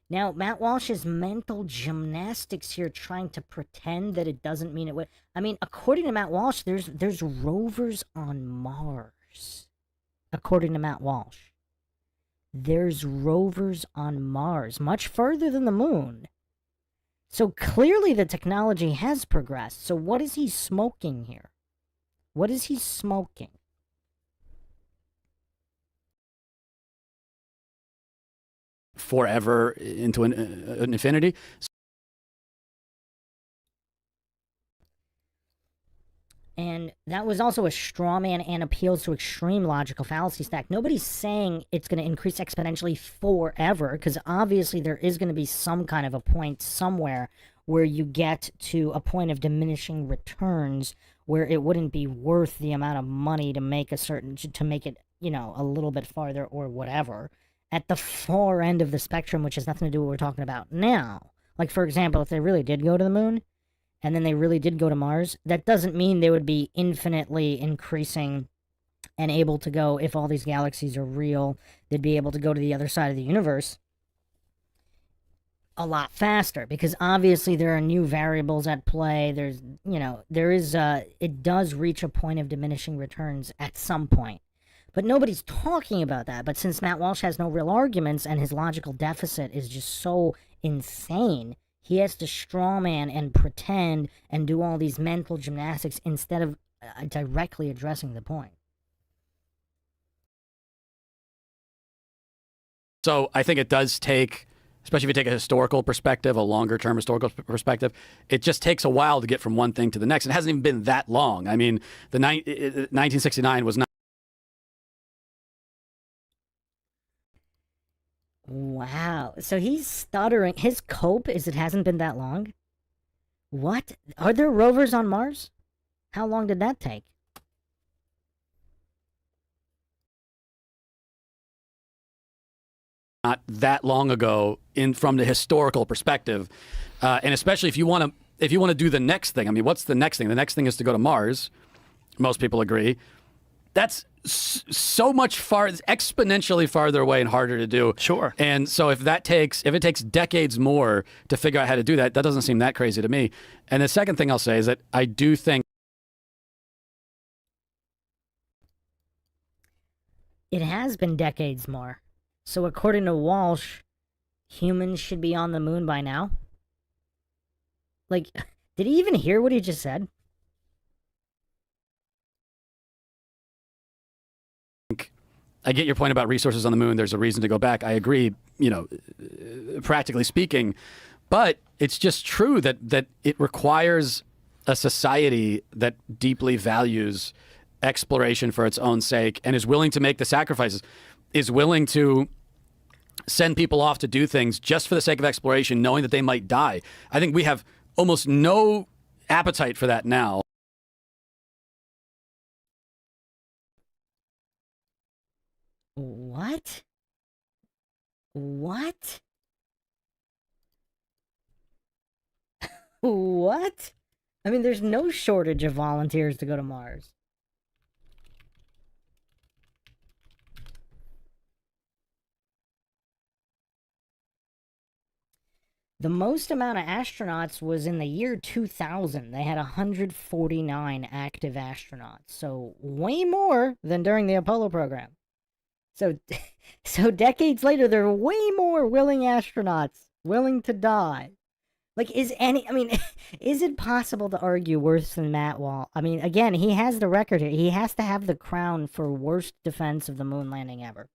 Now, Matt Walsh's mental gymnastics here trying to pretend that it doesn't mean it would. I mean, according to Matt Walsh, there's rovers on Mars. According to Matt Walsh. There's rovers on Mars, much further than the moon. So clearly the technology has progressed. So what is he smoking here? What is he smoking? Forever into an infinity. And that was also a straw man and appeals to extreme logical fallacy stack. Nobody's saying it's going to increase exponentially forever, because obviously there is going to be some kind of a point somewhere where you get to a point of diminishing returns where it wouldn't be worth the amount of money to make to make it, you know, a little bit farther or whatever. At the far end of the spectrum, which has nothing to do with what we're talking about now. Like, for example, if they really did go to the moon, and then they really did go to Mars, that doesn't mean they would be infinitely increasing and able to go, if all these galaxies are real, they'd be able to go to the other side of the universe a lot faster, because obviously there are new variables at play. There's, you know, it does reach a point of diminishing returns at some point. But nobody's talking about that. But since Matt Walsh has no real arguments and his logical deficit is just so insane, he has to strawman and pretend and do all these mental gymnastics instead of directly addressing the point. So I think it does take, especially if you take a historical perspective, a longer-term historical perspective, it just takes a while to get from one thing to the next. It hasn't even been that long. I mean, 1969 was not. Wow. So he's stuttering. His cope is it hasn't been that long? What? Are there rovers on Mars? How long did that take? Not that long ago from the historical perspective. And especially if you want to do the next thing. I mean, what's the next thing? The next thing is to go to Mars. Most people agree. That's so much exponentially farther away and harder to do. Sure. And so if it takes decades more to figure out how to do that, that doesn't seem that crazy to me. And the second thing I'll say is that I do think it has been decades more. So according to Walsh, humans should be on the moon by now. Like, did he even hear what he just said? I get your point about resources on the moon. There's a reason to go back. I agree, you know, practically speaking. But it's just true that it requires a society that deeply values exploration for its own sake and is willing to make the sacrifices, is willing to send people off to do things just for the sake of exploration, knowing that they might die. I think we have almost no appetite for that now. What? What? What? I mean, there's no shortage of volunteers to go to Mars. The most amount of astronauts was in the year 2000. They had 149 active astronauts. So way more than during the Apollo program. So decades later, there are way more willing astronauts willing to die. Like, is it possible to argue worse than Matt Wall? I mean, again, he has the record here. He has to have the crown for worst defense of the moon landing ever.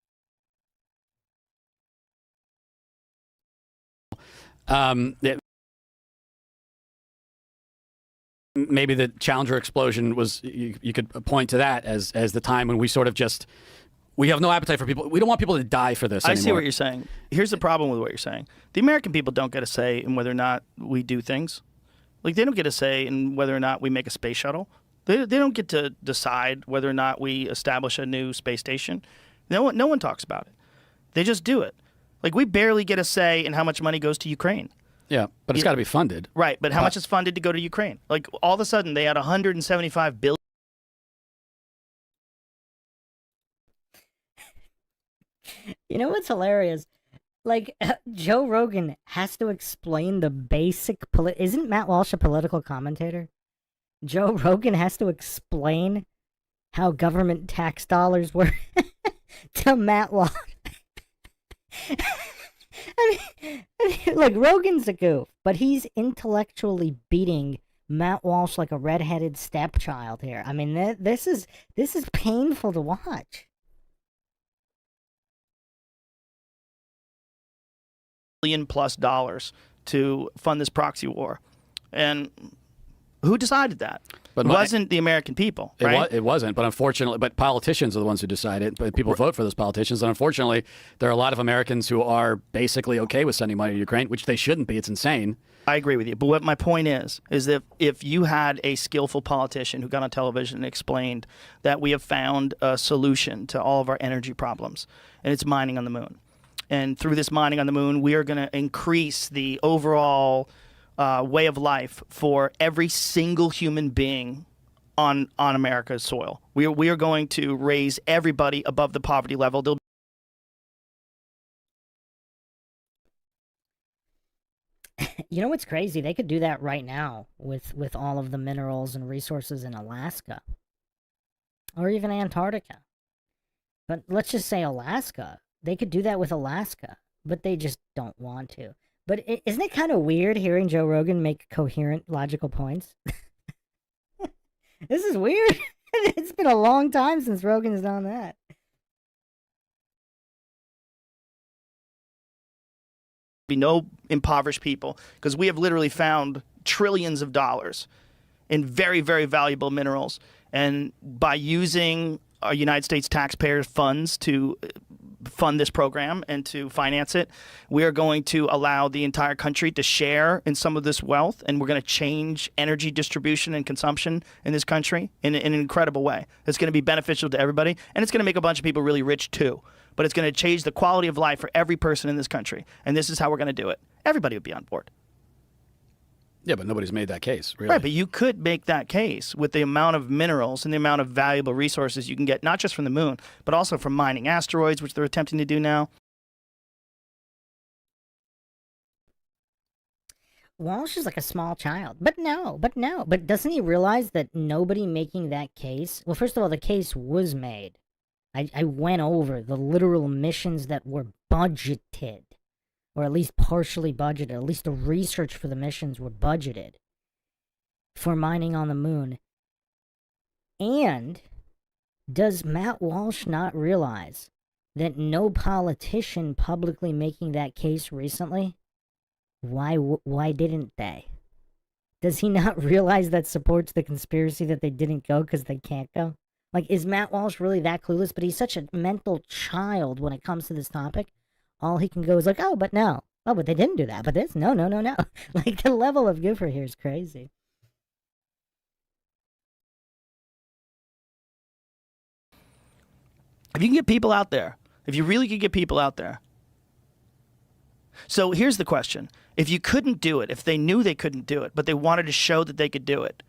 Maybe the Challenger explosion was, you could point to that as the time when we sort of just, we have no appetite for people. We don't want people to die for this anymore. I see what you're saying. Here's the problem with what you're saying. The American people don't get a say in whether or not we do things. Like, they don't get a say in whether or not we make a space shuttle. They don't get to decide whether or not we establish a new space station. No one talks about it. They just do it. Like, we barely get a say in how much money goes to Ukraine. Yeah, but it's got to be funded. Right, but how much is funded to go to Ukraine? Like, all of a sudden, they had $175 billion. You know what's hilarious? Like, Joe Rogan has to explain the basic... Isn't Matt Walsh a political commentator? Joe Rogan has to explain how government tax dollars work to Matt Walsh. I mean, like, Rogan's a goof, but he's intellectually beating Matt Walsh like a redheaded stepchild here. I mean, this is painful to watch. $1 billion+ to fund this proxy war. And who decided that? But it wasn't the American people, right? It wasn't, but unfortunately, but politicians are the ones who decide it. But people vote for those politicians, and unfortunately, there are a lot of Americans who are basically okay with sending money to Ukraine, which they shouldn't be. It's insane. I agree with you. But what my point is that if you had a skillful politician who got on television and explained that we have found a solution to all of our energy problems, and it's mining on the moon. And through this mining on the moon, we are going to increase the overall way of life for every single human being on America's soil. We are going to raise everybody above the poverty level. You know what's crazy? They could do that right now with all of the minerals and resources in Alaska. Or even Antarctica. But let's just say Alaska. They could do that with Alaska, but they just don't want to. But isn't it kind of weird hearing Joe Rogan make coherent, logical points? This is weird. It's been a long time since Rogan's done that. Be no impoverished people, because we have literally found trillions of dollars in very, very valuable minerals. And by using our United States taxpayers' funds to fund this program and to finance it, we are going to allow the entire country to share in some of this wealth, and we're going to change energy distribution and consumption in this country in an incredible way. It's going to be beneficial to everybody, and it's going to make a bunch of people really rich too. But it's going to change the quality of life for every person in this country, and this is how we're going to do it. Everybody would be on board. Yeah, but nobody's made that case, really. Right, but you could make that case with the amount of minerals and the amount of valuable resources you can get, not just from the moon, but also from mining asteroids, which they're attempting to do now. Walsh is like a small child. But no. But doesn't he realize that nobody making that case... Well, first of all, the case was made. I went over the literal missions that were budgeted. Or at least partially budgeted. At least the research for the missions were budgeted for mining on the moon. And does Matt Walsh not realize that no politician publicly making that case recently? Why didn't they? Does he not realize that supports the conspiracy that they didn't go because they can't go? Like, is Matt Walsh really that clueless? But he's such a mental child when it comes to this topic. All he can go is like, oh, but no. Oh, but they didn't do that. But this, no. Like, the level of goofer here is crazy. If you can get people out there, if you really could get people out there. So here's the question. If you couldn't do it, if they knew they couldn't do it, but they wanted to show that they could do it,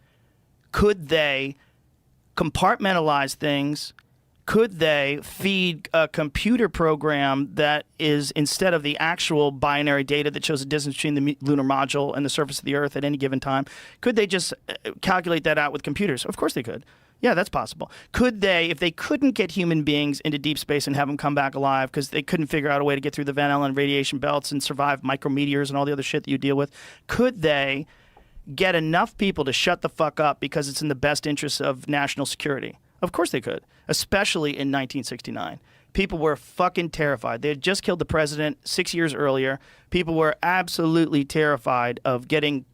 could they compartmentalize things? Could they feed a computer program that is, instead of the actual binary data that shows the distance between the lunar module and the surface of the Earth at any given time, could they just calculate that out with computers? Of course they could. Yeah, that's possible. Could they, if they couldn't get human beings into deep space and have them come back alive because they couldn't figure out a way to get through the Van Allen radiation belts and survive micrometeors and all the other shit that you deal with, could they get enough people to shut the fuck up because it's in the best interest of national security? Of course they could, especially in 1969. People were fucking terrified. They had just killed the president 6 years earlier. People were absolutely terrified of getting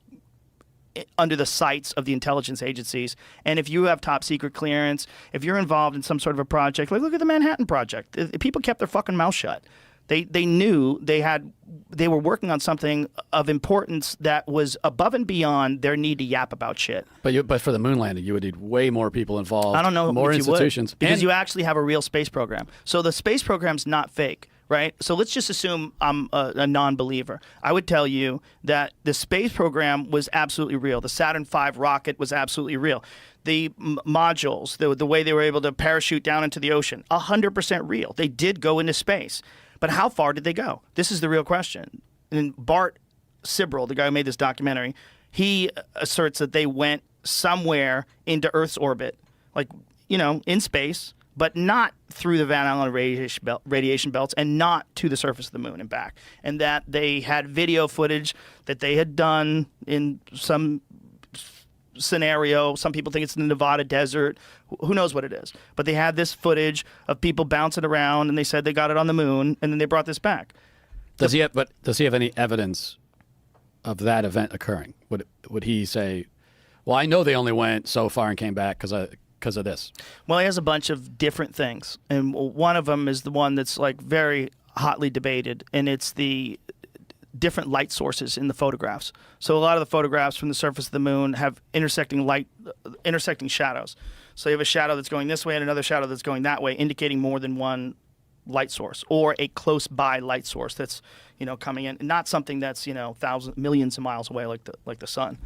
under the sights of the intelligence agencies. And if you have top secret clearance, if you're involved in some sort of a project, like look at the Manhattan Project. People kept their fucking mouth shut. They knew they had they were working on something of importance that was above and beyond their need to yap about shit. But for the moon landing, you would need way more people involved. I don't know more if institutions you would, because and you actually have a real space program. So the space program's not fake, right? So let's just assume I'm a non-believer. I would tell you that the space program was absolutely real. The Saturn V rocket was absolutely real. The modules, the way they were able to parachute down into the ocean, 100% real. They did go into space. But how far did they go? This is the real question. And Bart Sibrel, the guy who made this documentary, he asserts that they went somewhere into Earth's orbit, like, you know, in space, but not through the Van Allen radiation belts and not to the surface of the moon and back. And that they had video footage that they had done in some scenario. Some people think it's in the Nevada desert. Who knows what it is? But they had this footage of people bouncing around, and they said they got it on the moon, and then they brought this back. does he have any evidence of that event occurring? Would he say, well, I know they only went so far and came back because of this? Well, he has a bunch of different things, and one of them is the one that's like very hotly debated, and it's the different light sources in the photographs. So a lot of the photographs from the surface of the moon have intersecting shadows. So you have a shadow that's going this way and another shadow that's going that way, indicating more than one light source or a close by light source that's, you know, coming in, not something that's, you know, millions of miles away like the sun.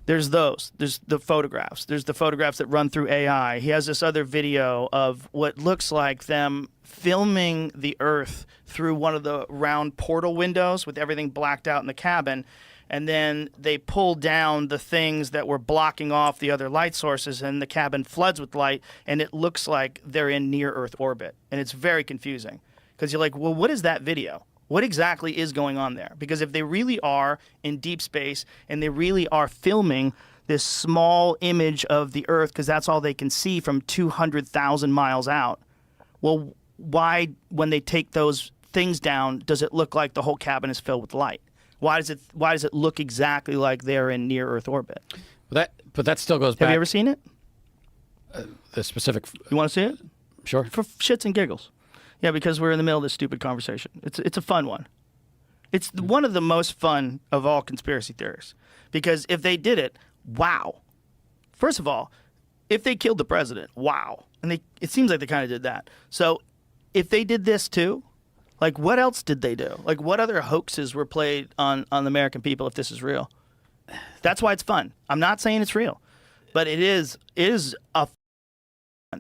There's those. There's the photographs. There's the photographs that run through AI. He has this other video of what looks like them filming the Earth through one of the round portal windows with everything blacked out in the cabin. And then they pull down the things that were blocking off the other light sources, and the cabin floods with light, and it looks like they're in near-Earth orbit. And it's very confusing because you're like, well, what is that video? What exactly is going on there? Because if they really are in deep space and they really are filming this small image of the Earth because that's all they can see from 200,000 miles out, well, why, when they take those things down, does it look like the whole cabin is filled with light? Why does it look exactly like they're in near-Earth orbit? But that still goes back. Have you ever seen it? The specific? You want to see it? Sure. For shits and giggles. Yeah, because we're in the middle of this stupid conversation. It's a fun one. It's one of the most fun of all conspiracy theories. Because if they did it, wow. First of all, if they killed the president, wow. And it seems like they kind of did that. So if they did this too, like what else did they do? Like what other hoaxes were played on the American people if this is real? That's why it's fun. I'm not saying it's real. But it is a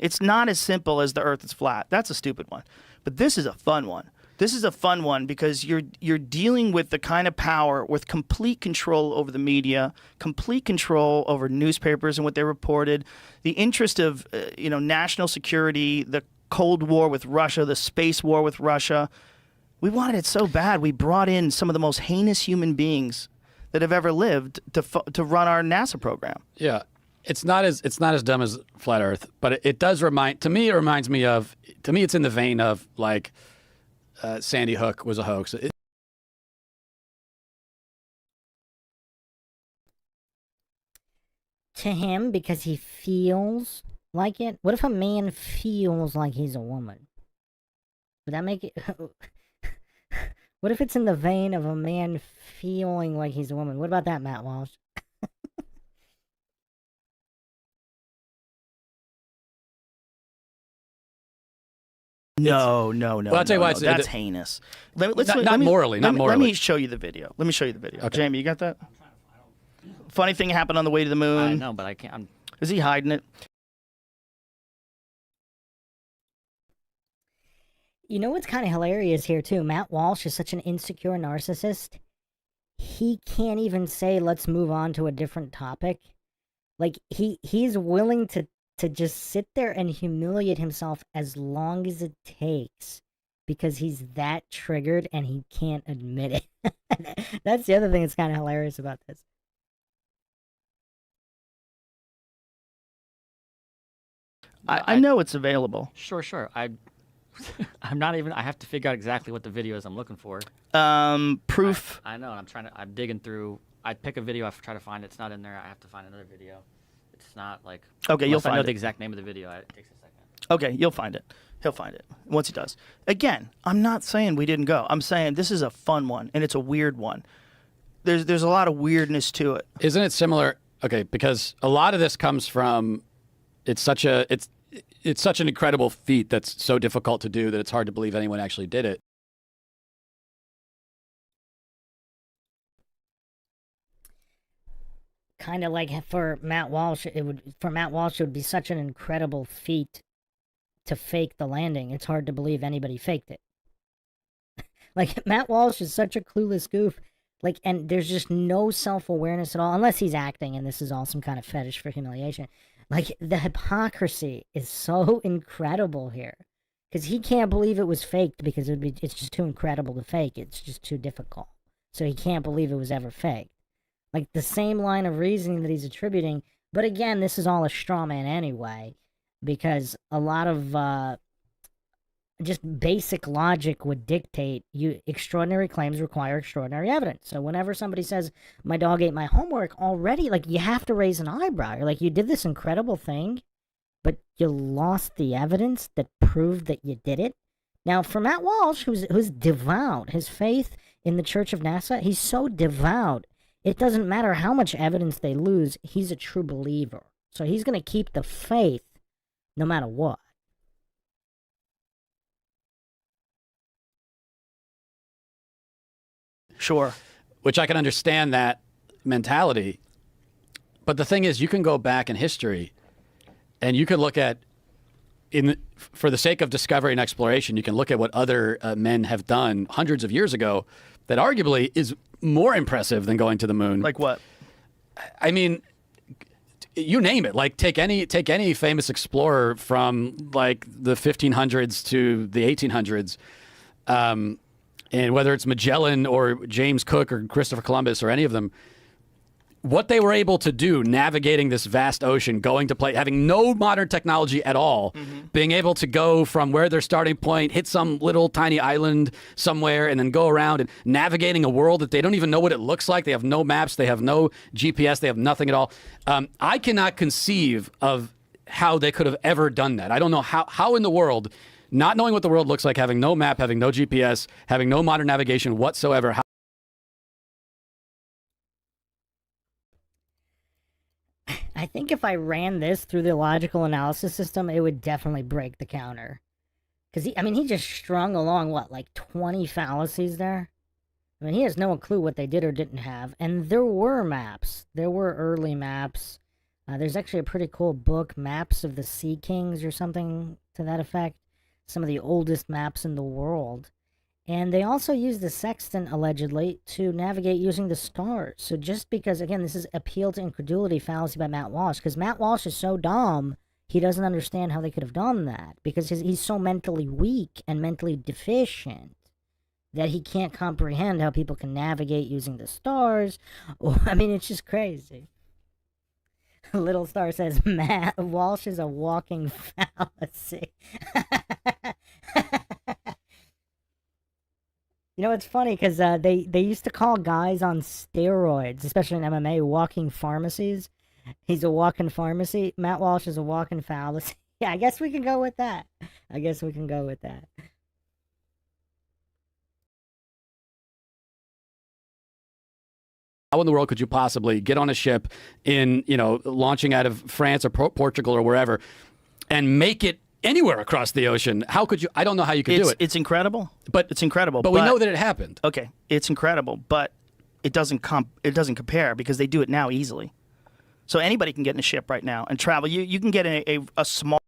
it's not as simple as the Earth is flat. That's a stupid one. But this is a fun one. This is a fun one because you're dealing with the kind of power with complete control over the media, complete control over newspapers and what they reported, the interest of national security, the Cold War with Russia, the space war with Russia. We wanted it so bad. We brought in some of the most heinous human beings that have ever lived to run our NASA program. Yeah. It's not as dumb as flat Earth, but it does remind. To me, it reminds me of. To me, it's in the vein of like Sandy Hook was a hoax. To him, because he feels like it. What if a man feels like he's a woman? Would that make it? What if it's in the vein of a man feeling like he's a woman? What about that, Matt Walsh? No. Well, I'll tell you why. That's heinous. Not morally. Let me show you the video. Okay. Jamie, you got that? Funny thing happened on the way to the moon. I know, but I can't. Is he hiding it? You know what's kind of hilarious here, too? Matt Walsh is such an insecure narcissist. He can't even say, let's move on to a different topic. Like, he's willing to just sit there and humiliate himself as long as it takes because he's that triggered and he can't admit it. That's the other thing that's kind of hilarious about this. I know it's available. Sure. I'm not even. I have to figure out exactly what the video is I'm looking for. Proof. I know. I'm digging through. I pick a video. I try to find it. It's not in there. I have to find another video. It's not like. Okay, you'll find I know it. the exact name of the video. It takes a second. Okay, you'll find it. He'll find it once he does. Again, I'm not saying we didn't go. I'm saying this is a fun one, and it's a weird one. There's a lot of weirdness to it. Isn't it similar? Okay, because a lot of this comes from it's such an incredible feat that's so difficult to do that it's hard to believe anyone actually did it. Kind of like for Matt Walsh, it would be such an incredible feat to fake the landing. It's hard to believe anybody faked it. Like, Matt Walsh is such a clueless goof. Like, and there's just no self-awareness at all, unless he's acting and this is all some kind of fetish for humiliation. Like, the hypocrisy is so incredible here. Because he can't believe it was faked because it's just too incredible to fake. It's just too difficult. So he can't believe it was ever faked. Like, the same line of reasoning that he's attributing. But again, this is all a straw man anyway. Because a lot of just basic logic would dictate extraordinary claims require extraordinary evidence. So whenever somebody says, my dog ate my homework, already, like, you have to raise an eyebrow. You're like, you did this incredible thing, but you lost the evidence that proved that you did it. Now, for Matt Walsh, who's devout, his faith in the Church of NASA, he's so devout, it doesn't matter how much evidence they lose, he's a true believer. So he's going to keep the faith no matter what. Sure. Which I can understand that mentality. But the thing is, you can go back in history and you can look at, for the sake of discovery and exploration, you can look at what other men have done hundreds of years ago that arguably is more impressive than going to the moon. Like what? I mean, you name it. Like, take any famous explorer from like the 1500s to the 1800s. And whether it's Magellan or James Cook or Christopher Columbus or any of them, what they were able to do navigating this vast ocean, going to play, having no modern technology at all, being able to go from where their starting point, hit some little tiny island somewhere, and then go around and navigating a world that they don't even know what it looks like. They have no maps. They have no GPS. They have nothing at all. I cannot conceive of how they could have ever done that. I don't know how in the world, not knowing what the world looks like, having no map, having no GPS, having no modern navigation whatsoever. I think if I ran this through the logical analysis system, it would definitely break the counter. Because, he just strung along, like 20 fallacies there? I mean, he has no clue what they did or didn't have. And there were maps. There were early maps. There's actually a pretty cool book, Maps of the Sea Kings or something to that effect. Some of the oldest maps in the world. And they also use the sextant, allegedly, to navigate using the stars. So just because, again, this is appeal to incredulity fallacy by Matt Walsh, because Matt Walsh is so dumb, he doesn't understand how they could have done that, because he's so mentally weak and mentally deficient that he can't comprehend how people can navigate using the stars. It's just crazy. Little Star says, Matt Walsh is a walking fallacy. It's funny because they used to call guys on steroids, especially in MMA, walking pharmacies. He's a walking pharmacy. Matt Walsh is a walking fallacy. Yeah, I guess we can go with that. How in the world could you possibly get on a ship in, launching out of France or Portugal or wherever and make it anywhere across the ocean? How could you? I don't know how you could do it. It's incredible. But we know that it happened. Okay, it's incredible, but it doesn't compare because they do it now easily. So anybody can get in a ship right now and travel. You can get in a small.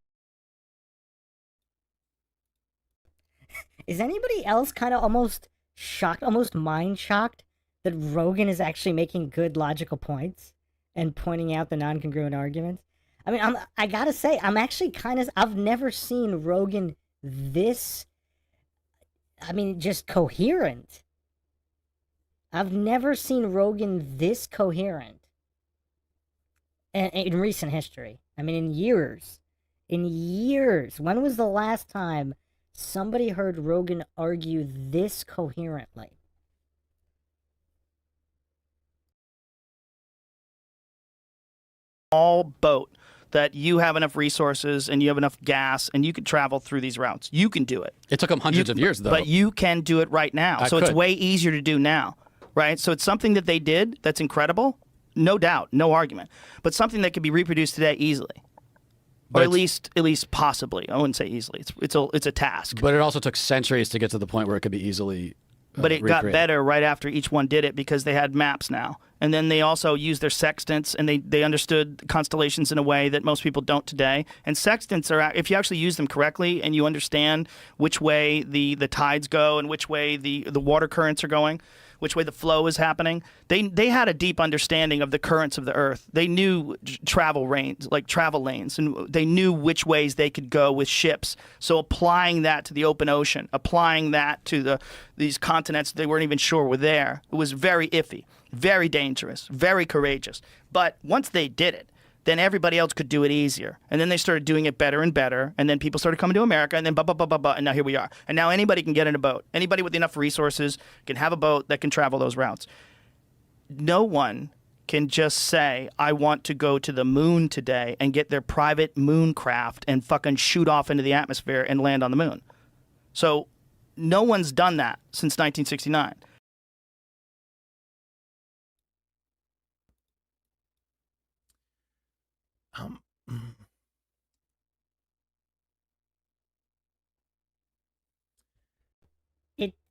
Is anybody else kind of almost shocked, almost mind shocked, that Rogan is actually making good logical points and pointing out the non-congruent arguments? I gotta say, I'm actually I've never seen Rogan this, just coherent. I've never seen Rogan this coherent in recent history. In years. When was the last time somebody heard Rogan argue this coherently? Small boat that you have enough resources and you have enough gas and you can travel through these routes. You can do it. It took them hundreds of years, though. But you can do it right now. So it's way easier to do now, right? So it's something that they did that's incredible, no doubt, no argument. But something that can be reproduced today easily. Or at least possibly. I wouldn't say easily. It's a task. But it also took centuries to get to the point where it could be easily But it got better right after each one did it because they had maps now. And then they also used their sextants, and they understood constellations in a way that most people don't today. And sextants are, if you actually use them correctly and you understand which way the tides go and which way the water currents are going, which way the flow is happening, they had a deep understanding of the currents of the earth. They knew travel lanes, and they knew which ways they could go with ships. So applying that to the open ocean, applying that to these continents they weren't even sure were there, it was very iffy, very dangerous, very courageous. But once they did it, then everybody else could do it easier. And then they started doing it better and better. And then people started coming to America, and then and now here we are. And now anybody can get in a boat. Anybody with enough resources can have a boat that can travel those routes. No one can just say, I want to go to the moon today and get their private moon craft and fucking shoot off into the atmosphere and land on the moon. So no one's done that since 1969.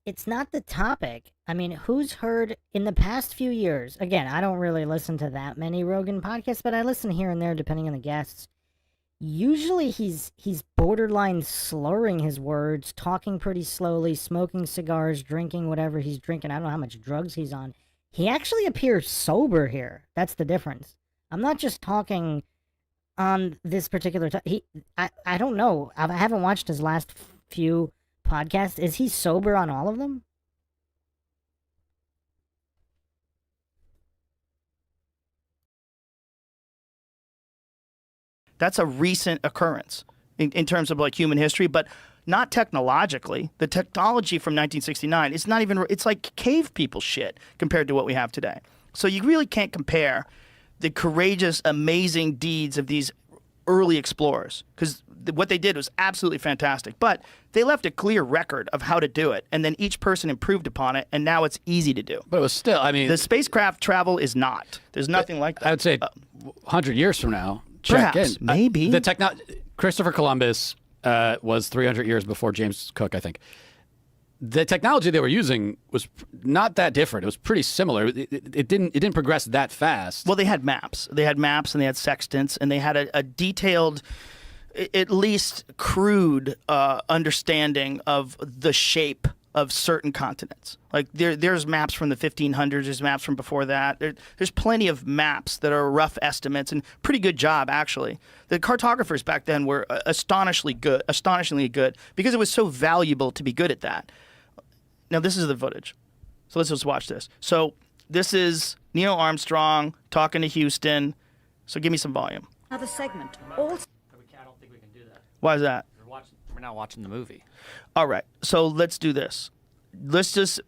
It's not the topic. I mean, who's heard in the past few years? Again, I don't really listen to that many Rogan podcasts, but I listen here and there depending on the guests. Usually he's borderline slurring his words, talking pretty slowly, smoking cigars, drinking whatever he's drinking. I don't know how much drugs he's on. He actually appears sober here. That's the difference. I'm not just talking on this particular I don't know. I haven't watched his last few podcasts. Is he sober on all of them? That's a recent occurrence in terms of like human history, but not technologically. The technology from 1969 is not even, it's like cave people shit compared to what we have today. So you really can't compare the courageous, amazing deeds of these early explorers, because what they did was absolutely fantastic. But they left a clear record of how to do it, and then each person improved upon it, and now it's easy to do. But it was still, I mean... The spacecraft travel is not. There's nothing like that. I would say 100 years from now, perhaps, maybe. Christopher Columbus was 300 years before James Cook, I think. The technology they were using was not that different. It was pretty similar. It didn't progress that fast. Well, they had maps. They had maps, and they had sextants, and they had a detailed, at least crude understanding of the shape of certain continents. Like there's maps from the 1500s. There's maps from before that. There's plenty of maps that are rough estimates, and pretty good job actually. The cartographers back then were astonishingly good because it was so valuable to be good at that. Now this is the footage, so let's just watch this. So this is Neil Armstrong talking to Houston. So give me some volume. Another segment. All I don't think we can do that. Why is that? We're not watching the movie. All right, so let's do this.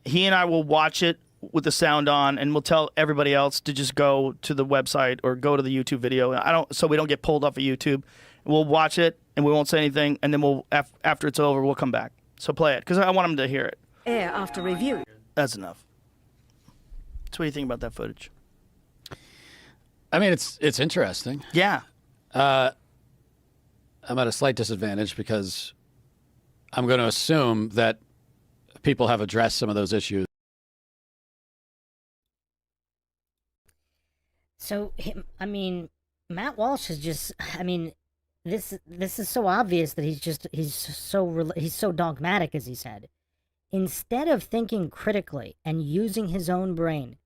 He and I will watch it with the sound on, and we'll tell everybody else to just go to the website or go to the YouTube video. So we don't get pulled off of YouTube. We'll watch it, and we won't say anything, and then after it's over, we'll come back. So play it, because I want them to hear it. air after review. That's enough. So what do you think about that footage? I mean, it's interesting. Yeah. I'm at a slight disadvantage because I'm going to assume that people have addressed some of those issues. So, Matt Walsh is just, this is so obvious that he's so dogmatic, as he said. Instead of thinking critically and using his own brain,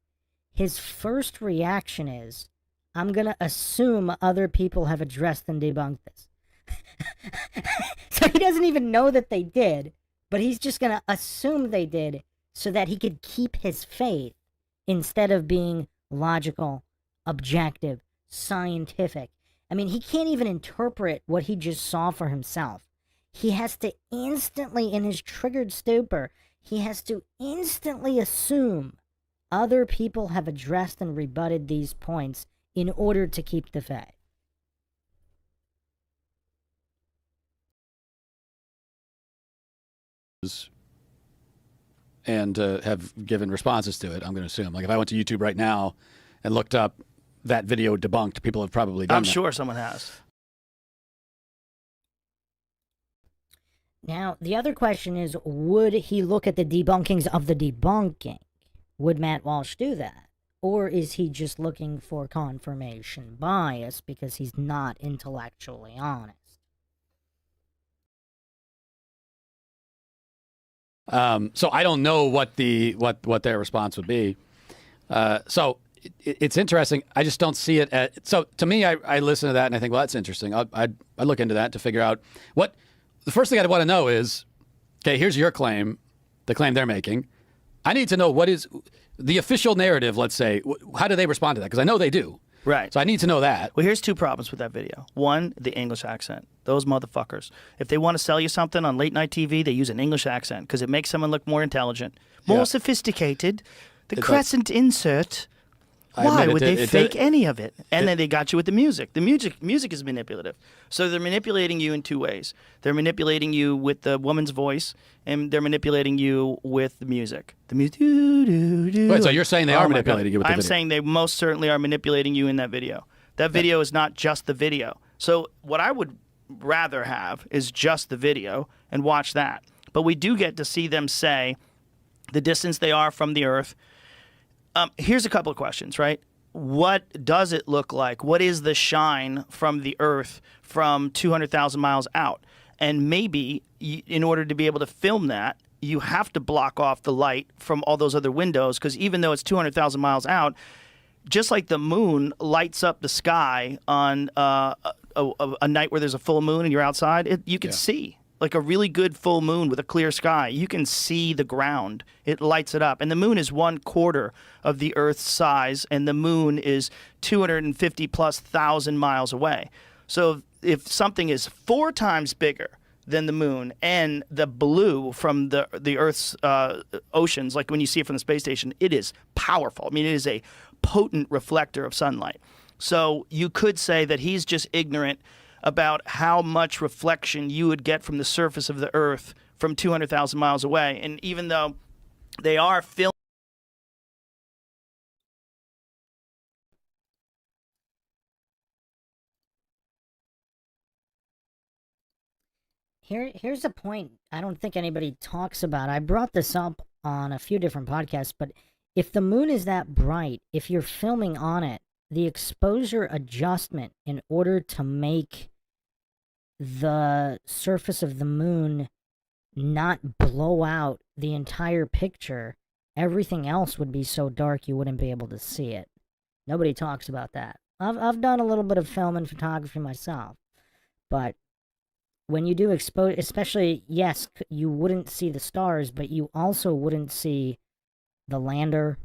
his first reaction is, I'm going to assume other people have addressed and debunked this. So he doesn't even know that they did, but he's just going to assume they did so that he could keep his faith instead of being logical, objective, scientific. I mean, he can't even interpret what he just saw for himself. He has to instantly, in his triggered stupor, he has to instantly assume other people have addressed and rebutted these points in order to keep the faith. and have given responses to it, I'm going to assume. Like if I went to YouTube right now and looked up that video debunked, people have probably done I'm that. sure someone has. Now, the other question is, would he look at the debunkings of the debunking? Would Matt Walsh do that? Or is he just looking for confirmation bias because he's not intellectually honest? So I don't know what their response would be. So it's interesting. I just don't see it. So to me, I listen to that and I think, well, that's interesting. I'd look into that to figure out what. The first thing I'd want to know is, okay, here's your claim, the claim they're making. I need to know what is the official narrative, let's say. How do they respond to that? Because I know they do. Right. So I need to know that. Well, here's two problems with that video. One, the English accent. Those motherfuckers. If they want to sell you something on late night TV, they use an English accent because it makes someone look more intelligent, more sophisticated. The crescent insert. Why would they fake any of it? And then they got you with the music. The music is manipulative. So they're manipulating you in two ways. They're manipulating you with the woman's voice, and they're manipulating you with the music. The music. Wait, so you're saying they are manipulating you with the video? I'm saying they most certainly are manipulating you in that video. That video is not just the video. So what I would rather have is just the video and watch that. But we do get to see them say the distance they are from the Earth. Here's a couple of questions, right? What does it look like? What is the shine from the Earth from 200,000 miles out? And maybe in order to be able to film that, you have to block off the light from all those other windows because even though it's 200,000 miles out, just like the moon lights up the sky on a night where there's a full moon and you're outside, you can see. Like a really good full moon with a clear sky, you can see the ground. It lights it up. And the moon is 1/4 of the Earth's size, and the moon is 250,000+ miles away. So if something is 4 times bigger than the moon and the blue from the Earth's oceans, like when you see it from the space station, it is powerful. I mean, it is a potent reflector of sunlight. So you could say that he's just ignorant about how much reflection you would get from the surface of the Earth from 200,000 miles away. And even though they are filming, Here's a point I don't think anybody talks about. I brought this up on a few different podcasts, but if the moon is that bright, if you're filming on it, the exposure adjustment in order to make the surface of the moon not blow out the entire picture, everything else would be so dark you wouldn't be able to see it. Nobody talks about that. I've done a little bit of film and photography myself, but when you do expose, especially, yes, you wouldn't see the stars, but you also wouldn't see the lander,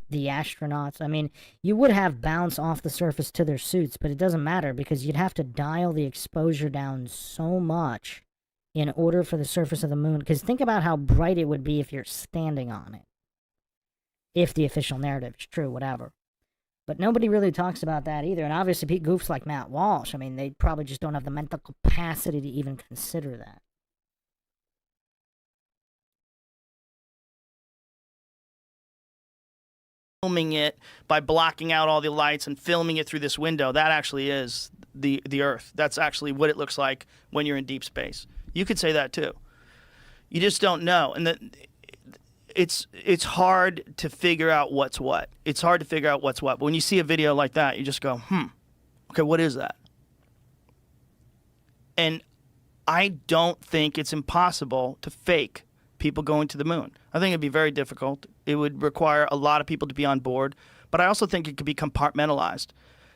the astronauts. I mean, you would have bounce off the surface to their suits, but it doesn't matter because you'd have to dial the exposure down so much in order for the surface of the moon. Because think about how bright it would be if you're standing on it. If the official narrative is true, whatever. But nobody really talks about that either. And obviously, goofs like Matt Walsh, I mean, they probably just don't have the mental capacity to even consider that. filming it by blocking out all the lights and filming it through this window. That actually is the Earth. That's actually what it looks like when you're in deep space. You could say that too. You just don't know. And it's hard to figure out what's what. It's hard to figure out what's what. But when you see a video like that, you just go, okay, what is that? And I don't think it's impossible to fake people going to the moon. I think it'd be very difficult. It would require a lot of people to be on board. But I also think it could be compartmentalized.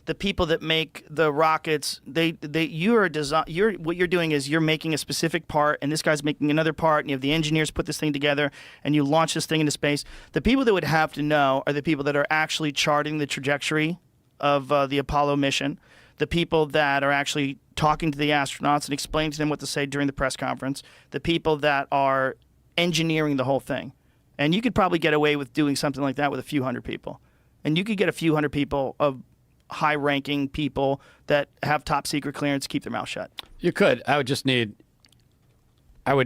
The people that make the rockets, what you're doing is you're making a specific part, and this guy's making another part, and you have the engineers put this thing together, and you launch this thing into space. The people that would have to know are the people that are actually charting the trajectory of the Apollo mission, the people that are actually talking to the astronauts and explaining to them what to say during the press conference, the people that are engineering the whole thing. And you could probably get away with doing something like that with a few hundred people. And you could get a few hundred people of high-ranking people that have top-secret clearance to keep their mouth shut. You could. I would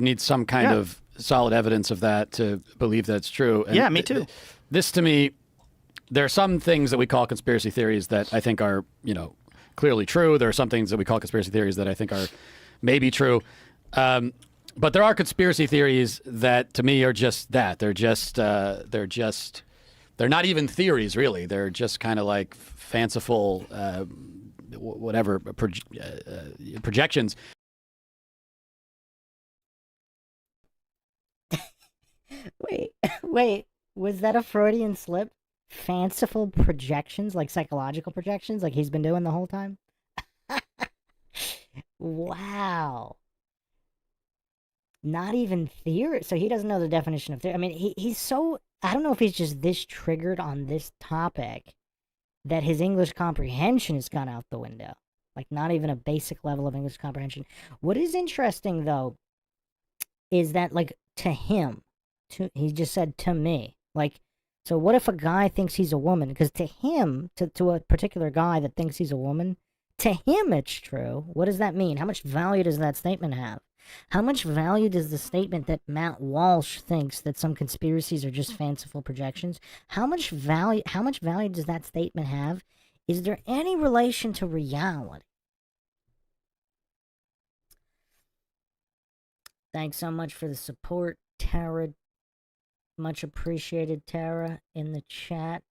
need some kind of solid evidence of that to believe that's true. And Yeah, me too. This to me, there are some things that we call conspiracy theories that I think are, clearly true. There are some things that we call conspiracy theories that I think are maybe true. But there are conspiracy theories that to me are just that. They're not even theories, really. They're just kind of like fanciful, projections. Wait, was that a Freudian slip? Fanciful projections, like psychological projections, like he's been doing the whole time? Wow. Not even theory. So he doesn't know the definition of theory. I mean, he's so, I don't know if he's just this triggered on this topic that his English comprehension has gone out the window. Like, not even a basic level of English comprehension. What is interesting, though, is that, like, to him, he just said to me, like, so what if a guy thinks he's a woman? Because to him, to a particular guy that thinks he's a woman, to him it's true. What does that mean? How much value does that statement have? How much value does the statement that Matt Walsh thinks that some conspiracies are just fanciful projections? How much value does that statement have? Is there any relation to reality? Thanks so much for the support, Tara. Much appreciated, Tara, in the chat.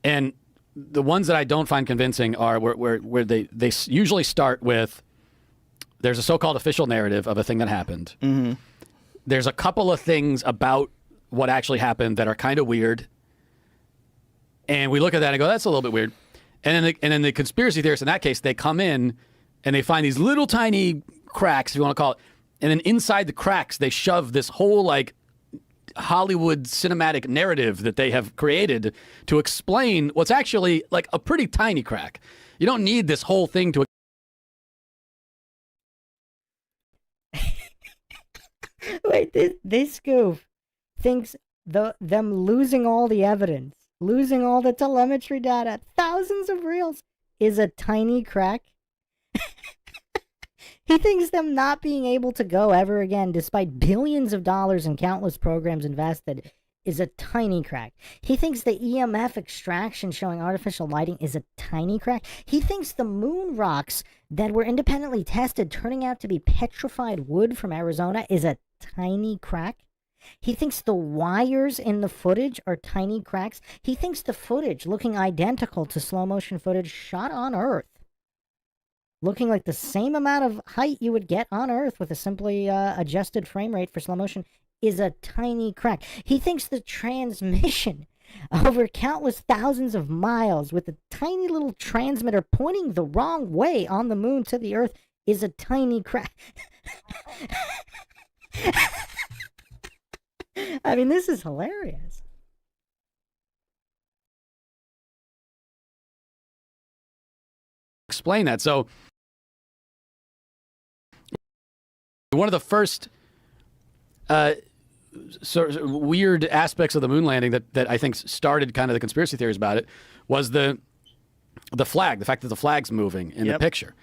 And the ones that I don't find convincing are where they usually start with, there's a so-called official narrative of a thing that happened. Mm-hmm. There's a couple of things about what actually happened that are kind of weird. And we look at that and go, that's a little bit weird. And then the conspiracy theorists, in that case, they come in and they find these little tiny cracks, if you want to call it. And then inside the cracks, they shove this whole, like, Hollywood cinematic narrative that they have created to explain what's actually like a pretty tiny crack. You don't need this whole thing to. Wait, this goof thinks them losing all the evidence, losing all the telemetry data, thousands of reels, is a tiny crack. He thinks them not being able to go ever again, despite billions of dollars and countless programs invested, is a tiny crack. He thinks the EMF extraction showing artificial lighting is a tiny crack. He thinks the moon rocks that were independently tested turning out to be petrified wood from Arizona is a tiny crack. He thinks the wires in the footage are tiny cracks. He thinks the footage looking identical to slow motion footage shot on Earth, looking like the same amount of height you would get on Earth with a simply adjusted frame rate for slow motion, is a tiny crack. He thinks the transmission over countless thousands of miles with a tiny little transmitter pointing the wrong way on the moon to the Earth is a tiny crack. I mean, this is hilarious. Explain that. So one of the first sort of weird aspects of the moon landing that I think started kind of the conspiracy theories about it was the flag, the fact that the flag's moving in the picture.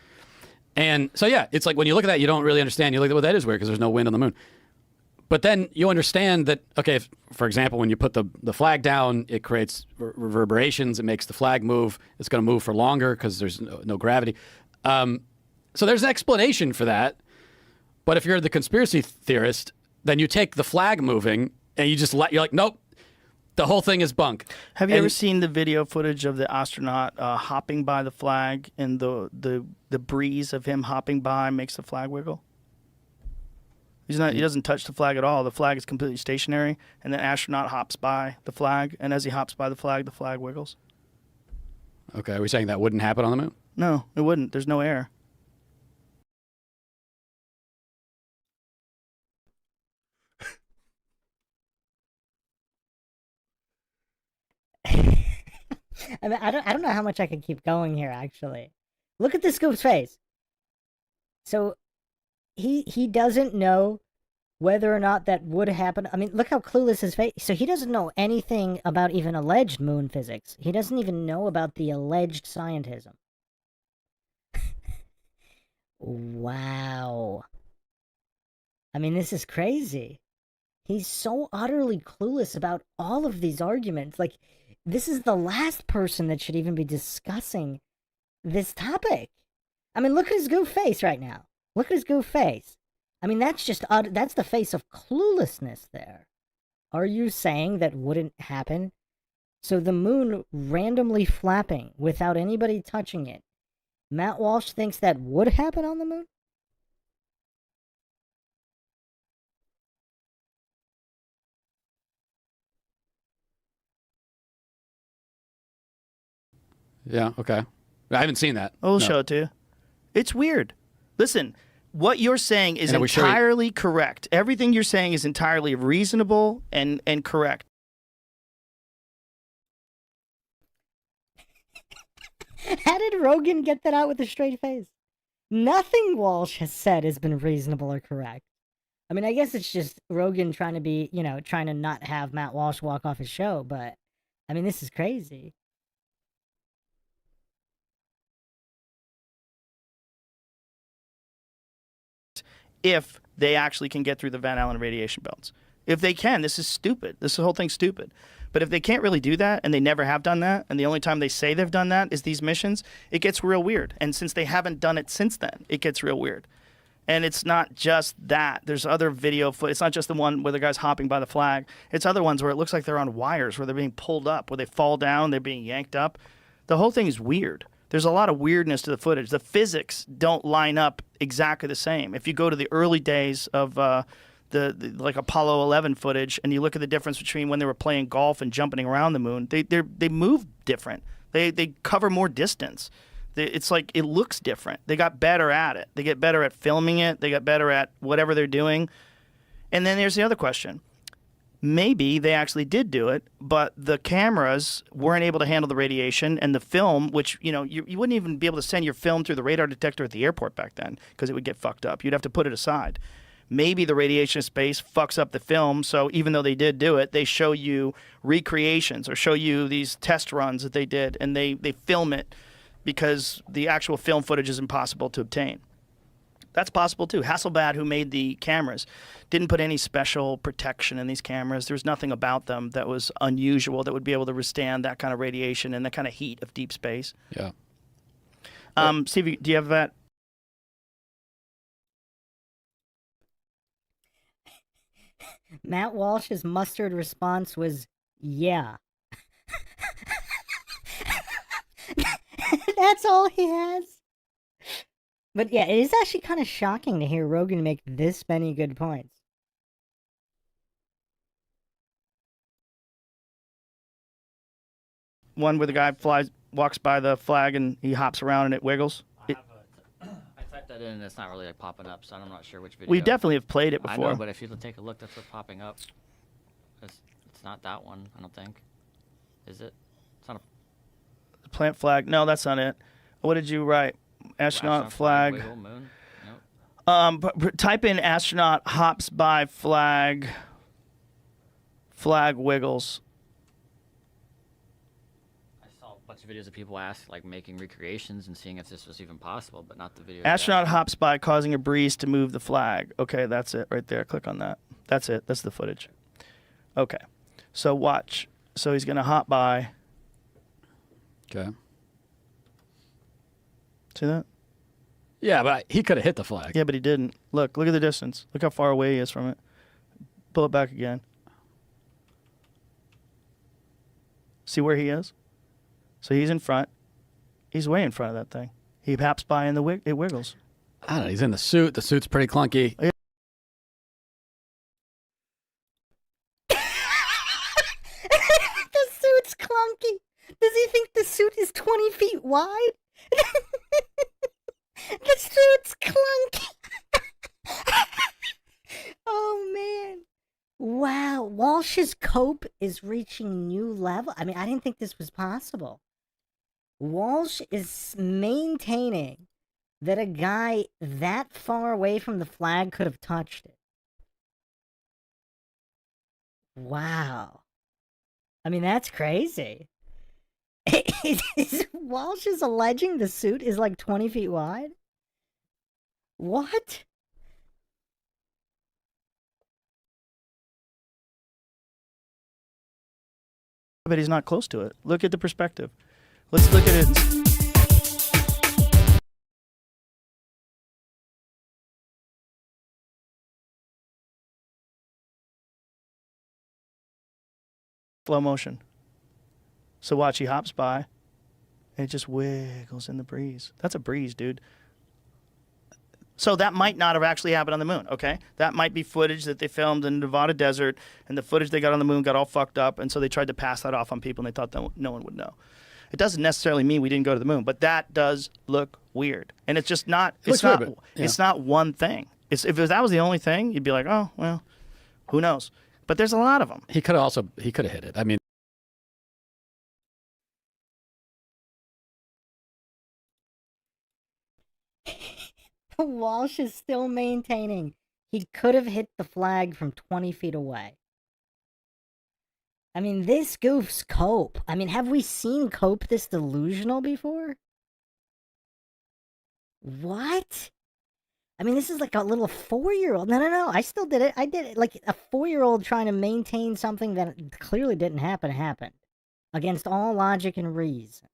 And so, yeah, it's like when you look at that, you don't really understand. You're like, well, that is weird because there's no wind on the moon. But then you understand that, okay, if, for example, when you put the flag down, it creates reverberations. It makes the flag move. It's going to move for longer because there's no gravity. So there's an explanation for that. But if you're the conspiracy theorist, then you take the flag moving and you're like, nope, the whole thing is bunk. Have you ever seen the video footage of the astronaut hopping by the flag, and the breeze of him hopping by makes the flag wiggle? He doesn't touch the flag at all. The flag is completely stationary, and the astronaut hops by the flag, and as he hops by the flag wiggles. Okay, are we saying that wouldn't happen on the moon? No, it wouldn't. There's no air. I mean, I don't know how much I can keep going here, actually. Look at this goof's face. So he doesn't know whether or not that would happen. I mean, look how clueless his face. So he doesn't know anything about even alleged moon physics. He doesn't even know about the alleged scientism. Wow. I mean, this is crazy. He's so utterly clueless about all of these arguments. Like, this is the last person that should even be discussing this topic. I mean, look at his goof face right now. Look at his goof face. I mean, that's just that's the face of cluelessness there. Are you saying that wouldn't happen? So the moon randomly flapping without anybody touching it. Matt Walsh thinks that would happen on the moon? Yeah, okay. I haven't seen that. We'll No. show it to you. It's weird. Listen, what you're saying is And are we sure he- entirely correct. Everything you're saying is entirely reasonable and correct. How did Rogan get that out with a straight face? Nothing Walsh has said has been reasonable or correct. I mean, I guess it's just Rogan trying to be, trying to not have Matt Walsh walk off his show, but I mean, this is crazy. If they actually can get through the Van Allen radiation belts. If they can, this is stupid. This whole thing's stupid. But if they can't really do that, and they never have done that, and the only time they say they've done that is these missions, it gets real weird. And since they haven't done it since then, it gets real weird. And it's not just that. There's other video footage. It's not just the one where the guy's hopping by the flag. It's other ones where it looks like they're on wires, where they're being pulled up, where they fall down, they're being yanked up. The whole thing is weird. There's a lot of weirdness to the footage. The physics don't line up exactly the same. If you go to the early days of the like Apollo 11 footage, and you look at the difference between when they were playing golf and jumping around the moon, they move different. They cover more distance. It's like it looks different. They got better at it. They get better at filming it. They got better at whatever they're doing. And then there's the other question. Maybe they actually did do it, but the cameras weren't able to handle the radiation, and the film, which, you wouldn't even be able to send your film through the radar detector at the airport back then because it would get fucked up. You'd have to put it aside. Maybe the radiation of space fucks up the film, so even though they did do it, they show you recreations or show you these test runs that they did, and they film it because the actual film footage is impossible to obtain. That's possible too. Hasselblad, who made the cameras, didn't put any special protection in these cameras. There's nothing about them that was unusual that would be able to withstand that kind of radiation and that kind of heat of deep space. Yeah. Steve, do you have that? Matt Walsh's mustard response was, yeah. That's all he has. But yeah, it is actually kind of shocking to hear Rogan make this many good points. One where the guy walks by the flag and he hops around and it wiggles. I typed that in and it's not really like popping up, so I'm not sure which video. We definitely have played it I before. know, but if you take a look, that's what's popping up. It's not that one, I don't think. Is it? It's not a Plant flag. No, that's not it. What did you write? Astronaut flag. wiggle, moon? Nope. Type in astronaut hops by flag. Flag wiggles. I saw a bunch of videos of people making recreations and seeing if this was even possible, but not the video. Astronaut hops by, causing a breeze to move the flag. Okay, that's it right there. Click on that. That's it. That's the footage. Okay. So watch. So he's going to hop by. Okay. See that? Yeah, but he could have hit the flag. Yeah, but he didn't. Look at the distance. Look how far away he is from it. Pull it back again. See where he is? So he's in front. He's way in front of that thing. He hops by and it wiggles. I don't know. He's in the suit. The suit's pretty clunky. Yeah. The suit's clunky. Does he think the suit is 20 feet wide? The suit's clunky. Oh, man. Wow. Walsh's cope is reaching new level. I mean, I didn't think this was possible. Walsh is maintaining that a guy that far away from the flag could have touched it. Wow. I mean, that's crazy. Walsh is alleging the suit is like 20 feet wide? What? But he's not close to it. Look at the perspective. Let's look at it. Slow motion. So watch, he hops by, and it just wiggles in the breeze. That's a breeze, dude. So that might not have actually happened on the moon, okay? That might be footage that they filmed in the Nevada desert, and the footage they got on the moon got all fucked up, and so they tried to pass that off on people, and they thought that no one would know. It doesn't necessarily mean we didn't go to the moon, but that does look weird. And it's just not, it's not one thing. If that was the only thing, you'd be like, oh, well, who knows? But there's a lot of them. He could have hit it. I mean, Walsh is still maintaining he could have hit the flag from 20 feet away. I mean, this goof's cope. I mean, have we seen cope this delusional before? What? I mean, this is like a little 4-year-old. No. I still did it. I did it. Like a 4-year-old trying to maintain something that clearly didn't happen. Against all logic and reason.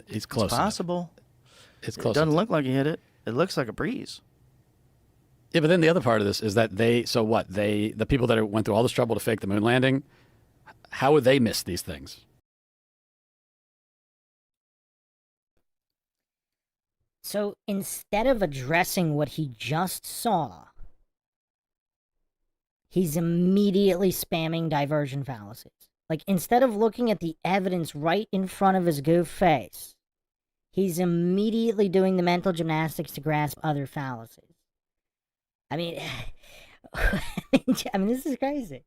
it's close. It's possible. It's close. It doesn't look like he hit it. It looks like a breeze. Yeah, but then the other part of this is that the people that went through all this trouble to fake the moon landing, how would they miss these things? So instead of addressing what he just saw, he's immediately spamming diversion fallacies. Like, instead of looking at the evidence right in front of his goof face, he's immediately doing the mental gymnastics to grasp other fallacies. I mean, this is crazy.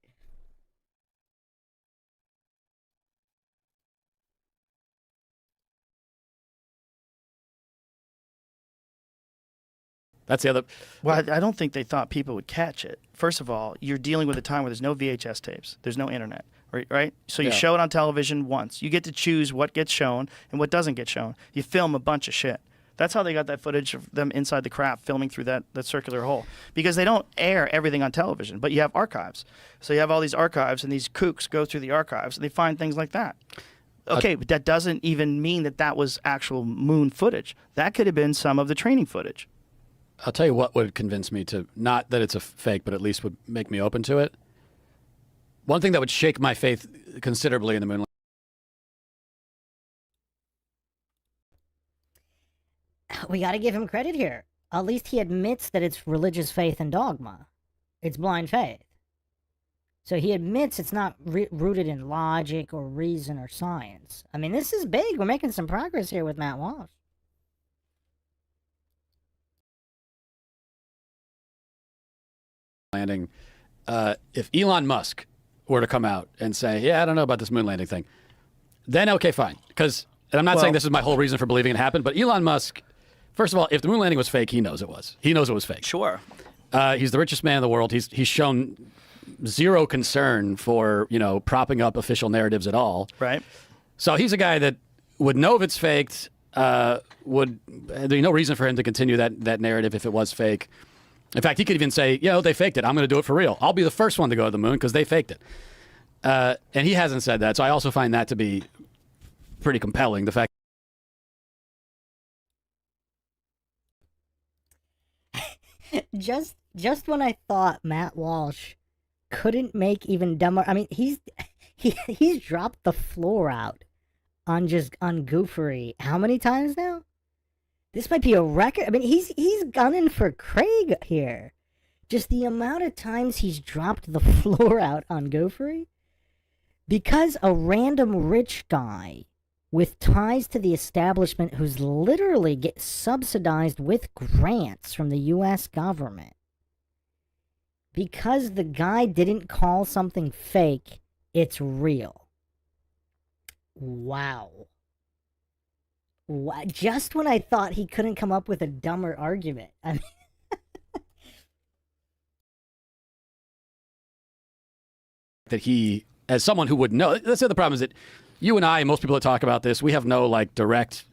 That's the other. Well, I don't think they thought people would catch it. First of all, you're dealing with a time where there's no VHS tapes, there's no internet, right? So you show it on television once. You get to choose what gets shown and what doesn't get shown. You film a bunch of shit. That's how they got that footage of them inside the craft filming through that circular hole. Because they don't air everything on television, but you have archives. So you have all these archives, and these kooks go through the archives, and they find things like that. Okay, but that doesn't even mean that was actual moon footage. That could have been some of the training footage. I'll tell you what would convince me to, not that it's a fake, but at least would make me open to it. One thing that would shake my faith considerably in the moon. We got to give him credit here. At least he admits that it's religious faith and dogma. It's blind faith. So he admits it's not rooted in logic or reason or science. I mean, this is big. We're making some progress here with Matt Walsh. Landing. If Elon Musk were to come out and say, yeah, I don't know about this moon landing thing, then okay, fine. Because, and I'm not saying this is my whole reason for believing it happened, but Elon Musk, first of all, if the moon landing was fake, he knows it was. He knows it was fake. Sure. He's the richest man in the world. He's shown zero concern for, propping up official narratives at all. Right. So he's a guy that would know if it's faked, there'd be no reason for him to continue that narrative if it was fake. In fact, he could even say, they faked it. I'm going to do it for real. I'll be the first one to go to the moon because they faked it. And he hasn't said that. So I also find that to be pretty compelling. The fact. Just when I thought Matt Walsh couldn't make even dumber, I mean, he's dropped the floor out on goofery how many times now? This might be a record. I mean, he's gunning for Craig here. Just the amount of times he's dropped the floor out on goofery. Because a random rich guy with ties to the establishment who's literally gets subsidized with grants from the U.S. government. Because the guy didn't call something fake It's real. Wow. Just when I thought he couldn't come up with a dumber argument. I mean, that he, as someone who would know, that's the other problem is that you and I, and most people that talk about this, we have no like direct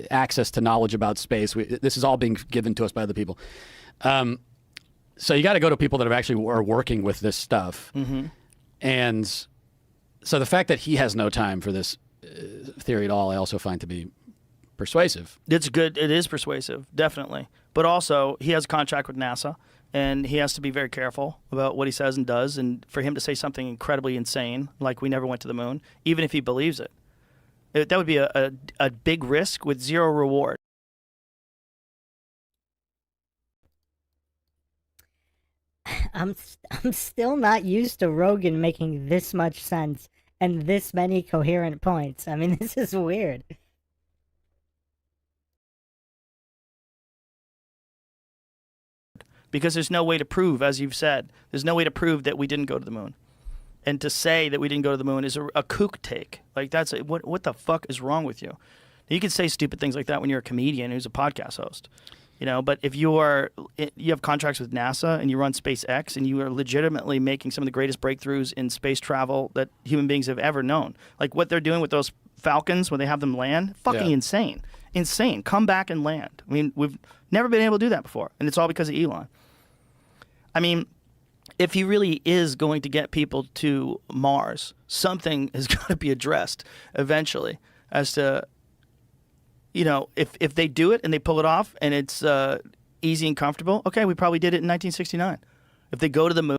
access to knowledge about space. This is all being given to us by other people. So you got to go to people that are working with this stuff. And so the fact that he has no time for this theory at all, I also find to be persuasive. It's good. It is persuasive, definitely. But also, he has a contract with NASA, and he has to be very careful about what he says and does. And for him to say something incredibly insane, like we never went to the moon, even if he believes it, that would be a big risk with zero reward. I'm still not used to Rogan making this much sense and this many coherent points. I mean, this is weird. Because there's no way to prove, as you've said, there's no way to prove that we didn't go to the moon. And to say that we didn't go to the moon is a kook take. Like, that's what the fuck is wrong with you? You can say stupid things like that when you're a comedian who's a podcast host. You know, but if you have contracts with NASA and you run SpaceX and you are legitimately making some of the greatest breakthroughs in space travel that human beings have ever known, like what they're doing with those Falcons when they have them land, fucking insane. Insane. Come back and land. I mean, we've never been able to do that before, and it's all because of Elon. I mean, if he really is going to get people to Mars, something has got to be addressed eventually as to, you know, if they do it and they pull it off and it's easy and comfortable, okay, we probably did it in 1969. If they go to the moon.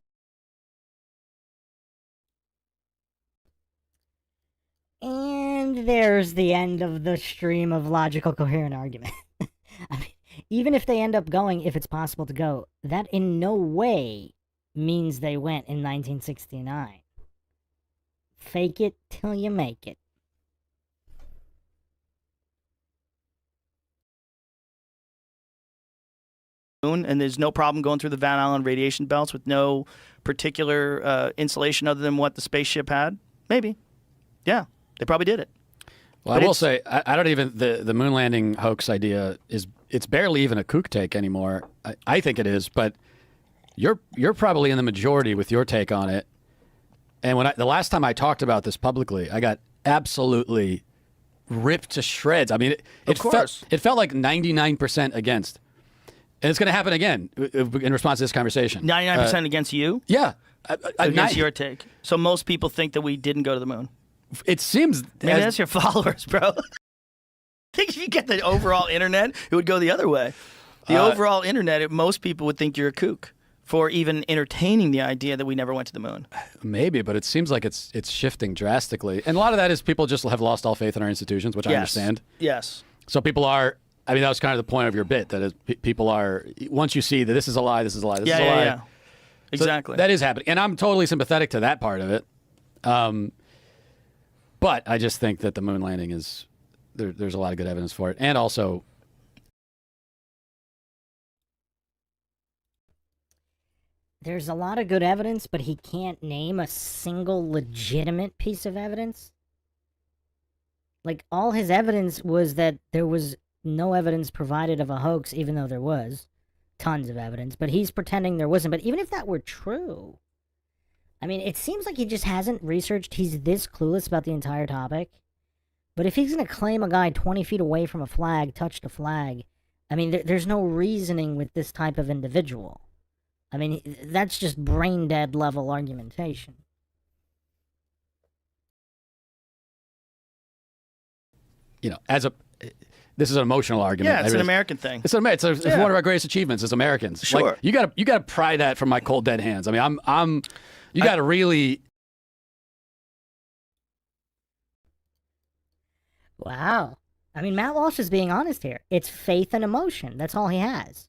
And there's the end of the stream of logical, coherent argument. I mean, even if they end up going, if it's possible to go, that in no way means they went in 1969. Fake it till you make it. And there's no problem going through the Van Allen radiation belts with no particular insulation other than what the spaceship had? Maybe. Yeah, they probably did it. Well, But I will say, I don't even, the moon landing hoax idea it's barely even a kook take anymore. I think it is, but you're probably in the majority with your take on it. And the last time I talked about this publicly, I got absolutely ripped to shreds. I mean, it felt like 99% against. And it's going to happen again in response to this conversation. 99% against you? Yeah. Against your take. So most people think that we didn't go to the moon. It seems... Maybe that's your followers, bro. I think if you get the overall internet, it would go the other way. The overall internet, most people would think you're a kook for even entertaining the idea that we never went to the moon. Maybe, but it seems like it's shifting drastically. And a lot of that is people just have lost all faith in our institutions, which I understand. Yes. So people are... I mean, that was kind of the point of your bit, that is, people are... Once you see that this is a lie, this is a lie, this is a lie. Yeah. Exactly. So that is happening. And I'm totally sympathetic to that part of it. But I just think that the moon landing is... There's a lot of good evidence for it. And also... There's a lot of good evidence, but he can't name a single legitimate piece of evidence. Like, all his evidence was that there was no evidence provided of a hoax, even though there was tons of evidence. But he's pretending there wasn't. But even if that were true, I mean, it seems like he just hasn't researched. He's this clueless about the entire topic. But if he's going to claim a guy 20 feet away from a flag touched a flag, I mean, there's no reasoning with this type of individual. I mean, that's just brain-dead level argumentation. You know, this is an emotional argument. Yeah, it's an American thing. It's one of our greatest achievements as Americans. Sure. Like, you gotta pry that from my cold dead hands. I mean, you gotta really. Wow. I mean, Matt Walsh is being honest here. It's faith and emotion. That's all he has.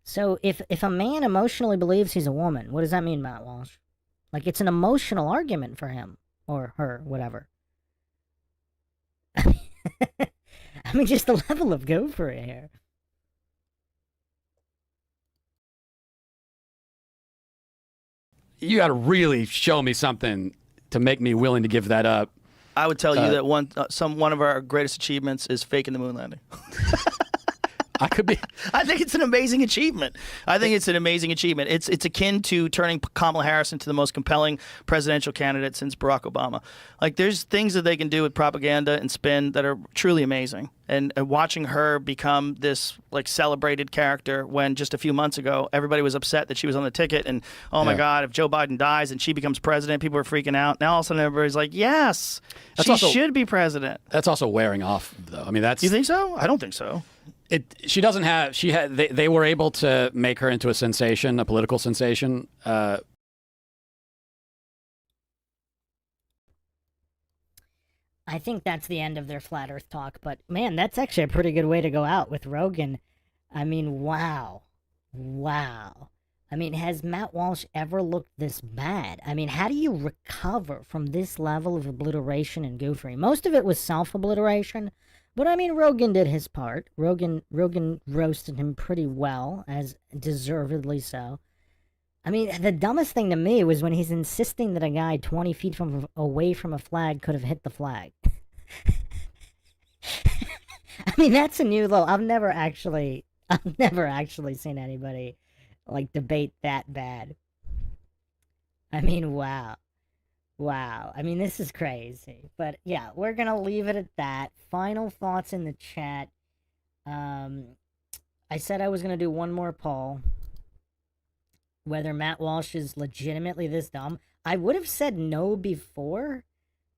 So if a man emotionally believes he's a woman, what does that mean, Matt Walsh? Like, it's an emotional argument for him. Or her, whatever. I mean, just the level of go for it here. you got to really show me something to make me willing to give that up. I would tell you that one of our greatest achievements is faking the moon landing. I could be. I think it's an amazing achievement. It's akin to turning Kamala Harris into the most compelling presidential candidate since Barack Obama. Like, there's things that they can do with propaganda and spin that are truly amazing. And watching her become this like celebrated character when just a few months ago everybody was upset that she was on the ticket, and oh my God, if Joe Biden dies and she becomes president, people are freaking out. Now all of a sudden everybody's like, yes, she should be president. That's also wearing off, though. I mean, that's. You think so? I don't think so. She doesn't have. She had. They were able to make her into a sensation, a political sensation. I think that's the end of their flat Earth talk. But man, that's actually a pretty good way to go out with Rogan. I mean, wow. I mean, has Matt Walsh ever looked this bad? I mean, how do you recover from this level of obliteration and goofery? Most of it was self-obliteration. But I mean, Rogan did his part. Rogan roasted him pretty well, as deservedly so. I mean, the dumbest thing to me was when he's insisting that a guy 20 feet away from a flag could have hit the flag. I mean, that's a new low. I've never actually seen anybody like debate that bad. I mean, wow. I mean, this is crazy. But yeah, we're going to leave it at that. Final thoughts in the chat. I said I was going to do one more poll. Whether Matt Walsh is legitimately this dumb. I would have said no before,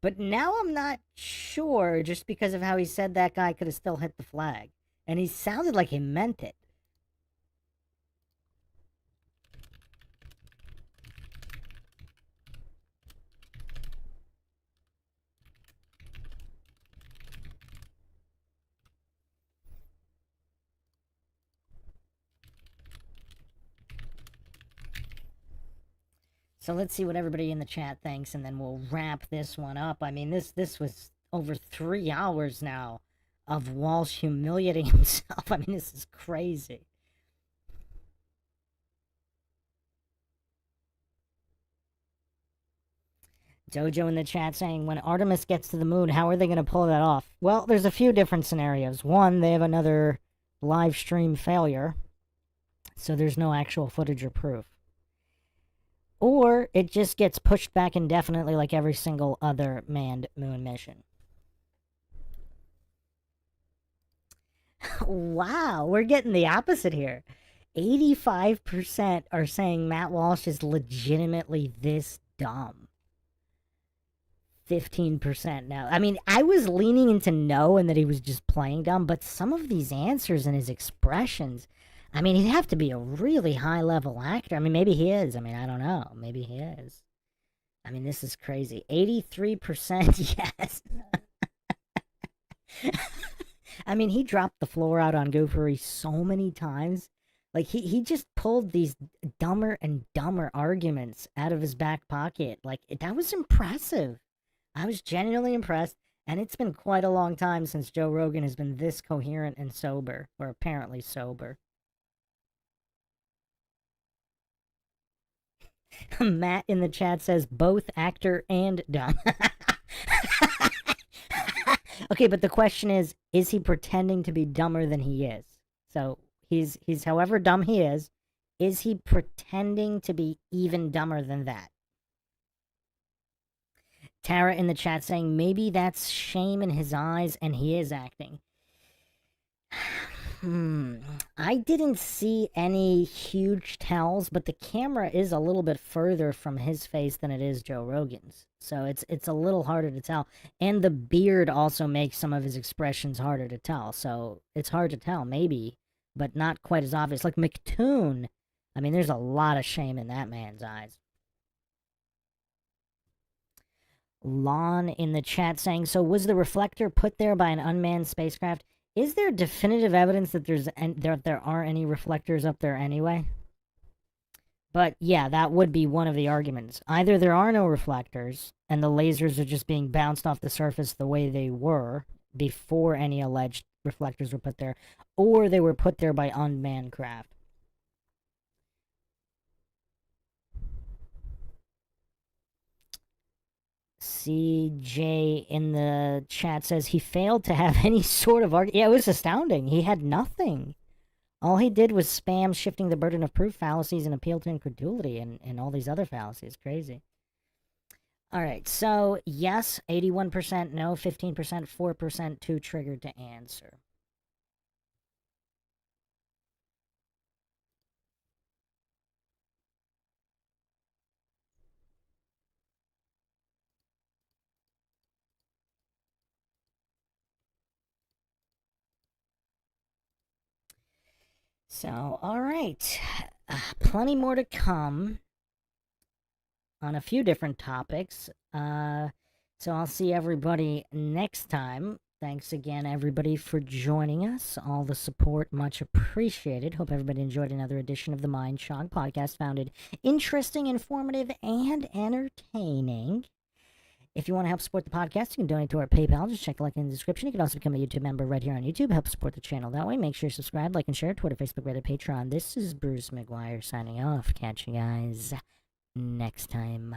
but now I'm not sure just because of how he said that guy could have still hit the flag. And he sounded like he meant it. So let's see what everybody in the chat thinks, and then we'll wrap this one up. I mean, this was over 3 hours now of Walsh humiliating himself. I mean, this is crazy. Jojo in the chat saying, when Artemis gets to the moon, how are they going to pull that off? Well, there's a few different scenarios. One, they have another live stream failure, so there's no actual footage or proof. Or it just gets pushed back indefinitely like every single other manned moon mission. Wow, we're getting the opposite here. 85% are saying Matt Walsh is legitimately this dumb. 15% no. I mean, I was leaning into no and that he was just playing dumb, but some of these answers and his expressions, I mean, he'd have to be a really high-level actor. I mean, maybe he is. I mean, I don't know. Maybe he is. I mean, this is crazy. 83% yes. I mean, he dropped the floor out on Goofery so many times. Like, he just pulled these dumber and dumber arguments out of his back pocket. Like, that was impressive. I was genuinely impressed. And it's been quite a long time since Joe Rogan has been this coherent and sober. Or apparently sober. Matt in the chat says both actor and dumb. Okay, but the question is he pretending to be dumber than he is? So he's however dumb he is he pretending to be even dumber than that? Tara in the chat saying maybe that's shame in his eyes and he is acting. I didn't see any huge tells, but the camera is a little bit further from his face than it is Joe Rogan's. So it's a little harder to tell. And the beard also makes some of his expressions harder to tell. So it's hard to tell, maybe, but not quite as obvious. Like McToon, I mean, there's a lot of shame in that man's eyes. Lon in the chat saying, so was the reflector put there by an unmanned spacecraft? Is there definitive evidence that there aren't any reflectors up there anyway? But yeah, that would be one of the arguments. Either there are no reflectors, and the lasers are just being bounced off the surface the way they were before any alleged reflectors were put there, or they were put there by unmanned craft. CJ in the chat says he failed to have any sort of argument. Yeah, it was astounding. He had nothing. All he did was spam shifting the burden of proof fallacies and appeal to incredulity and all these other fallacies. Crazy. All right, so yes, 81%, no, 15%, 4% too triggered to answer. So, all right, plenty more to come on a few different topics. So I'll see everybody next time. Thanks again, everybody, for joining us. All the support, much appreciated. Hope everybody enjoyed another edition of the MindShock podcast. Found it interesting, informative, and entertaining. If you want to help support the podcast, you can donate to our PayPal. Just check the link in the description. You can also become a YouTube member right here on YouTube. Help support the channel that way. Make sure you subscribe, like, and share. Twitter, Facebook, Reddit, Patreon. This is Bruce McGuire signing off. Catch you guys next time.